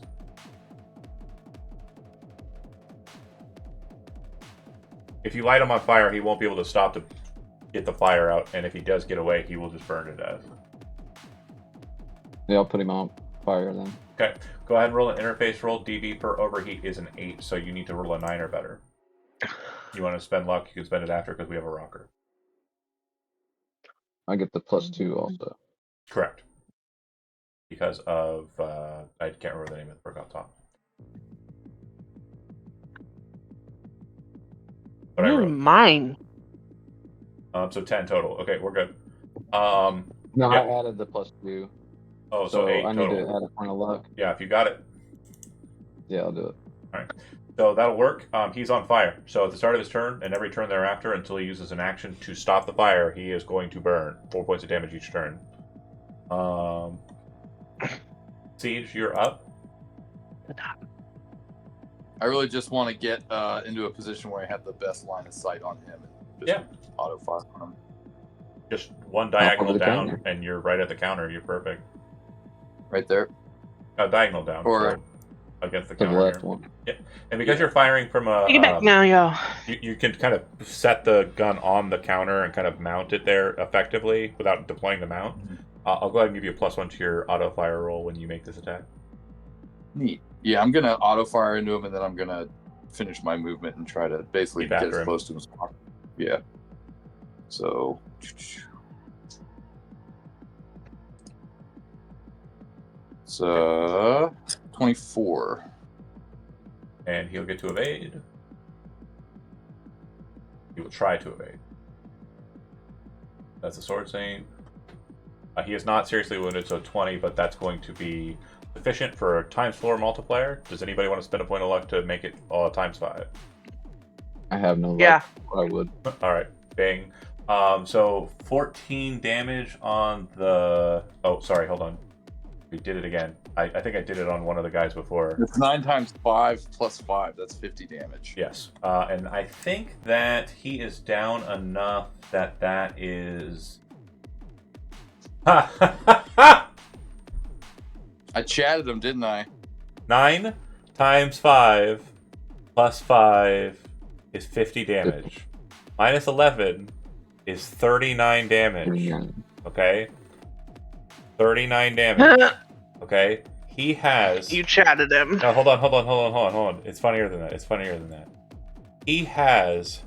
If you light him on fire, he won't be able to stop to get the fire out, and if he does get away, he will just burn to death. Yeah, I'll put him on fire then. Okay, go ahead and roll an interface roll. DB per overheat is an 8, so you need to roll a 9 or better. You want to spend luck, you can spend it after because we have a rocker. I get the +2 also. Correct. Because of, I can't remember the name of the perk off top. But I wrote. Mine. So 10 total. Okay, we're good. No, yeah. I added the +2. Oh, so 8 I total. need to add a point of luck. Yeah, if you got it. Yeah, I'll do it. Alright. So that'll work. He's on fire. So at the start of his turn, and every turn thereafter, until he uses an action to stop the fire, he is going to burn 4 points of damage each turn. Siege, you're up. I really just want to get into a position where I have the best line of sight on him and just auto fire on him. Just one diagonal the down, counter. and you're right at the counter. You're perfect. Right there. Diagonal down. Or- so against the To the counter. left here. one. Yeah, and because you're firing from a, Take it back now, yo. you can kind of set the gun on the counter and kind of mount it there effectively without deploying the mount. I'll go ahead and give you a +1 to your auto fire roll when you make this attack. Neat. Yeah, I'm gonna auto fire into him and then I'm gonna finish my movement and try to basically Keep get after as him. close to him as possible. Yeah. So it's 24. And he'll get to evade. He will try to evade. That's a sword saint. He is not seriously wounded, so 20, but that's going to be sufficient for a ×4 multiplier. Does anybody want to spend a point of luck to make it ×5? I have no luck. Yeah. I would. All right, bang. So 14 damage on the. Oh, sorry, hold on. We did it again. I think I did it on one of the guys before. It's 9 times 5 plus 5. That's 50 damage. Yes. And I think that he is down enough that is... Ha! I chatted him, didn't I? 9 times 5 plus 5 is 50 damage. Minus 11 is 39 damage. Okay? 39 damage. Okay? He has... You chatted him. No, hold on. It's funnier than that. He has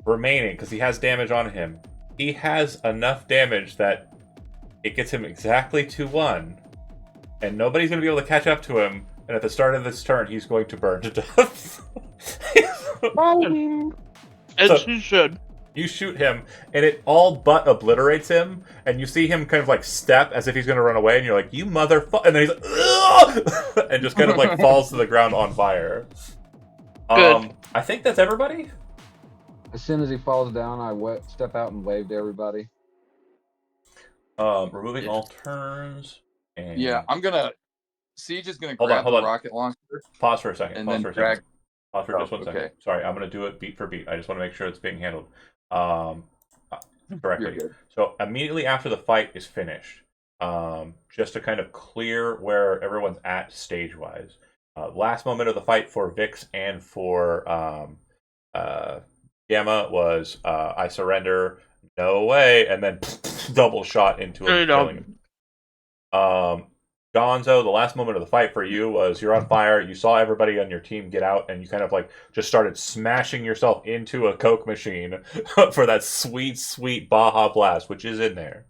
remaining, because he has damage on him. He has enough damage that it gets him exactly to 1, and nobody's going to be able to catch up to him, and at the start of this turn, he's going to burn to death. As So- he should. You shoot him, and it all but obliterates him, and you see him kind of like step as if he's going to run away, and you're like, you motherfucker, and then he's like, ugh! And just kind of like falls to the ground on fire. Good. I think that's everybody. As soon as he falls down, I step out and wave to everybody. Removing all turns. And... Yeah, I'm gonna. Siege is gonna Hold on, grab hold the on. rocket launcher. Pause for a second. And Pause then for a drag- second. Pause for just 1 second. okay. Sorry, I'm going to do it beat for beat. I just want to make sure it's being handled correctly. You're good. So immediately after the fight is finished, just to kind of clear where everyone's at stage-wise, last moment of the fight for Vix and for Gamma was I surrender, no way, and then double shot into him, killing him. Gonzo, the last moment of the fight for you was you're on fire, you saw everybody on your team get out, and you kind of like just started smashing yourself into a Coke machine for that sweet, sweet Baja Blast, which is in there.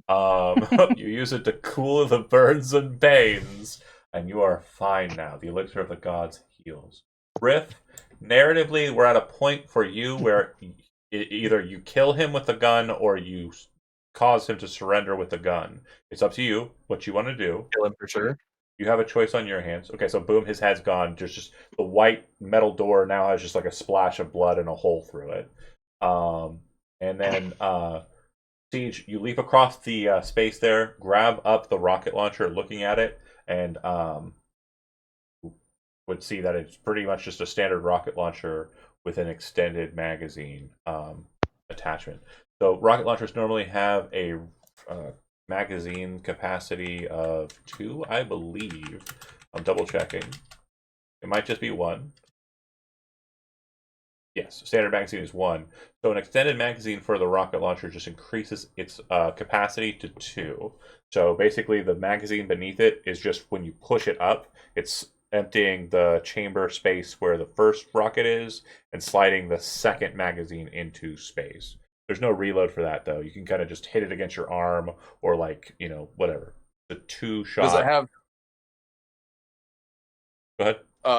You use it to cool the burns and pains, and you are fine now. The elixir of the gods heals. Riff, narratively, we're at a point for you where either you kill him with the gun or you cause him to surrender with the gun. It's up to you what you want to do. Kill him for sure. You have a choice on your hands. Okay, so boom, his head's gone. Just the white metal door now has just like a splash of blood and a hole through it. And then Siege, you leap across the space there, grab up the rocket launcher, looking at it, and would see that it's pretty much just a standard rocket launcher with an extended magazine attachment. So rocket launchers normally have a magazine capacity of 2, I believe. I'm double checking. It might just be 1. Yes, standard magazine is 1. So an extended magazine for the rocket launcher just increases its capacity to 2. So basically the magazine beneath it is just when you push it up, it's emptying the chamber space where the first rocket is and sliding the second magazine into space. There's no reload for that, though. You can kind of just hit it against your arm or, like, you know, whatever. The 2-shot. Does it have? Go ahead.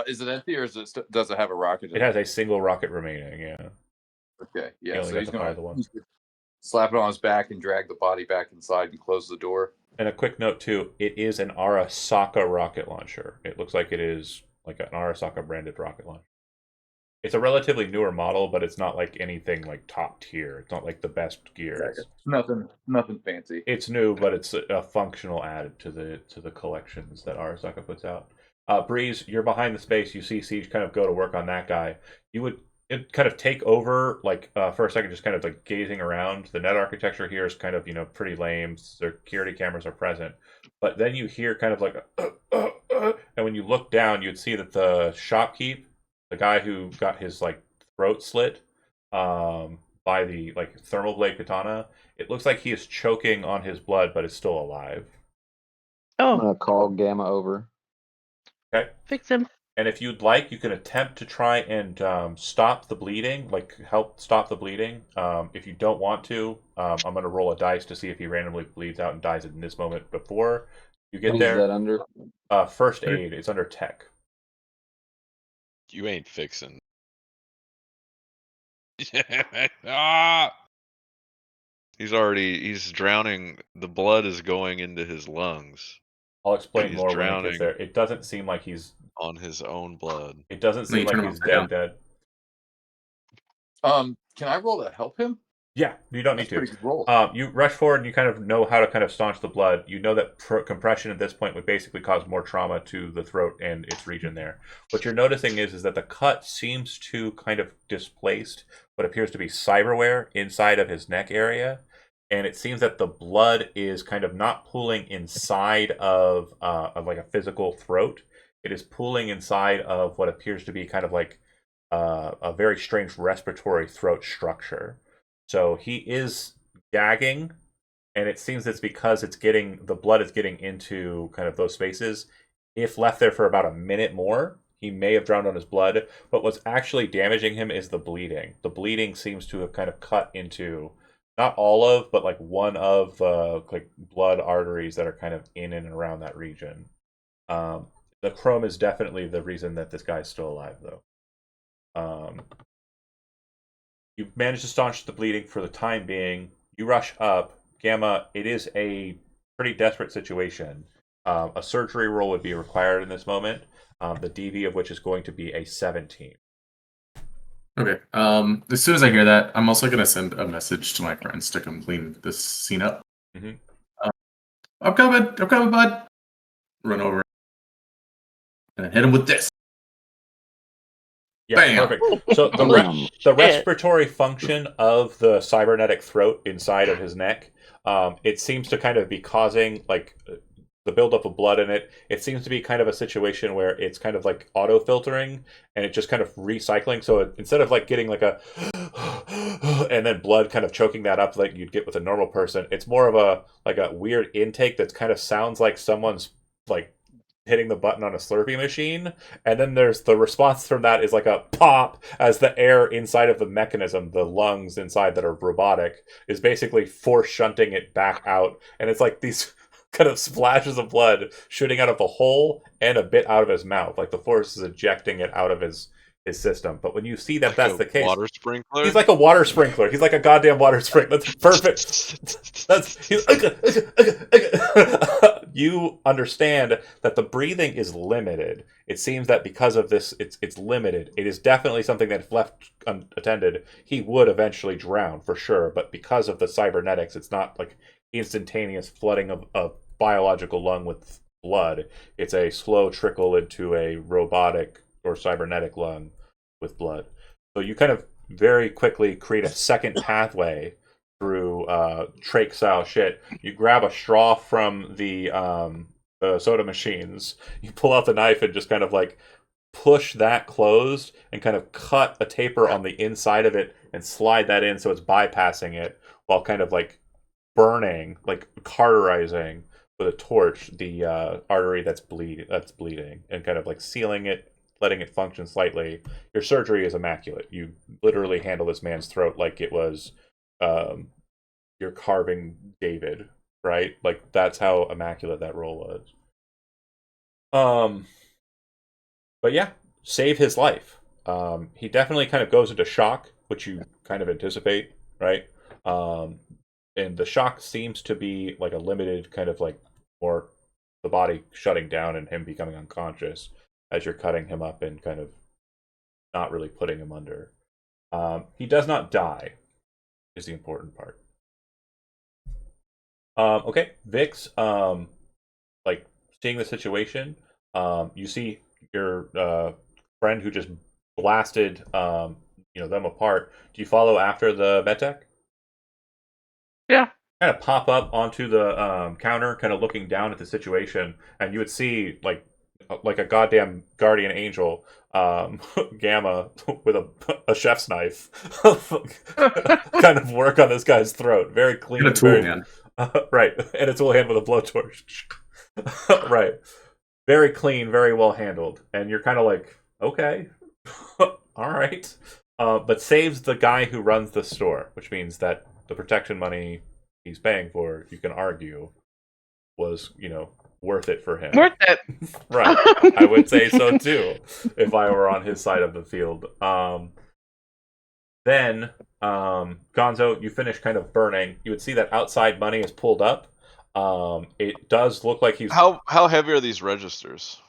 Is it empty or does it have a rocket? It has a single rocket remaining, yeah. Okay, You yeah. only So got he's to fire gonna the one. slap it on his back and drag the body back inside and close the door. And a quick note, too. It is an Arasaka rocket launcher. It looks like it is like an Arasaka branded rocket launcher. It's a relatively newer model, but it's not like anything like top tier. It's not like the best gear. Nothing fancy. It's new, but it's a functional add to the collections that Arasaka puts out. Breeze, you're behind the space. You see Siege kind of go to work on that guy. It'd kind of take over, like, for a second, just kind of like gazing around. The net architecture here is kind of, you know, pretty lame. Security cameras are present. But then you hear kind of like and when you look down, you'd see that the shopkeep, the guy who got his like throat slit by the like thermal blade katana, it looks like he is choking on his blood, but is still alive. I'm Oh, gonna call Gamma over. Okay. fix him. And if you'd like, you can attempt to try and stop the bleeding, like help stop the bleeding. If you don't want to, I'm going to roll a dice to see if he randomly bleeds out and dies in this moment before you get What is that there. under? First aid, it's under tech. You ain't fixing. Ah! He's drowning. The blood is going into his lungs I'll explain He's more when it drowning. gets there. It doesn't seem like he's. on his own blood. It doesn't No, you seem like turn him he's upside dead. Can I roll to help him? Yeah, you don't That's need a pretty to. good roll. You rush forward and you kind of know how to kind of staunch the blood. You know that compression at this point would basically cause more trauma to the throat and its region there. What you're noticing is that the cut seems to kind of displaced what appears to be cyberware inside of his neck area. And it seems that the blood is kind of not pooling inside of like a physical throat. It is pooling inside of what appears to be kind of like a very strange respiratory throat structure. So he is gagging, and it seems it's because the blood is getting into kind of those spaces. If left there for about a minute more, he may have drowned on his blood. But what's actually damaging him is the bleeding. The bleeding seems to have kind of cut into not all of, but like one of like blood arteries that are kind of in and around that region. The chrome is definitely the reason that this guy's still alive, though. You manage to staunch the bleeding for the time being. You rush up. Gamma, it is a pretty desperate situation. A surgery roll would be required in this moment, the DV of which is going to be a 17. Okay. As soon as I hear that, I'm also gonna send a message to my friends to come clean this scene up. Mhm. I'm coming, bud. Run over and then hit him with this. Yeah, Bam! perfect. So Bam. the respiratory function of the cybernetic throat inside of his neck, it seems to kind of be causing like the buildup of blood in it. It seems to be kind of a situation where it's kind of like auto filtering and it just kind of recycling. So instead of like getting like a and then blood kind of choking that up like you'd get with a normal person, it's more of a like a weird intake that kind of sounds like someone's like hitting the button on a Slurpee machine, and then there's the response from that is like a pop as the air inside of the mechanism, the lungs inside that are robotic, is basically force shunting it back out, and it's like these kind of splashes of blood shooting out of the hole and a bit out of his mouth, like the force is ejecting it out of his system. But when you see that Like that's a the case, water sprinkler. he's like a water sprinkler. He's like a goddamn water sprinkler. That's perfect. You understand that the breathing is limited. It seems that because of this, it's limited. It is definitely something that if left unattended, he would eventually drown for sure. But because of the cybernetics, it's not like instantaneous flooding of biological lung with blood. It's a slow trickle into a robotic or cybernetic lung with blood. So you kind of very quickly create a second pathway through trach style shit. You grab a straw from the soda machines. You pull out the knife and just kind of like push that closed and kind of cut a taper on the inside of it and slide that in so it's bypassing it while kind of like burning, like cauterizing with a torch the artery that's bleeding and kind of like sealing it, letting it function slightly. Your surgery is immaculate. You literally handle this man's throat like it was you're carving David, right? Like that's how immaculate that roll was. But yeah, save his life. He definitely kind of goes into shock, which you kind of anticipate, right? And the shock seems to be like a limited kind of like more the body shutting down and him becoming unconscious as you're cutting him up and kind of not really putting him under. He does not die, is the important part. Okay, Vix, like seeing the situation, you see your friend who just blasted them apart. Do you follow after the medtech? Yeah. Kind of pop up onto the counter, kind of looking down at the situation, and you would see like a goddamn guardian angel, Gamma with a chef's knife, kind of work on this guy's throat. Very clean, Get a tool very, hand. right, and a tool hand with a blowtorch. Right, very clean, very well handled, and you're kind of like, okay, all right, but saves the guy who runs the store, which means that the protection money he's paying for, you can argue, was worth it for him. Worth it. Right. I would say so too, if I were on his side of the field. Then, Gonzo, you finish kind of burning. You would see that outside money is pulled up. It does look like he's How heavy are these registers?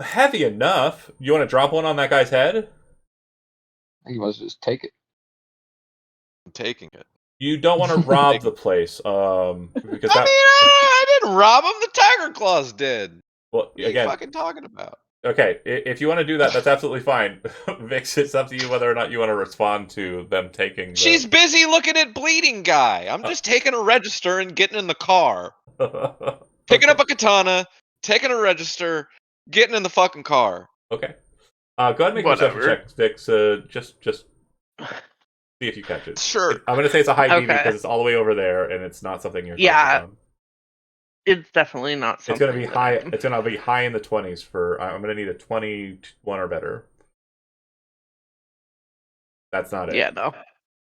heavy enough. You want to drop one on that guy's head? You must just take it. I'm taking it. You don't want to rob the place, because that. I didn't rob him. The Tiger Claw's dead. Well, What are you again, fucking talking about? okay. If you want to do that, that's absolutely fine. Vix, it's up to you whether or not you want to respond to them taking. She's busy looking at bleeding guy. I'm just taking a register and getting in the car. Picking up a katana, taking a register, getting in the fucking car. Okay. Go ahead and make a perception Whatever. check, Vix. Just see if you catch it. Sure. I'm gonna say it's a high DV Okay. because it's all the way over there and it's not something you're Yeah. focused on. It's definitely not It's something. gonna be that high. I'm- It's gonna be high in the 20s for. I'm gonna need a 21 or better. That's not it. Yeah, no.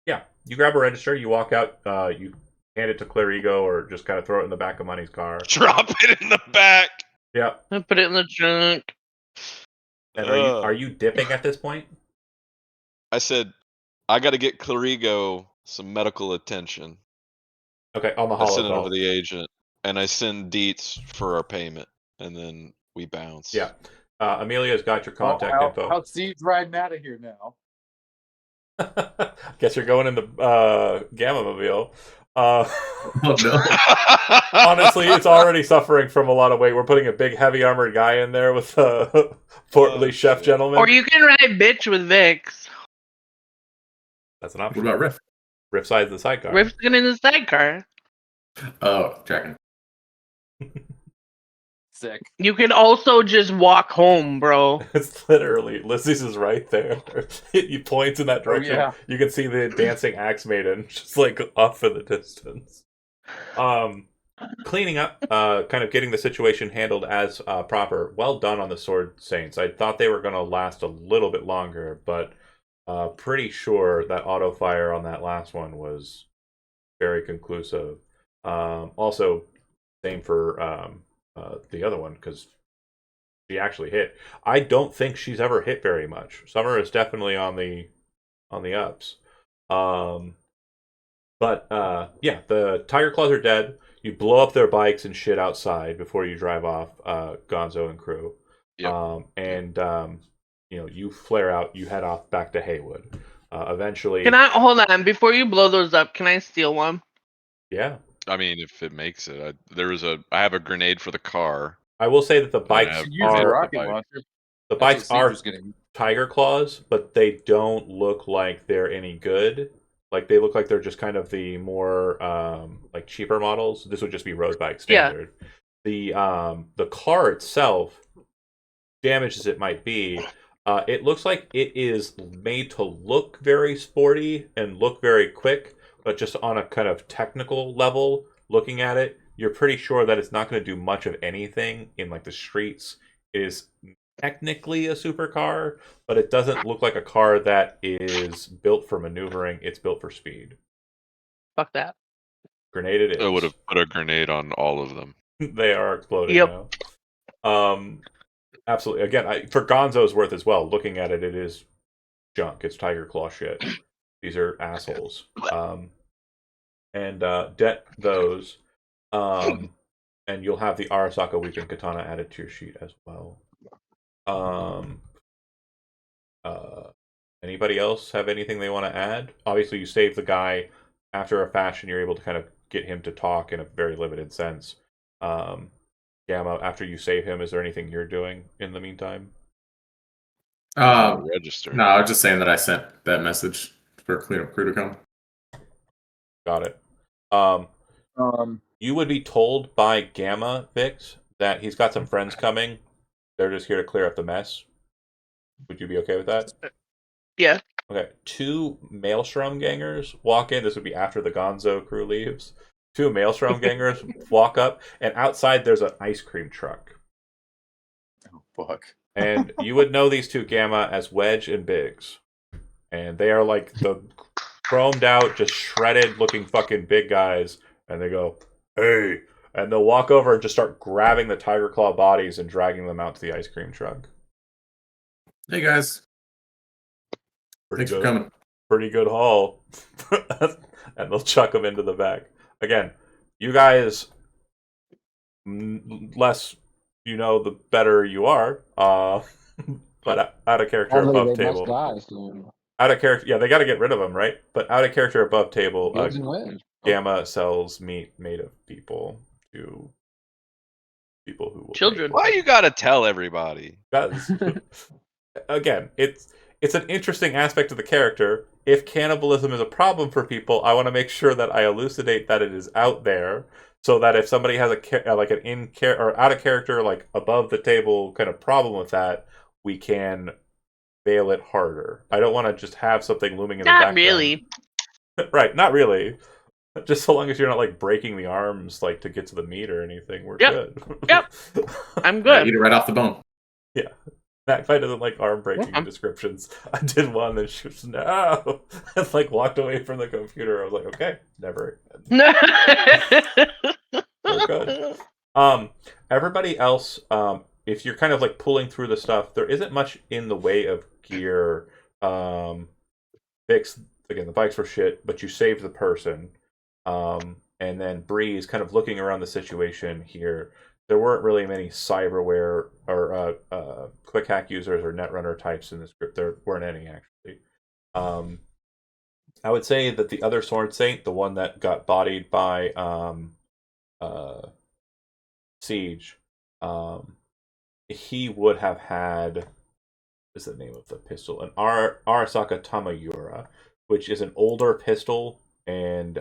Yeah. You grab a register. You walk out. You hand it to Clarigo or just kind of throw it in the back of Money's car. Drop it in the back. Yeah. I put it in the trunk. And are you dipping at this point? I said, I got to get Clarigo some medical attention. Okay, on the I send it holo over the agent, and I send Dietz for our payment, and then we bounce. Yeah. Amelia's got your contact info. How Steve's riding out of here now. Guess you're going in the Gamma Mobile. Oh no. Honestly, it's already suffering from a lot of weight. We're putting a big, heavy armored guy in there with a portly chef shit. gentleman. Or you can ride bitch with Vix. That's an What option. about Riff? Riff side's the sidecar. Riff's getting in the sidecar. Oh, checking. Sick. You can also just walk home, bro. It's literally Lizzie's is right there. He points in that direction. yeah. You can see the dancing axe maiden just like off in the distance. Cleaning up, kind of getting the situation handled as proper. Well done on the Sword Saints. I thought they were going to last a little bit longer, but pretty sure that auto fire on that last one was very conclusive. Also, same for the other one because she actually hit. I don't think she's ever hit very much. Summer is definitely on the ups. But yeah, the Tiger Claws are dead. You blow up their bikes and shit outside before you drive off, Gonzo and crew. Yep. You flare out. You head off back to Haywood. Eventually, Can I hold on before you blow those up? Can I steal one? yeah. I mean, if it makes it, I have a grenade for the car. I will say that the bikes have- Use the are rocket bike. launcher. the That's bikes what Steve are was getting. Tiger Claws, but they don't look like they're any good. Like they look like they're just kind of the more like cheaper models. This would just be road bike standard. Yeah. The car itself, damaged as it might be, it looks like it is made to look very sporty and look very quick, but just on a kind of technical level, looking at it, you're pretty sure that it's not going to do much of anything in like the streets. It is technically a supercar, but it doesn't look like a car that is built for maneuvering. It's built for speed. Fuck that. Grenade it is. I would have put a grenade on all of them. They are exploding Yep. now. Absolutely. Again, for Gonzo's worth as well, looking at it, it is junk. It's Tiger Claw shit. These are assholes. And det those. And you'll have the Arasaka Weekend Katana added to your sheet as well. Anybody else have anything they want to add? Obviously, you save the guy after a fashion. You're able to kind of get him to talk in a very limited sense. Gamma, after you save him, is there anything you're doing in the meantime? Register. No, I was just saying that I sent that message for Cleanup Crew to come. Got it. Um, You would be told by Gamma, Vix, that he's got some friends coming. They're just here to clear up the mess. Would you be okay with that? Yeah. Okay. 2 Maelstrom gangers walk in. This would be after the Gonzo crew leaves. 2 Maelstrom gangers walk up, and outside there's an ice cream truck. oh fuck. And you would know these 2 Gamma as Wedge and Biggs. And they are like the chromed out, just shredded looking fucking big guys. And they go, hey. And they'll walk over and just start grabbing the Tiger Claw bodies and dragging them out to the ice cream truck. Hey guys, Pretty thanks good. for coming. Pretty good haul. And they'll chuck them into the back. Again, you guys, less you know, the better you are. But out of character Only above they table. must die soon. out of character. Yeah, they got to get rid of them, right? But out of character, above table, Goods and wins. Gamma sells meat made of people to people who will Children. Why you gotta tell everybody? Because again, it's an interesting aspect of the character. If cannibalism is a problem for people, I want to make sure that I elucidate that it is out there, so that if somebody has like an in character or out of character, like above the table kind of problem with that, we can veil it harder. I don't want to just have something looming in the Not background. really. Right, not really. Just so long as you're not like breaking the arms like to get to the meat or anything, we're good. Yep. I'm Yeah, good. eat it right off the bone. Yeah. That guy doesn't like arm breaking descriptions. I did one and she was no, and like walked away from the computer. I was like, okay, never again. We're good. Everybody else, if you're kind of like pulling through the stuff, there isn't much in the way of gear. Fix again, the bikes were shit, but you saved the person. And then Breeze kind of looking around the situation here. There weren't really many cyberware or quick hack users or netrunner types in this group. There weren't any actually. I would say that the other Sword Saint, the one that got bodied by Siege, he would have had, what is the name of the pistol? An Arasaka Tamayura, which is an older pistol and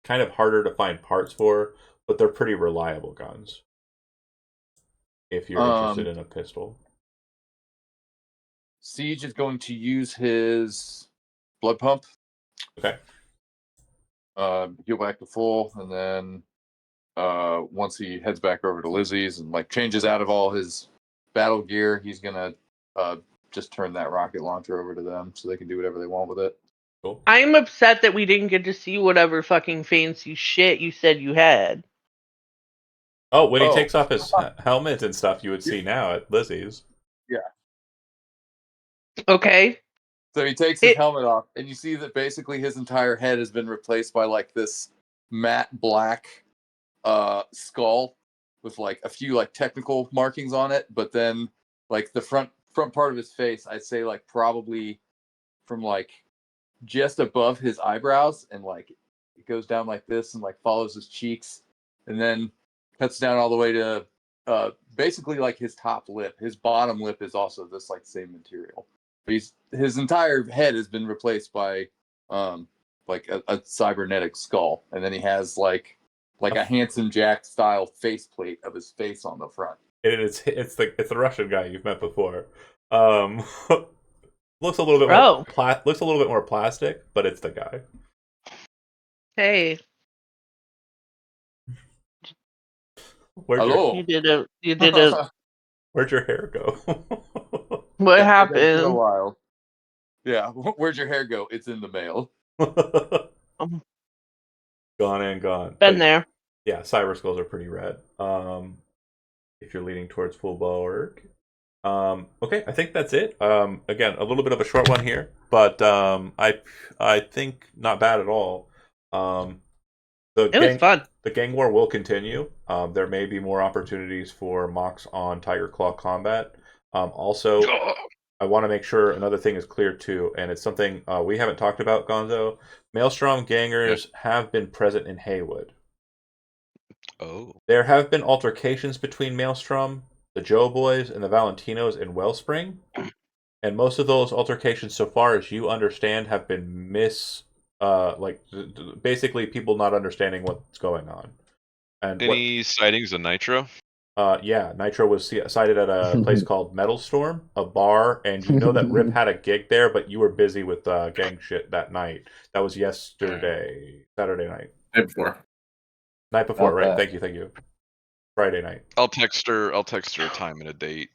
kind of harder to find parts for, but they're pretty reliable guns. If you're interested in a pistol. Siege is going to use his blood pump. Okay. Heal back to full, and then once he heads back over to Lizzie's and like changes out of all his battle gear, he's gonna just turn that rocket launcher over to them so they can do whatever they want with it. Cool. I'm upset that we didn't get to see whatever fucking fancy shit you said you had. Oh, when he takes off his helmet and stuff, you would see now at Lizzie's. Yeah. Okay. So he takes his helmet off, and you see that basically his entire head has been replaced by like this matte black skull with like a few like technical markings on it, but then like the front part of his face, I'd say like probably from like just above his eyebrows, and like it goes down like this and like follows his cheeks, and then cuts down all the way to basically like his top lip. His bottom lip is also this like same material. His entire head has been replaced by like a cybernetic skull, and then he has like a Handsome Jack style faceplate of his face on the front. It's the Russian guy you've met before. Looks a little bit more plastic, but it's the guy. Hey. Hello. You did a Where'd your hair go? What It's happened? been a while. Yeah, where'd your hair go? It's in the mail. Gone and gone. Been there. Yeah, cyber skulls are pretty rad. If you're leaning towards full bulwark. Okay, I think that's it. Again, a little bit of a short one here, but I think not bad at all. It was fun. The gang war will continue. There may be more opportunities for mocks on Tiger Claw combat. Also, I want to make sure another thing is clear too, and it's something we haven't talked about, Gonzo. Maelstrom gangers have been present in Haywood. Oh. There have been altercations between Maelstrom, the Joe Boys, and the Valentinos in Wellspring. And most of those altercations, so far as you understand, have been basically people not understanding what's going on. And Any sightings of Nitro? Yeah, Nitro was sighted at a place called Metal Storm, a bar, and you know that Rip had a gig there, but you were busy with gang shit that night. That was yesterday, Saturday night. Night before, Okay. right? Thank you. Friday night. I'll text her a time and a date.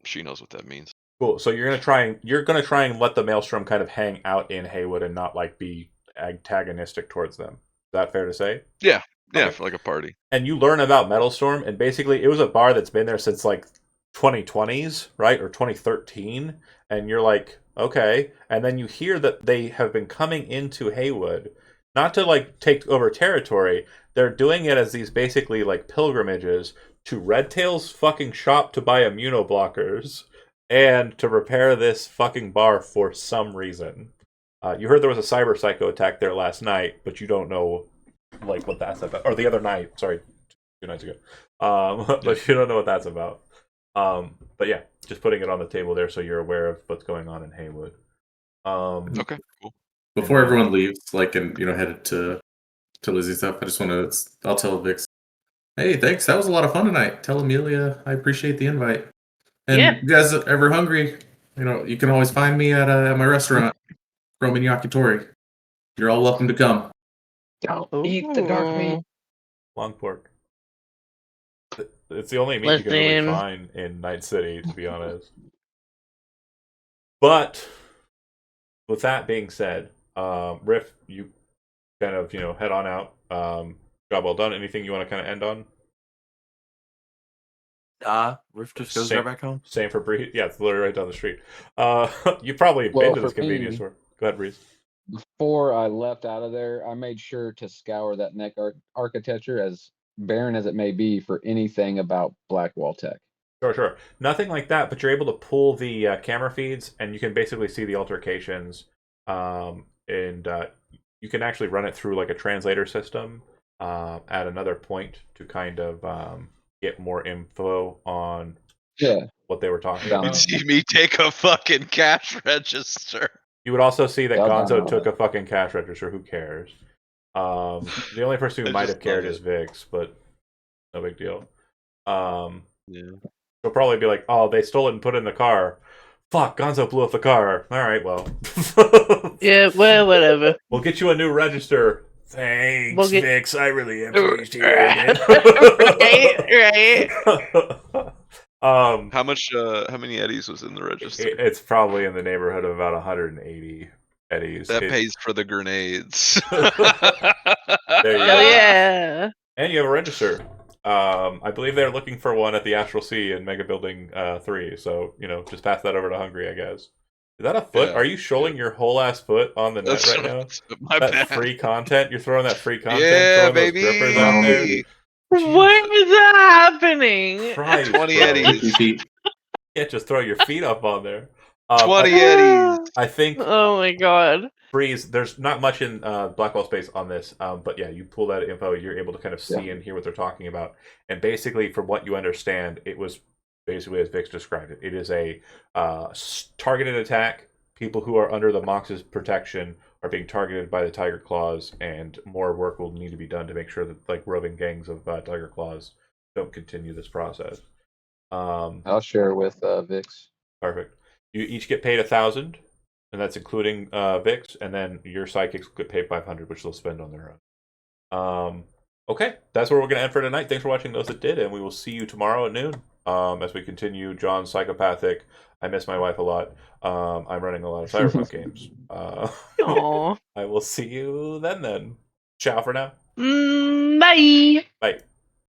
She knows what that means. Cool. So you're gonna try and let the Maelstrom kind of hang out in Haywood and not like be antagonistic towards them. Is that fair to say? Yeah. Yeah, Okay. for like a party. And you learn about Metal Storm, and basically it was a bar that's been there since like 2020s, right? Or 2013. And you're like, okay. And then you hear that they have been coming into Haywood, not to like take over territory. They're doing it as these basically like pilgrimages to Redtail's fucking shop to buy immunoblockers and to repair this fucking bar for some reason. You heard there was a cyber psycho attack there last night, but you don't know like what that's about. Or the other night, sorry, 2 nights ago. But you don't know what that's about. But yeah, just putting it on the table there so you're aware of what's going on in Haywood. Okay, cool. Before everyone leaves, like, and headed to Lizzie's stuff, I just want to. I'll tell Vix, hey, thanks. That was a lot of fun tonight. Tell Amelia I appreciate the invite. And Yeah. you guys ever hungry? You can always find me at my restaurant, Roman Yakitori. You're all welcome to come. Don't eat the dark meat. Long pork. It's the only meat you can really Listen. find in Night City, to be honest. But with that being said, Riff, you kind of head on out. Job well done. Anything you want to kind of end on? Riff just goes Same- right back home. Same for Breeze. Yeah, it's literally right down the street. You've probably Well, been to this for me- convenience store. Go ahead, Breeze. Before I left out of there, I made sure to scour that neck architecture, as barren as it may be, for anything about Blackwall tech. Sure. Nothing like that, but you're able to pull the camera feeds, and you can basically see the altercations. And you can actually run it through like a translator system at another point to kind of get more info on Yeah. what they were talking Down about. See me take a fucking cash register. You would also see that Y'all Gonzo download took it. a fucking cash register. Who cares? The only person who I might just have cared love is Vix, but no big deal. Yeah. He'll probably be like, "Oh, they stole it and put it in the car. Fuck, Gonzo blew up the car. All right, well, Yeah, well, whatever. we'll get you a new register. Thanks, We'll get- Vix. I really appreciate it." How much? How many eddies was in the register? It's probably in the neighborhood of about 180 eddies. That pays for the grenades. There you Hell go. yeah. And you have a register. I believe they're looking for one at the Astral Sea in Mega Building 3. So, just pass that over to Hungry, I guess. Is that a foot? Yeah. Are you shoaling your whole ass foot on the net That's right now? my That bad. free content? You're throwing that free content? Yeah, throwing baby. those grippers out there? What is happening? Christ, 20 bro. eddies. Feet. You can't just throw your feet up on there. 20 eddies. I think Oh my god. Breeze, there's not much in Blackwall space on this, but yeah, you pull that info, you're able to kind of see and hear what they're talking about. And basically, from what you understand, it was basically as Vix described it. It is a targeted attack. People who are under the Mox's protection are being targeted by the Tiger Claws, and more work will need to be done to make sure that like roving gangs of Tiger Claws don't continue this process. I'll share with Vix. Perfect. You each get paid 1,000, and that's including Vix, and then your sidekicks get paid 500, which they'll spend on their own. Okay, that's where we're going to end for tonight. Thanks for watching those that did, and we will see you tomorrow at noon as we continue John's Psychopathic. I miss my wife a lot. I'm running a lot of Cyberpunk games. Aw. I will see you then. Ciao for now. Bye. Bye.